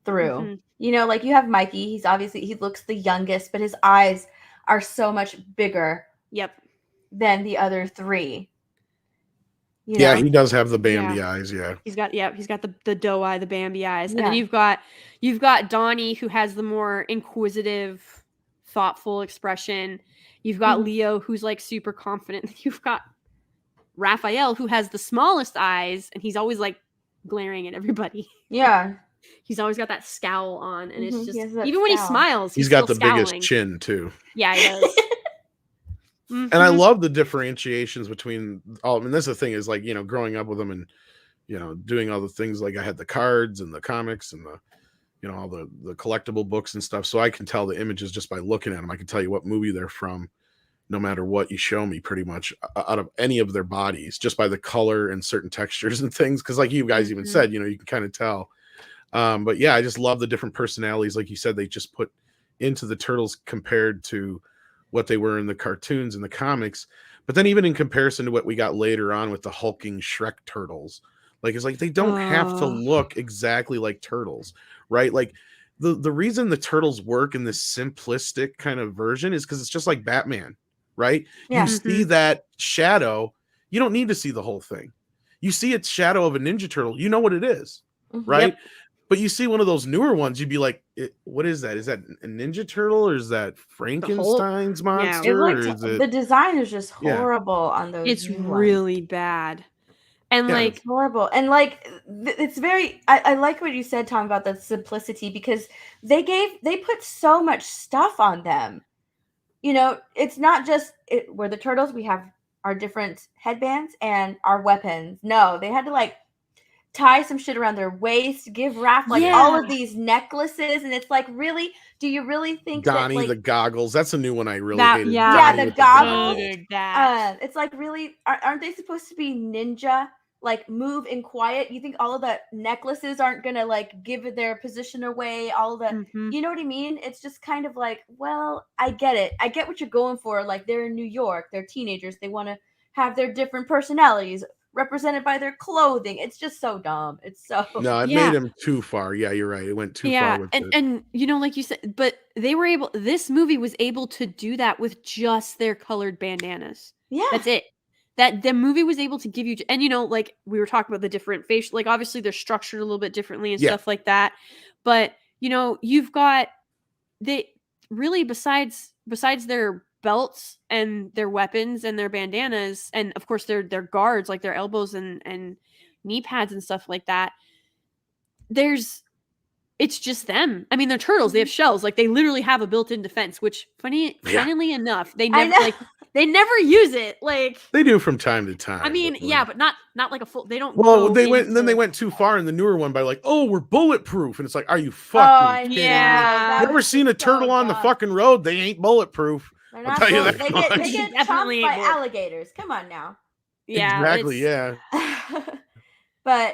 through. You know, like you have Mikey, he looks the youngest, but his eyes are so much bigger than the other three. You know?
He does have the Bambi eyes. Yeah,
he's got the doe eye, the Bambi eyes, and then you've got Donnie, who has the more inquisitive, thoughtful expression. You've got Leo, who's like super confident. You've got Raphael, who has the smallest eyes, and he's always like glaring at everybody.
Yeah,
he's always got that scowl on, and it's just even when he smiles,
he's got the biggest chin too.
Yeah, he does.
And I love the differentiations between all. I mean, that's the thing is like, you know, growing up with them and, you know, doing all the things, like I had the cards and the comics and the, you know, all the collectible books and stuff. So I can tell the images just by looking at them. I can tell you what movie they're from. no matter what you show me, pretty much out of any of their bodies, just by the color and certain textures and things. Because like you guys even said, you can kind of tell. But yeah, I just love the different personalities, like you said, they just put into the turtles compared to what they were in the cartoons and the comics. But then even in comparison to what we got later on with the hulking Shrek turtles, like it's like they don't have to look exactly like turtles, right? Like the reason the turtles work in this simplistic kind of version is because it's just like Batman, right?
Yeah.
You see that shadow, you don't need to see the whole thing. You see a shadow of a Ninja Turtle, you know what it is, right?
Yep.
But you see one of those newer ones, you'd be like, what is that? Is that a Ninja Turtle, or is that Frankenstein's monster?
Or is it... The design is just horrible on those.
It's really bad. And like
it's horrible. And like it's very I like what you said, Tom, about the simplicity, because they put so much stuff on them. It's not just we're the turtles, we have our different headbands and our weapons. No, they had to like tie some shit around their waist, give Raph all of these necklaces, and it's like, really? Do you really think
Donnie,
that, like,
the goggles? That's a new one I really hated.
Yeah, the goggles. It's like, really? Aren't they supposed to be ninja? Like, move in quiet? You think all of the necklaces aren't gonna like give their position away? All the, you know what I mean? It's just kind of like, well, I get it. I get what you're going for. Like, they're in New York, they're teenagers, they want to have their different personalities represented by their clothing. It's just so dumb. It's so
it made him too far. Yeah, you're right. It went too far with it.
And like you said, but this movie was able to do that with just their colored bandanas.
Yeah,
that's it. That the movie was able to give you, and like we were talking about the different facial, like obviously they're structured a little bit differently and stuff like that. But you've got really besides their belts and their weapons and their bandanas, and of course their guards, like their elbows and knee pads and stuff like that, it's just them. I mean, they're turtles, they have shells, like they literally have a built-in defense, which funnily enough, they never use it. Like
they do from time to time.
I mean, but not like a full. They don't.
Well, they went too far in the newer one by like, oh, we're bulletproof, and it's like, are you fucking kidding me? You ever seen a turtle on the fucking road? They ain't bulletproof.
I'll tell you that. They get chomped by alligators. Come on now.
Yeah,
exactly. Yeah.
But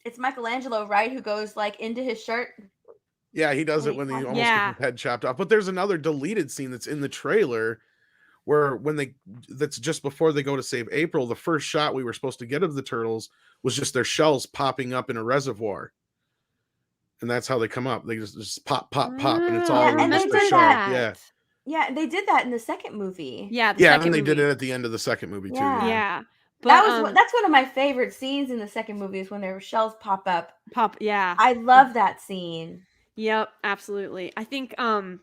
it's Michelangelo, right, who goes like into his shirt.
Yeah, he does it when he almost gets his head chopped off. But there's another deleted scene that's in the trailer where that's just before they go to save April. The first shot we were supposed to get of the turtles was just their shells popping up in a reservoir. And that's how they come up. They just pop, and it's all
and
just their shells.
Yeah, they did that in the second movie.
And they did it at the end of the second movie too.
Yeah.
But that's one of my favorite scenes in the second movie, is when their shells pop up. I love that scene.
Yep, absolutely. I think I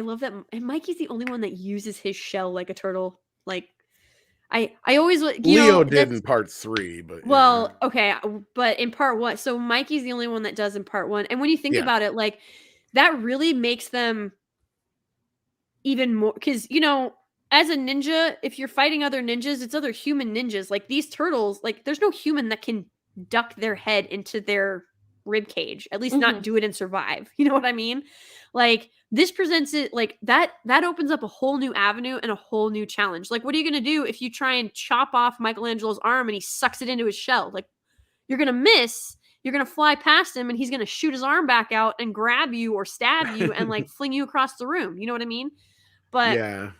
love that. And Mikey's the only one that uses his shell like a turtle. Like I always
Leo did in part 3, but
okay, but in part 1, so Mikey's the only one that does in part 1. And when you think about it, like that really makes them even more, because as a ninja, if you're fighting other ninjas, it's other human ninjas. Like these turtles, like there's no human that can duck their head into their rib cage, at least not do it and survive. You know what I mean? Like this presents it like that opens up a whole new avenue and a whole new challenge. Like, what are you going to do if you try and chop off Michelangelo's arm and he sucks it into his shell? Like, you're going to miss. You're going to fly past him and he's going to shoot his arm back out and grab you or stab you and like fling you across the room. You know what I mean? But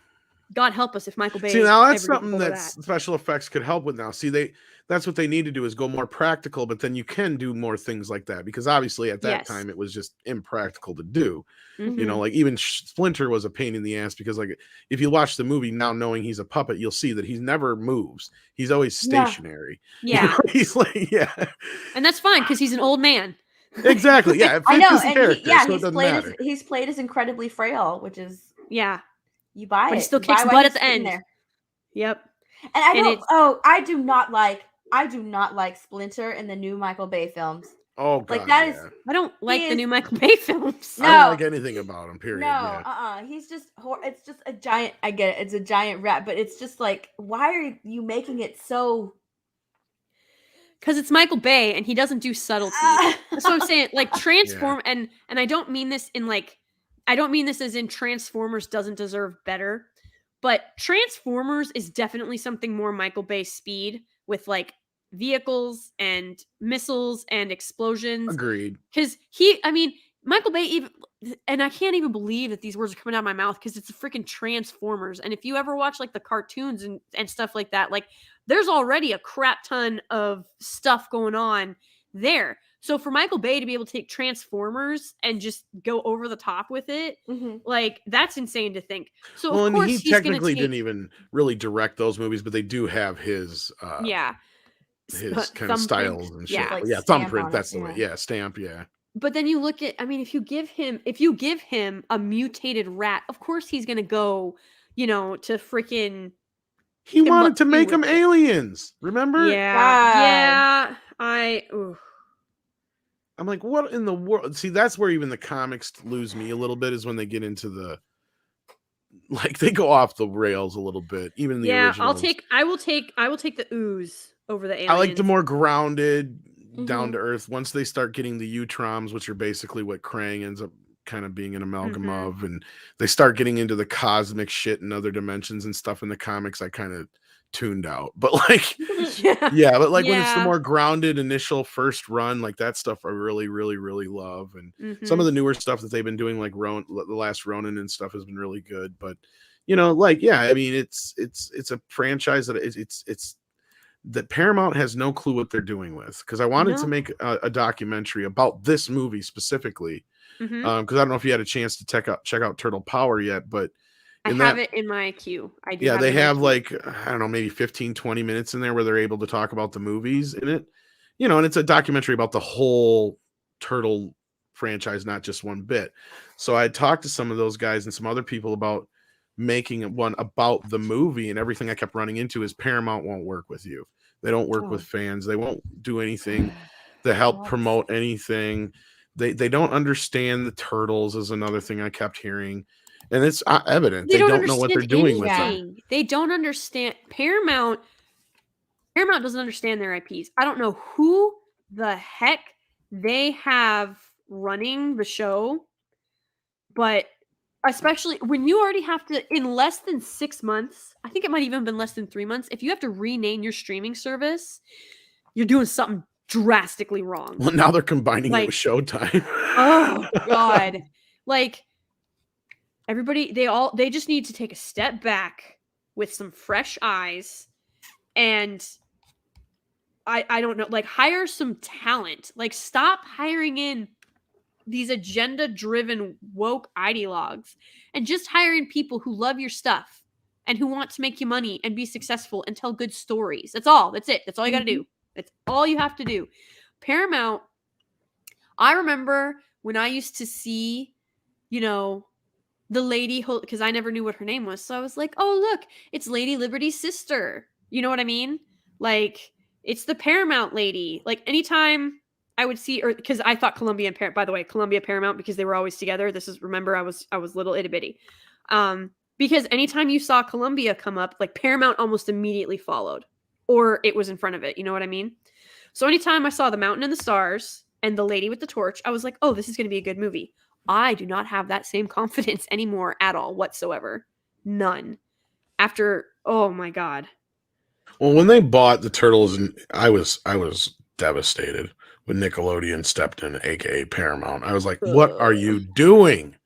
God help us if Michael Bay.
See, now that's something that special effects could help with now. See, that's what they need to do, is go more practical, but then you can do more things like that, because obviously at that time it was just impractical to do. Like even Splinter was a pain in the ass, because like if you watch the movie now knowing he's a puppet, you'll see that he never moves. He's always stationary.
Yeah.
He's like,
and that's fine because he's an old man.
Exactly. Yeah.
I know. And he's played as incredibly frail, which is you buy it.
But he still kicks butt at the end. There. Yep.
And I do not like Splinter in the new Michael Bay films.
Oh, God,
like that is. I don't like the new Michael Bay films.
No, I don't like anything about him. Period.
No, he's just. It's just a giant. I get it. It's a giant rat, but it's just like, why are you making it so?
because it's Michael Bay and he doesn't do subtlety. That's what I'm saying. Like Transform and I don't mean this in like, I don't mean this as in Transformers doesn't deserve better, but Transformers is definitely something more Michael Bay speed with like vehicles and missiles and explosions.
Agreed.
Because Michael Bay even, and I can't even believe that these words are coming out of my mouth because it's a freaking Transformers. And if you ever watch like the cartoons and stuff like that, like there's already a crap ton of stuff going on there. So for Michael Bay to be able to take Transformers and just go over the top with it, like that's insane to think. So
well,
of course
and he technically didn't even really direct those movies, but they do have his his kind of styles and shit.
Like
Thumbprint. That's the way. Yeah, stamp. Yeah.
But then you look at, I mean, if you give him a mutated rat, of course he's gonna go, to freaking.
He wanted to make them aliens. Remember?
Yeah.
I'm like, what in the world? See, that's where even the comics lose me a little bit, is when they get into the, like, they go off the rails a little bit. Even the originals.
I will take the ooze over the aliens.
I like the more grounded, down to earth. Once they start getting the Utroms, which are basically what Krang ends up kind of being an amalgam of, and they start getting into the cosmic shit and other dimensions and stuff in the comics, I kind of tuned out. But like when it's the more grounded initial first run, like that stuff I really really really love. And some of the newer stuff that they've been doing, like the last Ronin and stuff, has been really good. But I mean, it's a franchise that it's that Paramount has no clue what they're doing with, because I wanted to make a documentary about this movie specifically, because I don't know if you had a chance to check out Turtle Power yet, but
I have it in my queue. I do.
Yeah, they have like, I don't know, maybe 15-20 minutes in there where they're able to talk about the movies in it, and it's a documentary about the whole Turtle franchise, not just one bit. So I talked to some of those guys and some other people about making one about the movie, and everything I kept running into is Paramount won't work with you. They don't work with fans. They won't do anything to help promote anything. They don't understand the Turtles is another thing I kept hearing. And it's evident. They don't know what they're doing with them.
They don't understand. Paramount doesn't understand their IPs. I don't know who the heck they have running the show, but especially when you already have to, in less than 6 months, I think it might even have been less than 3 months, if you have to rename your streaming service, you're doing something drastically wrong.
Well, now they're combining it with Showtime.
Oh, God. Like, everybody, they just need to take a step back with some fresh eyes and I don't know, like hire some talent. Like stop hiring in these agenda-driven woke ideologues and just hiring people who love your stuff and who want to make you money and be successful and tell good stories. That's all. That's it. That's all you got to do. That's all you have to do. Paramount, I remember when I used to see, the lady, because I never knew what her name was. So I was like, oh, look, it's Lady Liberty's sister. You know what I mean? Like, it's the Paramount lady. Like, anytime I would see, or because I thought Columbia and Paramount, by the way, Columbia Paramount, because they were always together. Remember, I was little itty bitty. Because anytime you saw Columbia come up, like Paramount almost immediately followed, or it was in front of it. You know what I mean? So anytime I saw The Mountain and the Stars and The Lady with the Torch, I was like, oh, this is going to be a good movie. I do not have that same confidence anymore at all whatsoever. None. After, oh my God.
Well, when they bought the Turtles, and I was devastated when Nickelodeon stepped in, aka Paramount. I was like, what are you doing?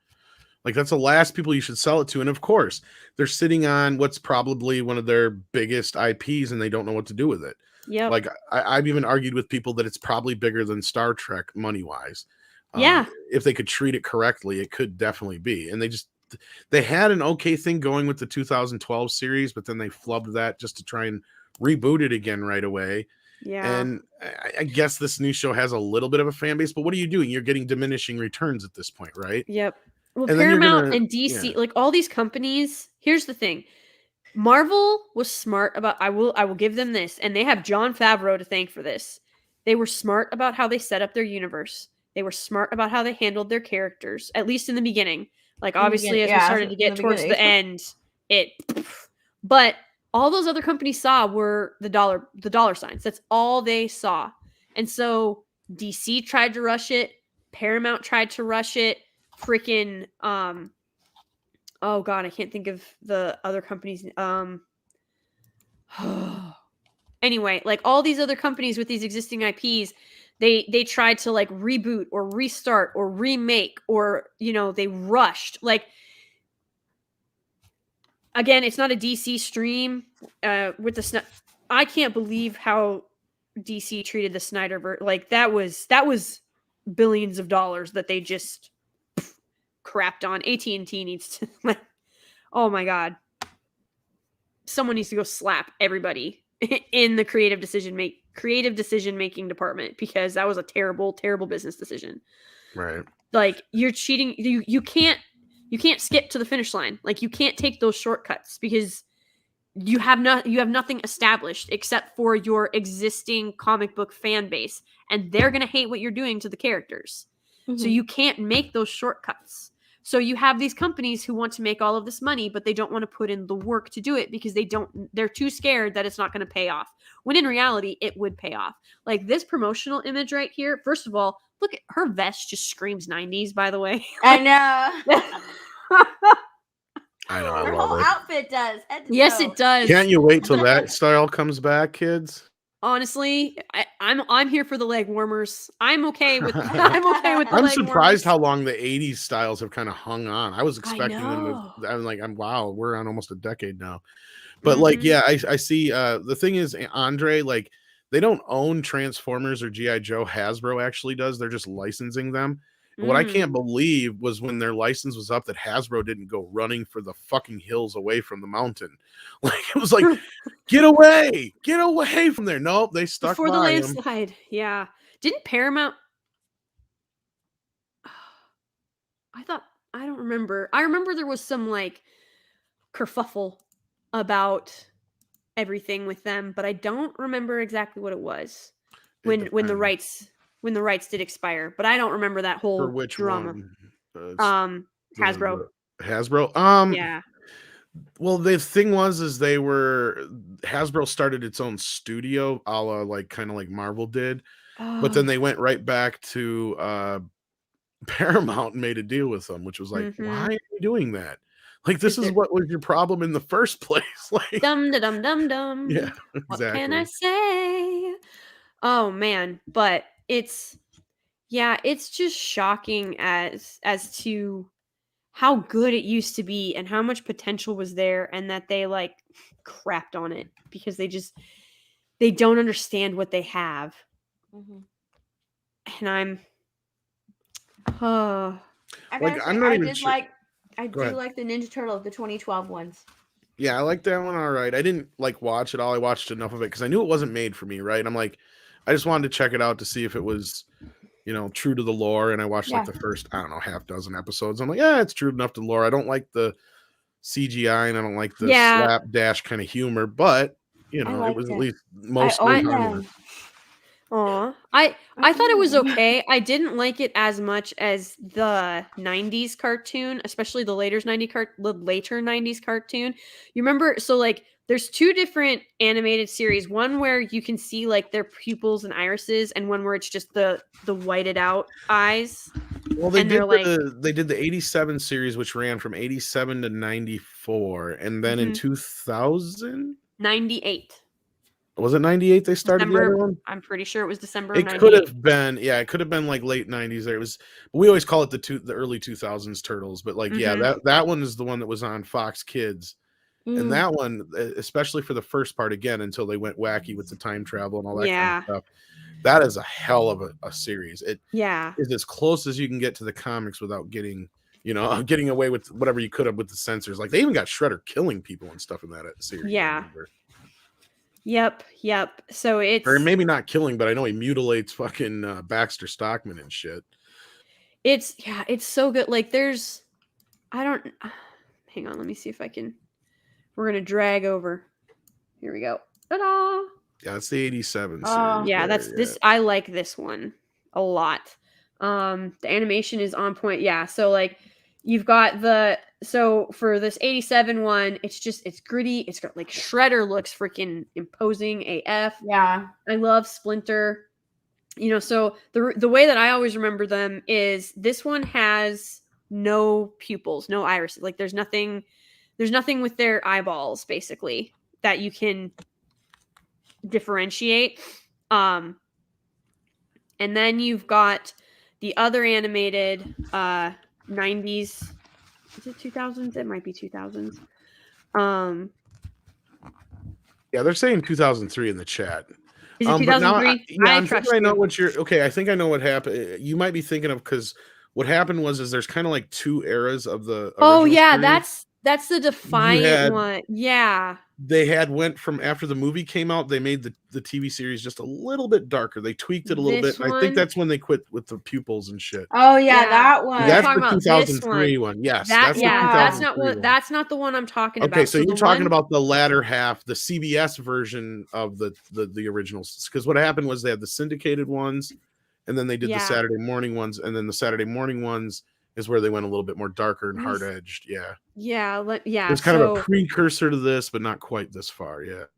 Like, that's the last people you should sell it to. And of course, they're sitting on what's probably one of their biggest IPs and they don't know what to do with it.
Yeah.
Like, I've even argued with people that it's probably bigger than Star Trek money-wise.
Yeah.
If they could treat it correctly, it could definitely be. And they had an okay thing going with the 2012 series, but then they flubbed that just to try and reboot it again right away.
Yeah.
And I guess this new show has a little bit of a fan base, but what are you doing? You're getting diminishing returns at this point, right?
Yep. Well,
and
Paramount and DC, like all these companies, here's the thing. Marvel was smart about, I will give them this, and they have Jon Favreau to thank for this. They were smart about how they set up their universe. They were smart about how they handled their characters, at least in the beginning. Like, obviously, as we started to get towards the end, but all those other companies saw were the dollar signs. That's all they saw. And so DC tried to rush it. Paramount tried to rush it. Freaking, oh God, I can't think of the other companies. Anyway, like all these other companies with these existing IPs, they tried to like reboot or restart or remake, or, you know, they rushed. Like, again, it's not a DC stream with the I can't believe how DC treated the Snyderverse. Like that was billions of dollars that they just crapped on. AT&T needs to like, oh my God. Someone needs to go slap everybody in the creative decision making department, because that was a terrible business decision.
Right.
Like, you're cheating. You can't skip to the finish line. Like, you can't take those shortcuts, because you have nothing established except for your existing comic book fan base, and they're going to hate what you're doing to the characters. Mm-hmm. So you can't make those shortcuts. So you have these companies who want to make all of this money, but they don't want to put in the work to do it, because they're too scared that it's not going to pay off. When in reality, it would pay off. Like this promotional image right here. First of all, look at her vest, just screams 90s, by the way.
I know.
I know.
Her whole outfit does.
Yes, it does.
Can't you wait till that style comes back, kids?
Honestly, I'm here for the leg warmers. I'm okay with the
I'm
leg
surprised
warmers.
how long the 80s styles have kind of hung on. I was expecting them to, I'm like, wow, we're on almost a decade now. But like, yeah, I see the thing is, Andre, like, they don't own Transformers or G.I. Joe. Hasbro actually does. They're just licensing them. And what I can't believe was when their license was up that Hasbro didn't go running for the fucking hills away from the mountain. Like, it was like, get away from there. Nope, they stuck
before the landslide. Yeah. Didn't Paramount? I don't remember. I remember there was some like kerfuffle about everything with them, but I don't remember exactly what it was when the rights did expire. But I don't remember that whole
for which
drama.
One?
Hasbro.
Hasbro.
Yeah.
Well, the thing was, Hasbro started its own studio, a la like kind of like Marvel did, but then they went right back to Paramount and made a deal with them, which was like, why are you doing that? Like, this is what was your problem in the first place. Like,
dum dum dum dum.
Yeah, exactly.
What can I say? Oh man, but it's just shocking as to how good it used to be and how much potential was there, and that they like crapped on it because they don't understand what they have. And I'm
I do like the Ninja Turtle, the 2012 ones.
Yeah, I like that one. All right. I didn't like watch it all. I watched enough of it because I knew it wasn't made for me, right? I'm like, I just wanted to check it out to see if it was, you know, true to the lore. And I watched like the first, I don't know, half dozen episodes. I'm like, yeah, it's true enough to the lore. I don't like the CGI and I don't like the slapdash kind of humor, but you know, it was at least mostly harmless.
Aw. I thought it was okay. I didn't like it as much as the 90s cartoon, especially the later 90s cartoon. You remember, so like there's two different animated series, one where you can see like their pupils and irises, and one where it's just the whited out eyes.
Well, they did the 87 series, which ran from 87 to 94, and then in 2000?
98.
Was it 98 they started the other one?
I'm pretty sure it was December.
It could have been, it could have been like late 90s. There was, we always call it the early 2000s Turtles, but like that one is the one that was on Fox Kids, and that one, especially for the first part, again until they went wacky with the time travel and all that kind of stuff. That is a hell of a series. It is as close as you can get to the comics without getting away with whatever you could have with the censors. Like they even got Shredder killing people and stuff in that series.
Yeah. Yep. So
or maybe not killing, but I know he mutilates fucking Baxter Stockman and shit.
It's so good. Like hang on, let me see if I can. We're gonna drag over. Here we go. Ta-da!
Yeah, it's the 87 series.
Yeah, this. I like this one a lot. The animation is on point. Yeah, so like you've got the so for this 87 one, it's gritty. It's got like Shredder looks freaking imposing AF.
Yeah.
I love Splinter. So the way that I always remember them is this one has no pupils, no irises. Like there's nothing with their eyeballs basically that you can differentiate. And then you've got the other animated 90s. Is it 2000s? It might be 2000s.
Yeah, they're saying 2003 in the chat.
Is it 2003?
I'm thinking I know what you're. Okay, I think I know what happened. You might be thinking of because what happened was there's kind of like two eras of the.
Oh yeah,
series.
that's the Defiant one. Yeah.
They went from after the movie came out, they made the TV series just a little bit darker. They tweaked it a little bit. I think that's when they quit with the pupils and shit.
Oh yeah, that one.
That's the 2003 one. Yes,
that's not the one I'm talking about.
Okay, so you're talking about the latter half, the CBS version of the originals. Because what happened was they had the syndicated ones, and then they did the Saturday morning ones, and then the Saturday morning ones is where they went a little bit more darker and hard edged. Yeah.
There's
kind of a precursor to this, but not quite this far yet.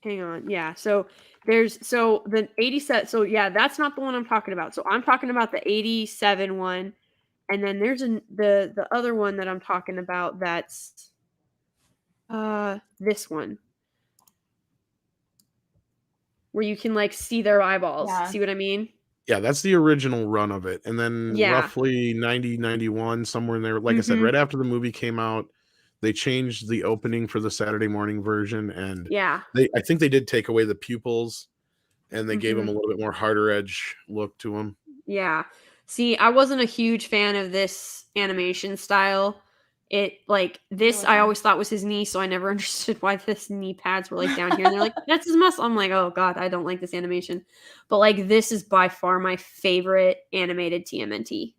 Hang on. Yeah. So the 87. So yeah, that's not the one I'm talking about. So I'm talking about the 87 one. And then there's the other one that I'm talking about. That's this one. Where you can like see their eyeballs. Yeah. See what I mean?
Yeah, that's the original run of it. And then roughly 90, 91, somewhere in there. Like I said, right after the movie came out, they changed the opening for the Saturday morning version. And I think they did take away the pupils and they gave them a little bit more harder edge look to them.
Yeah. See, I wasn't a huge fan of this animation style. It like this, I always thought was his knee, so I never understood why his knee pads were like down here. And they're like, that's his muscle. I'm like, oh god, I don't like this animation. But like, this is by far my favorite animated TMNT.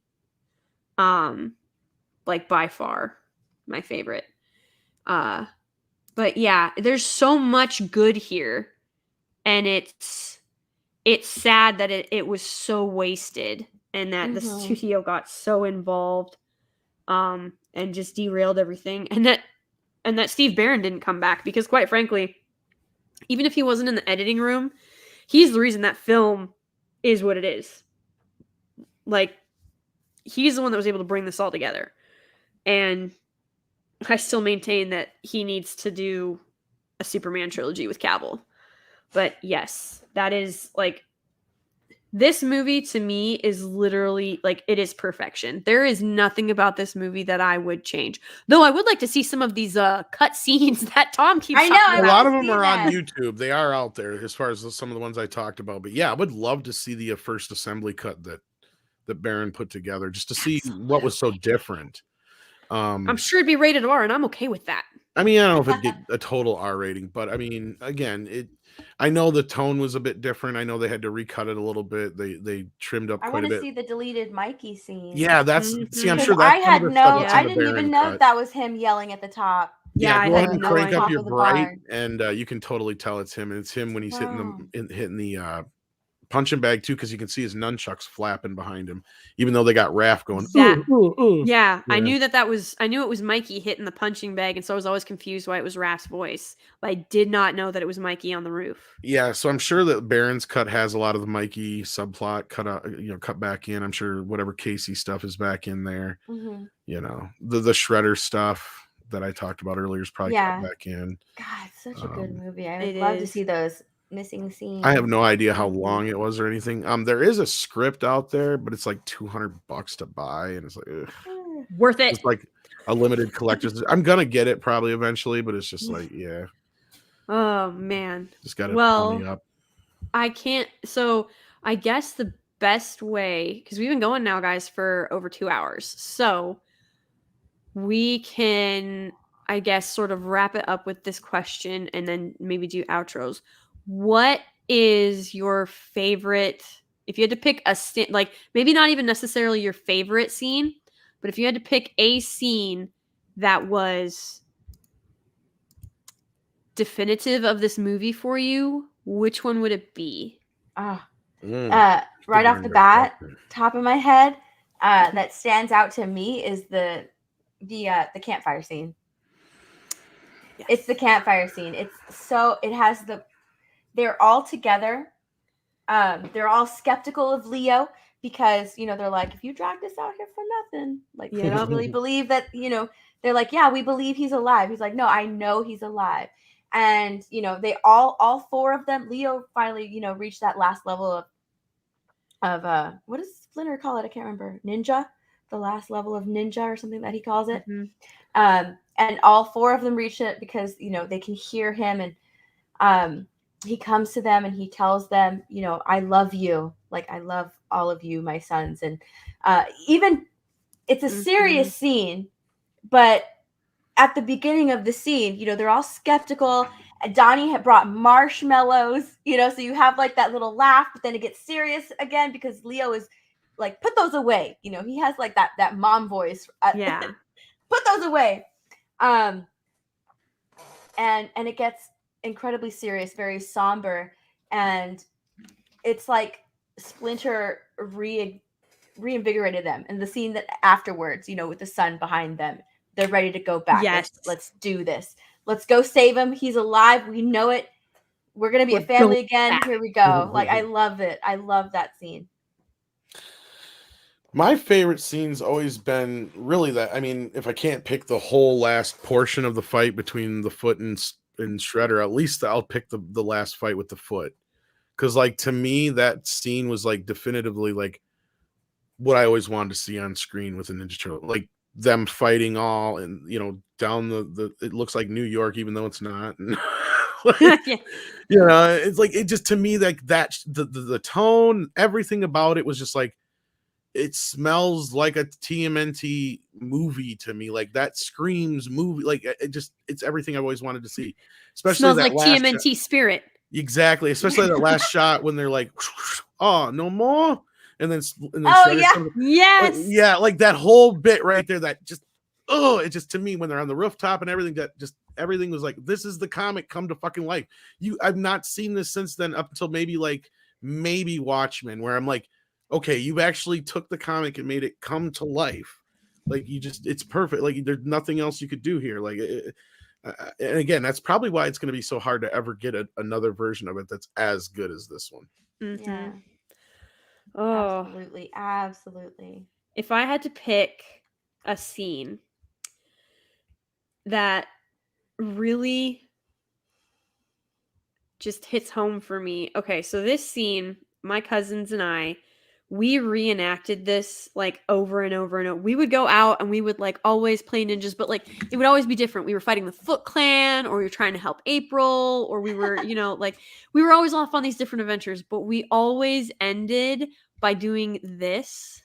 Like by far my favorite. But yeah, there's so much good here, and it's sad that it was so wasted, and that the studio got so involved. And just derailed everything, and that Steve Barron didn't come back, because quite frankly, even if he wasn't in the editing room, he's the reason that film is what it is. Like, he's the one that was able to bring this all together, and I still maintain that he needs to do a Superman trilogy with Cavill. But yes, that is like, this movie to me is literally like, it is perfection. There is nothing about this movie that I would change. Though I would like to see some of these cut scenes that Tom keeps talking about.
A lot of them are on YouTube. They are out there as far as some of the ones I talked about. But yeah, I would love to see the first assembly cut that Barron put together, just to see what was so different.
I'm sure it'd be rated R, and I'm okay with that.
I mean, I don't know if it'd get a total R rating, but I mean, again, I know the tone was a bit different. I know they had to recut it a little bit. They trimmed up quite a bit.
I want to see the deleted Mikey scene.
Yeah, that's see, I'm sure that
I didn't even know that was him yelling at the top.
Yeah, go ahead and crank up your bright, and you can totally tell it's him. And it's him when he's hitting the punching bag too, because you can see his nunchucks flapping behind him, even though they got Raph going.
Yeah, I knew it was Mikey hitting the punching bag, and so I was always confused why it was Raph's voice, but I did not know that it was Mikey on the roof. Yeah,
so I'm sure that Barron's cut has a lot of the Mikey subplot cut back in. I'm sure whatever Casey stuff is back in there. You know, the Shredder stuff that I talked about earlier is probably cut back in.
God, such a good movie. I would love to see those missing scenes.
I have no idea how long it was or anything. There is a script out there, but it's like $200 to buy, and it's like
worth it.
It's like a limited collector's. I'm gonna get it probably eventually, but it's just like
oh man,
just gotta pony up.
I can't. So I guess the best way, because we've been going now, guys, for over 2 hours, so we can, I guess, sort of wrap it up with this question and then maybe do outros. What is your favorite, if you had to pick a scene, like maybe not even necessarily your favorite scene, but if you had to pick a scene that was definitive of this movie for you, which one would it be?
Right off the bat, top of my head, that stands out to me is the the campfire scene.
Yes.
It's the campfire scene. They're all together. They're all skeptical of Leo because, they're like, if you drag this out here for nothing, like, they don't really believe that, they're like, yeah, we believe he's alive. He's like, no, I know he's alive. And, they all four of them, Leo finally, reached that last level of what does Splinter call it? I can't remember. Ninja, the last level of ninja or something that he calls it. And all four of them reach it because, they can hear him, and he comes to them and he tells them, I love you. Like, I love all of you, my sons. And even it's a serious scene, but at the beginning of the scene, they're all skeptical. Donnie had brought marshmallows, so you have like that little laugh, but then it gets serious again because Leo is like, put those away. He has like that mom voice.
Yeah.
Put those away. And it gets incredibly serious, very somber, and it's like Splinter reinvigorated them. And the scene that afterwards, with the sun behind them, they're ready to go back.
Yes.
Let's do this. Let's go save him. He's alive. We know it. We're gonna be a family again. Here we go. Like, I love it. I love that scene.
My favorite scene's always been really that. I mean, if I can't pick the whole last portion of the fight between the Foot and Shredder, at least I'll pick the last fight with the Foot. Because, like, to me, that scene was like definitively like what I always wanted to see on screen with a Ninja Turtle. Like, them fighting all and down the it looks like New York, even though it's not. And like, it's like, it just, to me, like, that the tone, everything about it was just like, it smells like a TMNT movie to me. Like, that screams movie. Like, it's everything I've always wanted to see. Especially
smells
that
like
last
TMNT spirit.
Exactly. Especially that last shot when they're like, oh, no more. And then
oh yeah,
yes,
yeah, like that whole bit right there. That just, it just, to me, when they're on the rooftop and everything, that just, everything was like, this is the comic come to fucking life. I've not seen this since then, up until maybe Watchmen, where I'm like, okay, you've actually took the comic and made it come to life. Like, it's perfect. Like, there's nothing else you could do here. Like, and again, that's probably why it's going to be so hard to ever get another version of it that's as good as this one.
Yeah.
Oh,
absolutely.
If I had to pick a scene that really just hits home for me. Okay, so this scene, my cousins and I, we reenacted this like over and over and over. We would go out and we would like always play ninjas, but like it would always be different. We were fighting the Foot Clan, or we were trying to help April, or we were, like, we were always off on these different adventures, but we always ended by doing this.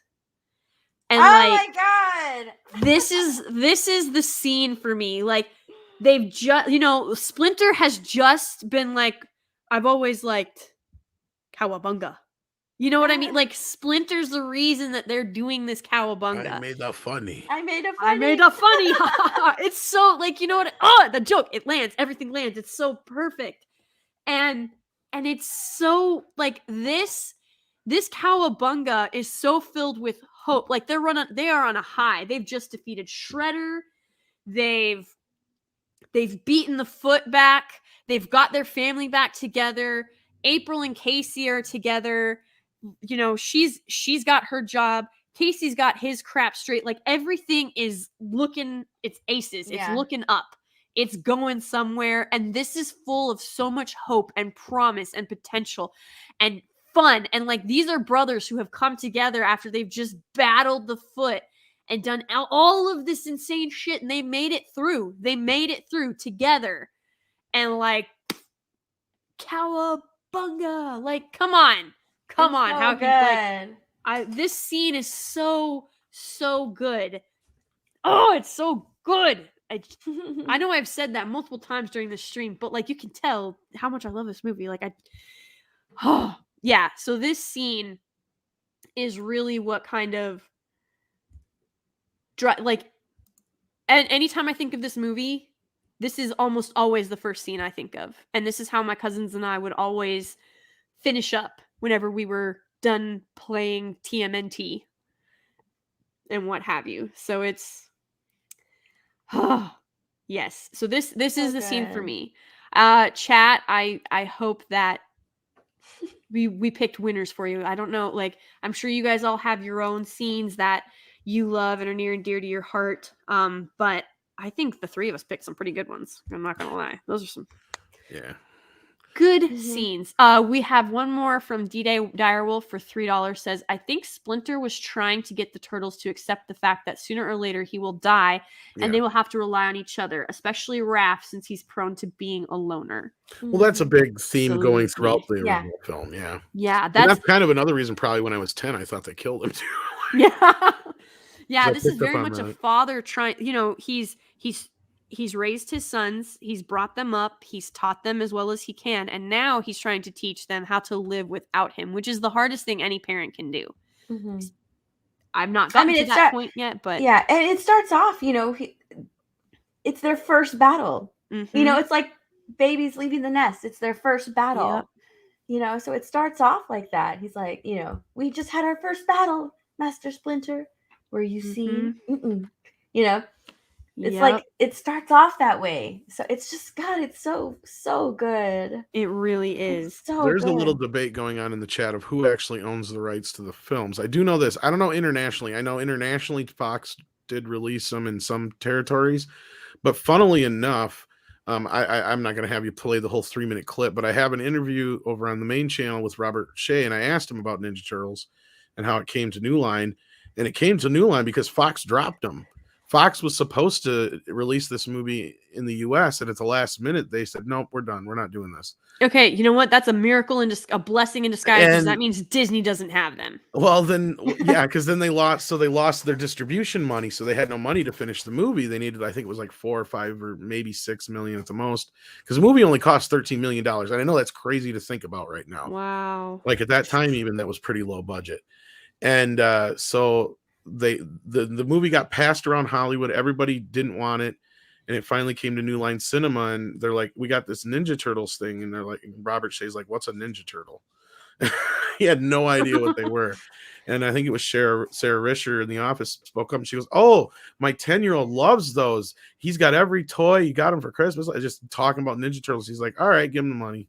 And
my God,
this is the scene for me. Like, they've just, Splinter has just been like, I've always liked Cowabunga. You know what I mean? Like, Splinter's the reason that they're doing this Cowabunga.
I made that funny.
It's so, like, you know what? The joke, it lands. Everything lands. It's so perfect. And it's so, like, this Cowabunga is so filled with hope. Like, they are on a high. They've just defeated Shredder. They've beaten the Foot back. They've got their family back together. April and Casey are together. She's got her job. Casey's got his crap straight. Like, everything is looking, it's aces.
Yeah.
It's looking up. It's going somewhere. And this is full of so much hope and promise and potential and fun. And like, these are brothers who have come together after they've just battled the Foot and done all of this insane shit. And they made it through. Together. And like, Cowabunga. Like, come on.
So
How
good.
can, like, this scene is so good. Oh, it's so good. I know I've said that multiple times during this stream, but like, you can tell how much I love this movie. Like, yeah. So this scene is really what kind of like, and anytime I think of this movie, this is almost always the first scene I think of. And this is how my cousins and I would always finish up whenever we were done playing TMNT and what have you. So it's Yes. So this is the scene for
good.
me. Chat, I hope that we picked winners for you. I don't know, like I'm sure you guys all have your own scenes that you love and are near and dear to your heart. But I think the three of us picked some pretty good ones. I'm not gonna lie. Those are some good scenes. We have one more from D-Day Direwolf for $3. Says, I think Splinter was trying to get the turtles to accept the fact that sooner or later he will die and they will have to rely on each other, especially Raph, since he's prone to being a loner.
Well, that's a big theme going throughout the
Yeah.
original film. Yeah.
Yeah,
And that's kind of another reason probably when I was 10, I thought they killed him too.
yeah. Yeah,
I
this is
picked up
very
on
much a
that.
father trying, you know, he's raised his sons, he's brought them up, he's taught them as well as he can, and now he's trying to teach them how to live without him, which is the hardest thing any parent can do. I've not gotten to that point yet, but
yeah, and it starts off, you know, it's their first battle. You know, it's like babies leaving the nest. It's their first battle.
Yep.
You know, so it starts off like that. He's like, you know, we just had our first battle, Master Splinter. Were you seen? You know, it's like it starts off that way. So it's just God, it's so good.
It really is.
It's so
There's
good.
a little debate going on in the chat of who actually owns the rights to the films. I do know this. I don't know internationally. I know internationally Fox did release them in some territories, but funnily enough, I'm not going to have you play the whole 3-minute clip, but I have an interview over on the main channel with Robert Shea, and I asked him about Ninja Turtles and how it came to New Line, and it came to New Line because Fox dropped them. Fox was supposed to release this movie in the U.S., and at the last minute, they said, nope, we're done. We're not doing this.
Okay, you know what? That's a miracle and just a blessing in disguise because that means Disney doesn't have them.
Well, then, yeah, because then they lost their distribution money, so they had no money to finish the movie. They needed, I think it was like 4 or 5 or maybe 6 million at the most, because the movie only cost $13 million. And I know that's crazy to think about right now.
Wow.
Like at that time, even that was pretty low budget. And so the movie got passed around Hollywood. Everybody didn't want it. And it finally came to New Line Cinema, and they're like, we got this Ninja Turtles thing. And they're like, Robert Shea's like, what's a Ninja Turtle? He had no idea what they were. And I think it was Sarah Risher in the office spoke up, and she goes, oh, my 10-year-old loves those. He's got every toy. You got him for Christmas. I just talking about Ninja Turtles. He's like, all right, give him the money.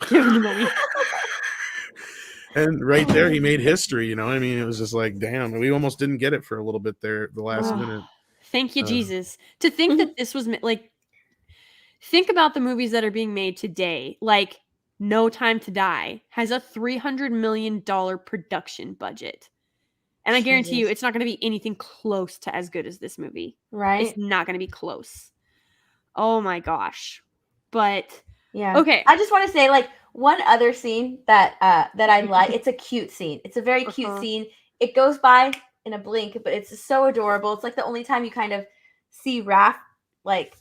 Give him the money.
And right there, he made history. You know, I mean, it was just like, damn, we almost didn't get it for a little bit there, the last minute.
Thank you, Jesus. To think that this was like, think about the movies that are being made today. Like No Time to Die has a $300 million production budget. And I guarantee you, it's not going to be anything close to as good as this movie.
Right?
It's not going to be close. Oh my gosh. But
yeah.
Okay.
I just want to say, like, one other scene that I like. It's a cute scene. It's a very cute scene. It goes by in a blink, but it's so adorable. It's like the only time you kind of see Raph, like,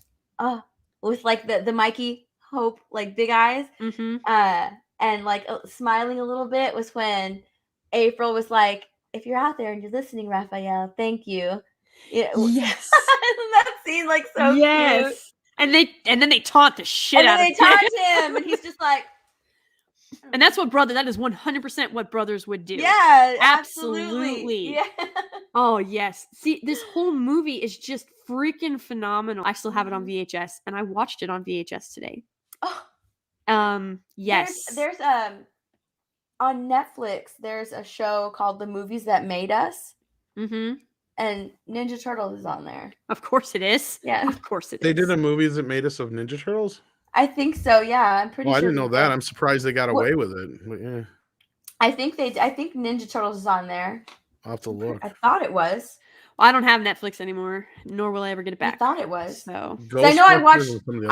with like the Mikey Hope, like big eyes, and like smiling a little bit, was when April was like, if you're out there and you're listening, Raphael, thank you.
Yes.
That scene, like, so cute.
And then they taunt the shit out of him.
And then they taunt him, and he's just like,
and that's what that is 100% what brothers would do.
Yeah,
absolutely.
Yeah.
Oh yes. See, this whole movie is just freaking phenomenal. I still have it on VHS, and I watched it on VHS today.
Oh.
Yes.
There's on Netflix, there's a show called The Movies That Made Us. And Ninja Turtles is on there.
Of course it is.
Yeah.
Of course it is.
They did a movie that made us of Ninja Turtles?
I think so, yeah. I'm pretty sure.
I didn't know that. I'm surprised they got away with it. But yeah.
I think Ninja Turtles is on there.
I'll have to look.
I thought it was.
Well, I don't have Netflix anymore, nor will I ever get it back.
I thought it was.
So
I know I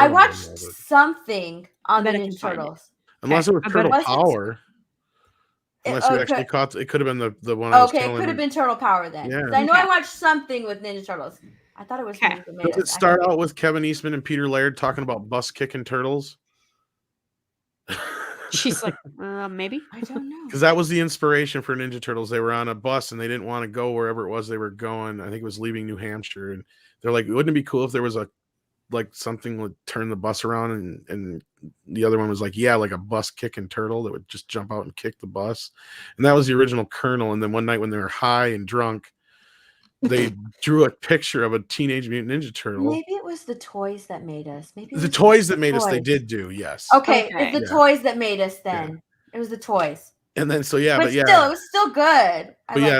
watched something on the Ninja Turtles.
Unless it was Turtle Power. Unless you actually caught it, could have been the one.
Okay, it could have been Turtle Power then.
Yeah.
I know I watched something with Ninja Turtles. I thought it was.
Does it start out with Kevin Eastman and Peter Laird talking about bus kicking turtles?
She's like, maybe.
I don't know.
Because that was the inspiration for Ninja Turtles. They were on a bus and they didn't want to go wherever it was they were going. I think it was leaving New Hampshire, and they're like, wouldn't it be cool if there was something would turn the bus around, and the other one was like, yeah, like a bus kicking turtle that would just jump out and kick the bus. And that was the original kernel. And then one night when they were high and drunk, they drew a picture of a Teenage Mutant Ninja Turtle.
Maybe it was the toys that made us. Maybe
The toys that made us, they did do, yes.
Okay, it's the toys that made us then.
Yeah.
It was the toys.
And then, so
But still, it was still good.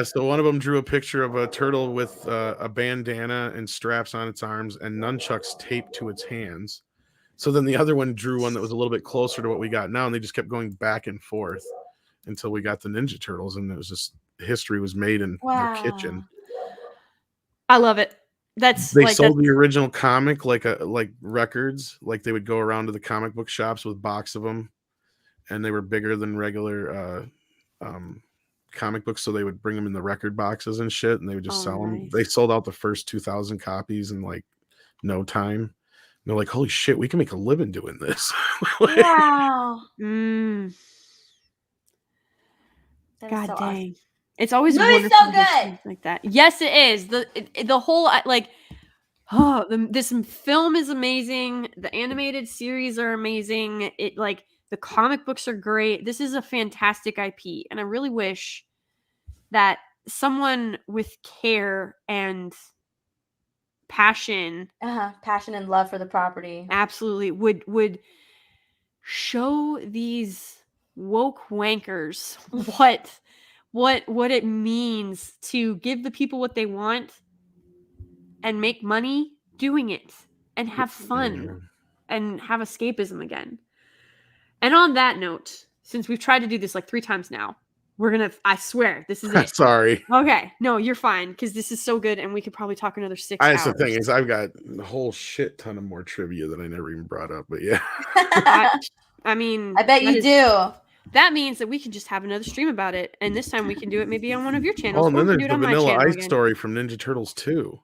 So one of them drew a picture of a turtle with a bandana and straps on its arms and nunchucks taped to its hands. So then the other one drew one that was a little bit closer to what we got now, and they just kept going back and forth until we got the Ninja Turtles, and it was just history was made in their kitchen.
I love it. They
sold the original comic like records, like they would go around to the comic book shops with a box of them, and they were bigger than regular comic books, so they would bring them in the record boxes and shit, and they would just sell them. They sold out the first 2,000 copies in like no time. And they're like, holy shit, we can make a living doing this.
Wow.
God
so
dang.
awesome.
It's always
so good
like that. Yes, it is. The whole this film is amazing. The animated series are amazing. The comic books are great. This is a fantastic IP, and I really wish that someone with care and passion
and love for the property
absolutely would show these woke wankers what it means to give the people what they want and make money doing it and have fun and have escapism again. And on that note, since we've tried to do this like 3 times now, I swear, this is it.
Sorry.
Okay. No, you're fine, because this is so good and we could probably talk another 6 hours.
The thing is, I've got a whole shit ton of more trivia that I never even brought up, but yeah.
I mean,
I bet you do.
That means that we can just have another stream about it, and this time we can do it maybe on one of your channels.
Oh, and then there's the Vanilla Ice story from Ninja Turtles 2.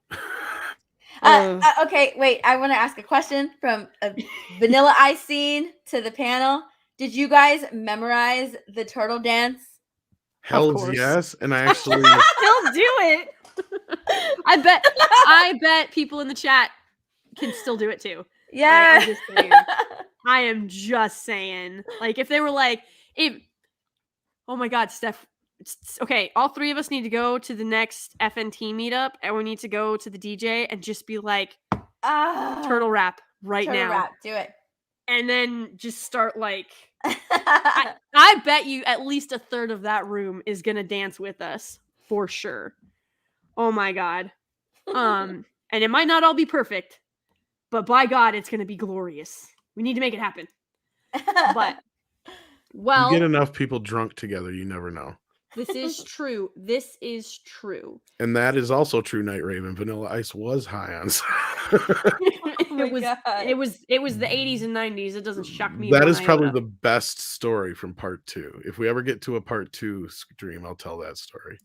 Okay, wait. I want to ask a question from a Vanilla Ice scene to the panel. Did you guys memorize the turtle dance?
Hells yes, and I actually
still do it. I bet people in the chat can still do it too.
Yeah.
I am just saying. Like, if they were like, oh my God, Steph. Okay, all 3 of us need to go to the next FNT meetup, and we need to go to the DJ and just be like, turtle rap right now.
Turtle rap, do it.
And then just start like, I bet you at least a third of that room is gonna dance with us for sure. Oh my God. And it might not all be perfect, but by God, it's gonna be glorious. We need to make it happen. But
you get enough people drunk together, you never know.
This is true. This is true.
And that is also true, Night Raven. Vanilla Ice was high on
it was the 80s and 90s. It doesn't shock me.
That is probably the best story from part 2. If we ever get to a part 2 stream, I'll tell that story.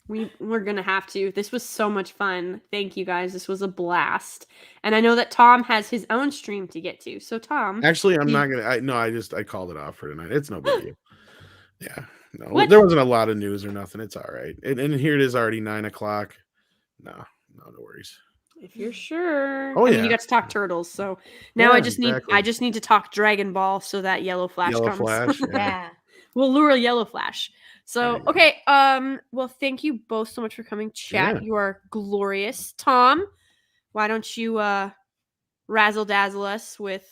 We're gonna have to. This was so much fun. Thank you guys. This was a blast. And I know that Tom has his own stream to get to. So Tom,
actually, I'm not gonna. I called it off for tonight. It's no big deal. Yeah, no, there wasn't a lot of news or nothing. It's all right. And here it is already 9:00. No worries.
If you're sure.
Oh,
I mean, you got to talk turtles. So now I just need to talk Dragon Ball so that Yellow Flash comes.
Flash,
yeah.
We'll lure Yellow Flash. So, okay. Well, thank you both so much for coming. Chat. Yeah. You are glorious. Tom, why don't you razzle dazzle us with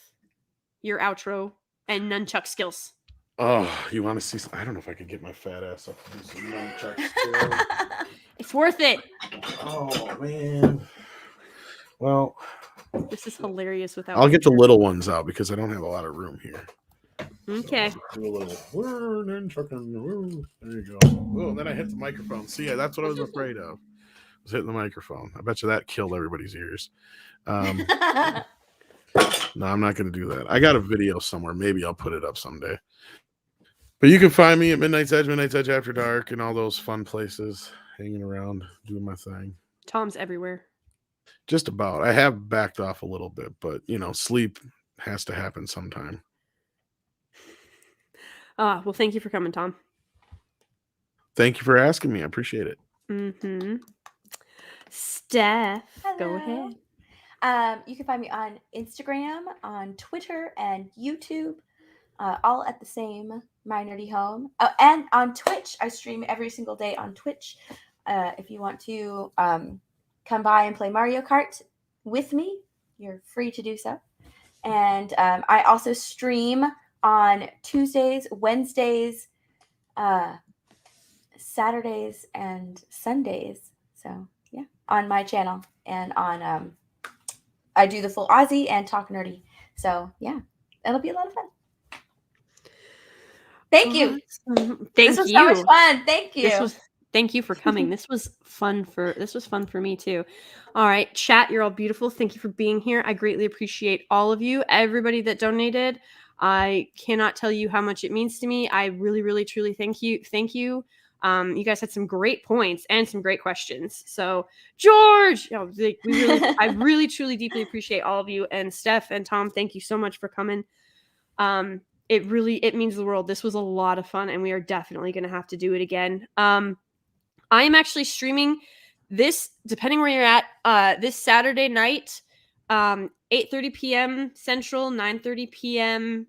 your outro and nunchuck skills?
Oh, you want to see I don't know if I can get my fat ass up to do some nunchucks.
It's worth it.
Oh man. Well,
this is hilarious without
I'll get the little ones out because I don't have a lot of room here.
Okay.
So do a little there you go. Oh, and then I hit the microphone. See, that's what I was afraid of. I was hitting the microphone. I bet you that killed everybody's ears. No, I'm not going to do that. I got a video somewhere. Maybe I'll put it up someday. But you can find me at Midnight's Edge After Dark, and all those fun places, hanging around, doing my thing.
Tom's everywhere.
Just about. I have backed off a little bit, but, sleep has to happen sometime.
Well, thank you for coming, Tom.
Thank you for asking me. I appreciate it.
Mm-hmm. Steph,
hello.
Go ahead.
You can find me on Instagram, on Twitter, and YouTube, all at the same My Nerdy Home. Oh, and on Twitch. I stream every single day on Twitch. if you want to come by and play Mario Kart with me, you're free to do so. And I also stream on Tuesdays, Wednesdays, Saturdays, and Sundays. So yeah, on my channel, and on I do the full Aussie and talk nerdy. So yeah, it'll be a lot of fun. Thank you.
Thank
this was
you.
so much fun. Thank you.
Thank you for coming. This was fun for me too. All right, chat, you're all beautiful. Thank you for being here. I greatly appreciate all of you. Everybody that donated, I cannot tell you how much it means to me. I really, really, truly thank you. Thank you. You guys had some great points and some great questions. So George, I really, truly, deeply appreciate all of you. And Steph and Tom, thank you so much for coming. It means the world. This was a lot of fun, and we are definitely going to have to do it again. I am actually streaming this, depending where you're at, this Saturday night, 8:30 p.m. Central, 9:30 p.m.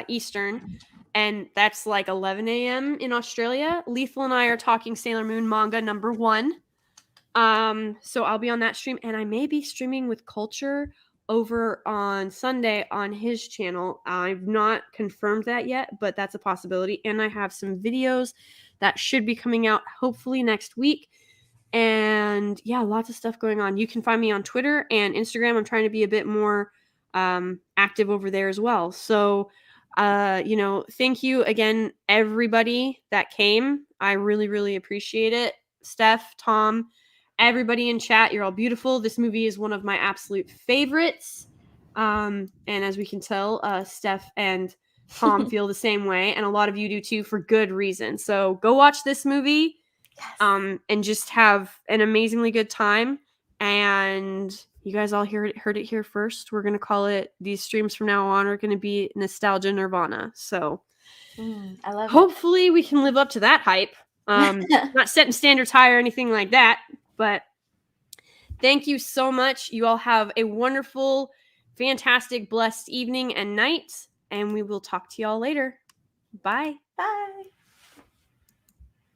Eastern, and that's like 11 a.m. in Australia. Lethal and I are talking Sailor Moon manga #1. So I'll be on that stream, and I may be streaming with Culture over on Sunday on his channel. I've not confirmed that yet, but that's a possibility. And I have some videos that should be coming out hopefully next week. And yeah, lots of stuff going on. You can find me on Twitter and Instagram. I'm trying to be a bit more active over there as well. So, thank you again, everybody that came. I really, really appreciate it. Steph, Tom, everybody in chat, you're all beautiful. This movie is one of my absolute favorites. And as we can tell, Steph and Tom feel the same way, and a lot of you do too, for good reason. So go watch this movie, and just have an amazingly good time. And you guys all heard it here first. We're gonna call it, these streams from now on are gonna be Nostalgia Nirvana. So
I love
hopefully we can live up to that hype. Not setting standards high or anything like that, but thank you so much. You all have a wonderful, fantastic, blessed evening and night, and we will talk to y'all later. Bye.
Bye.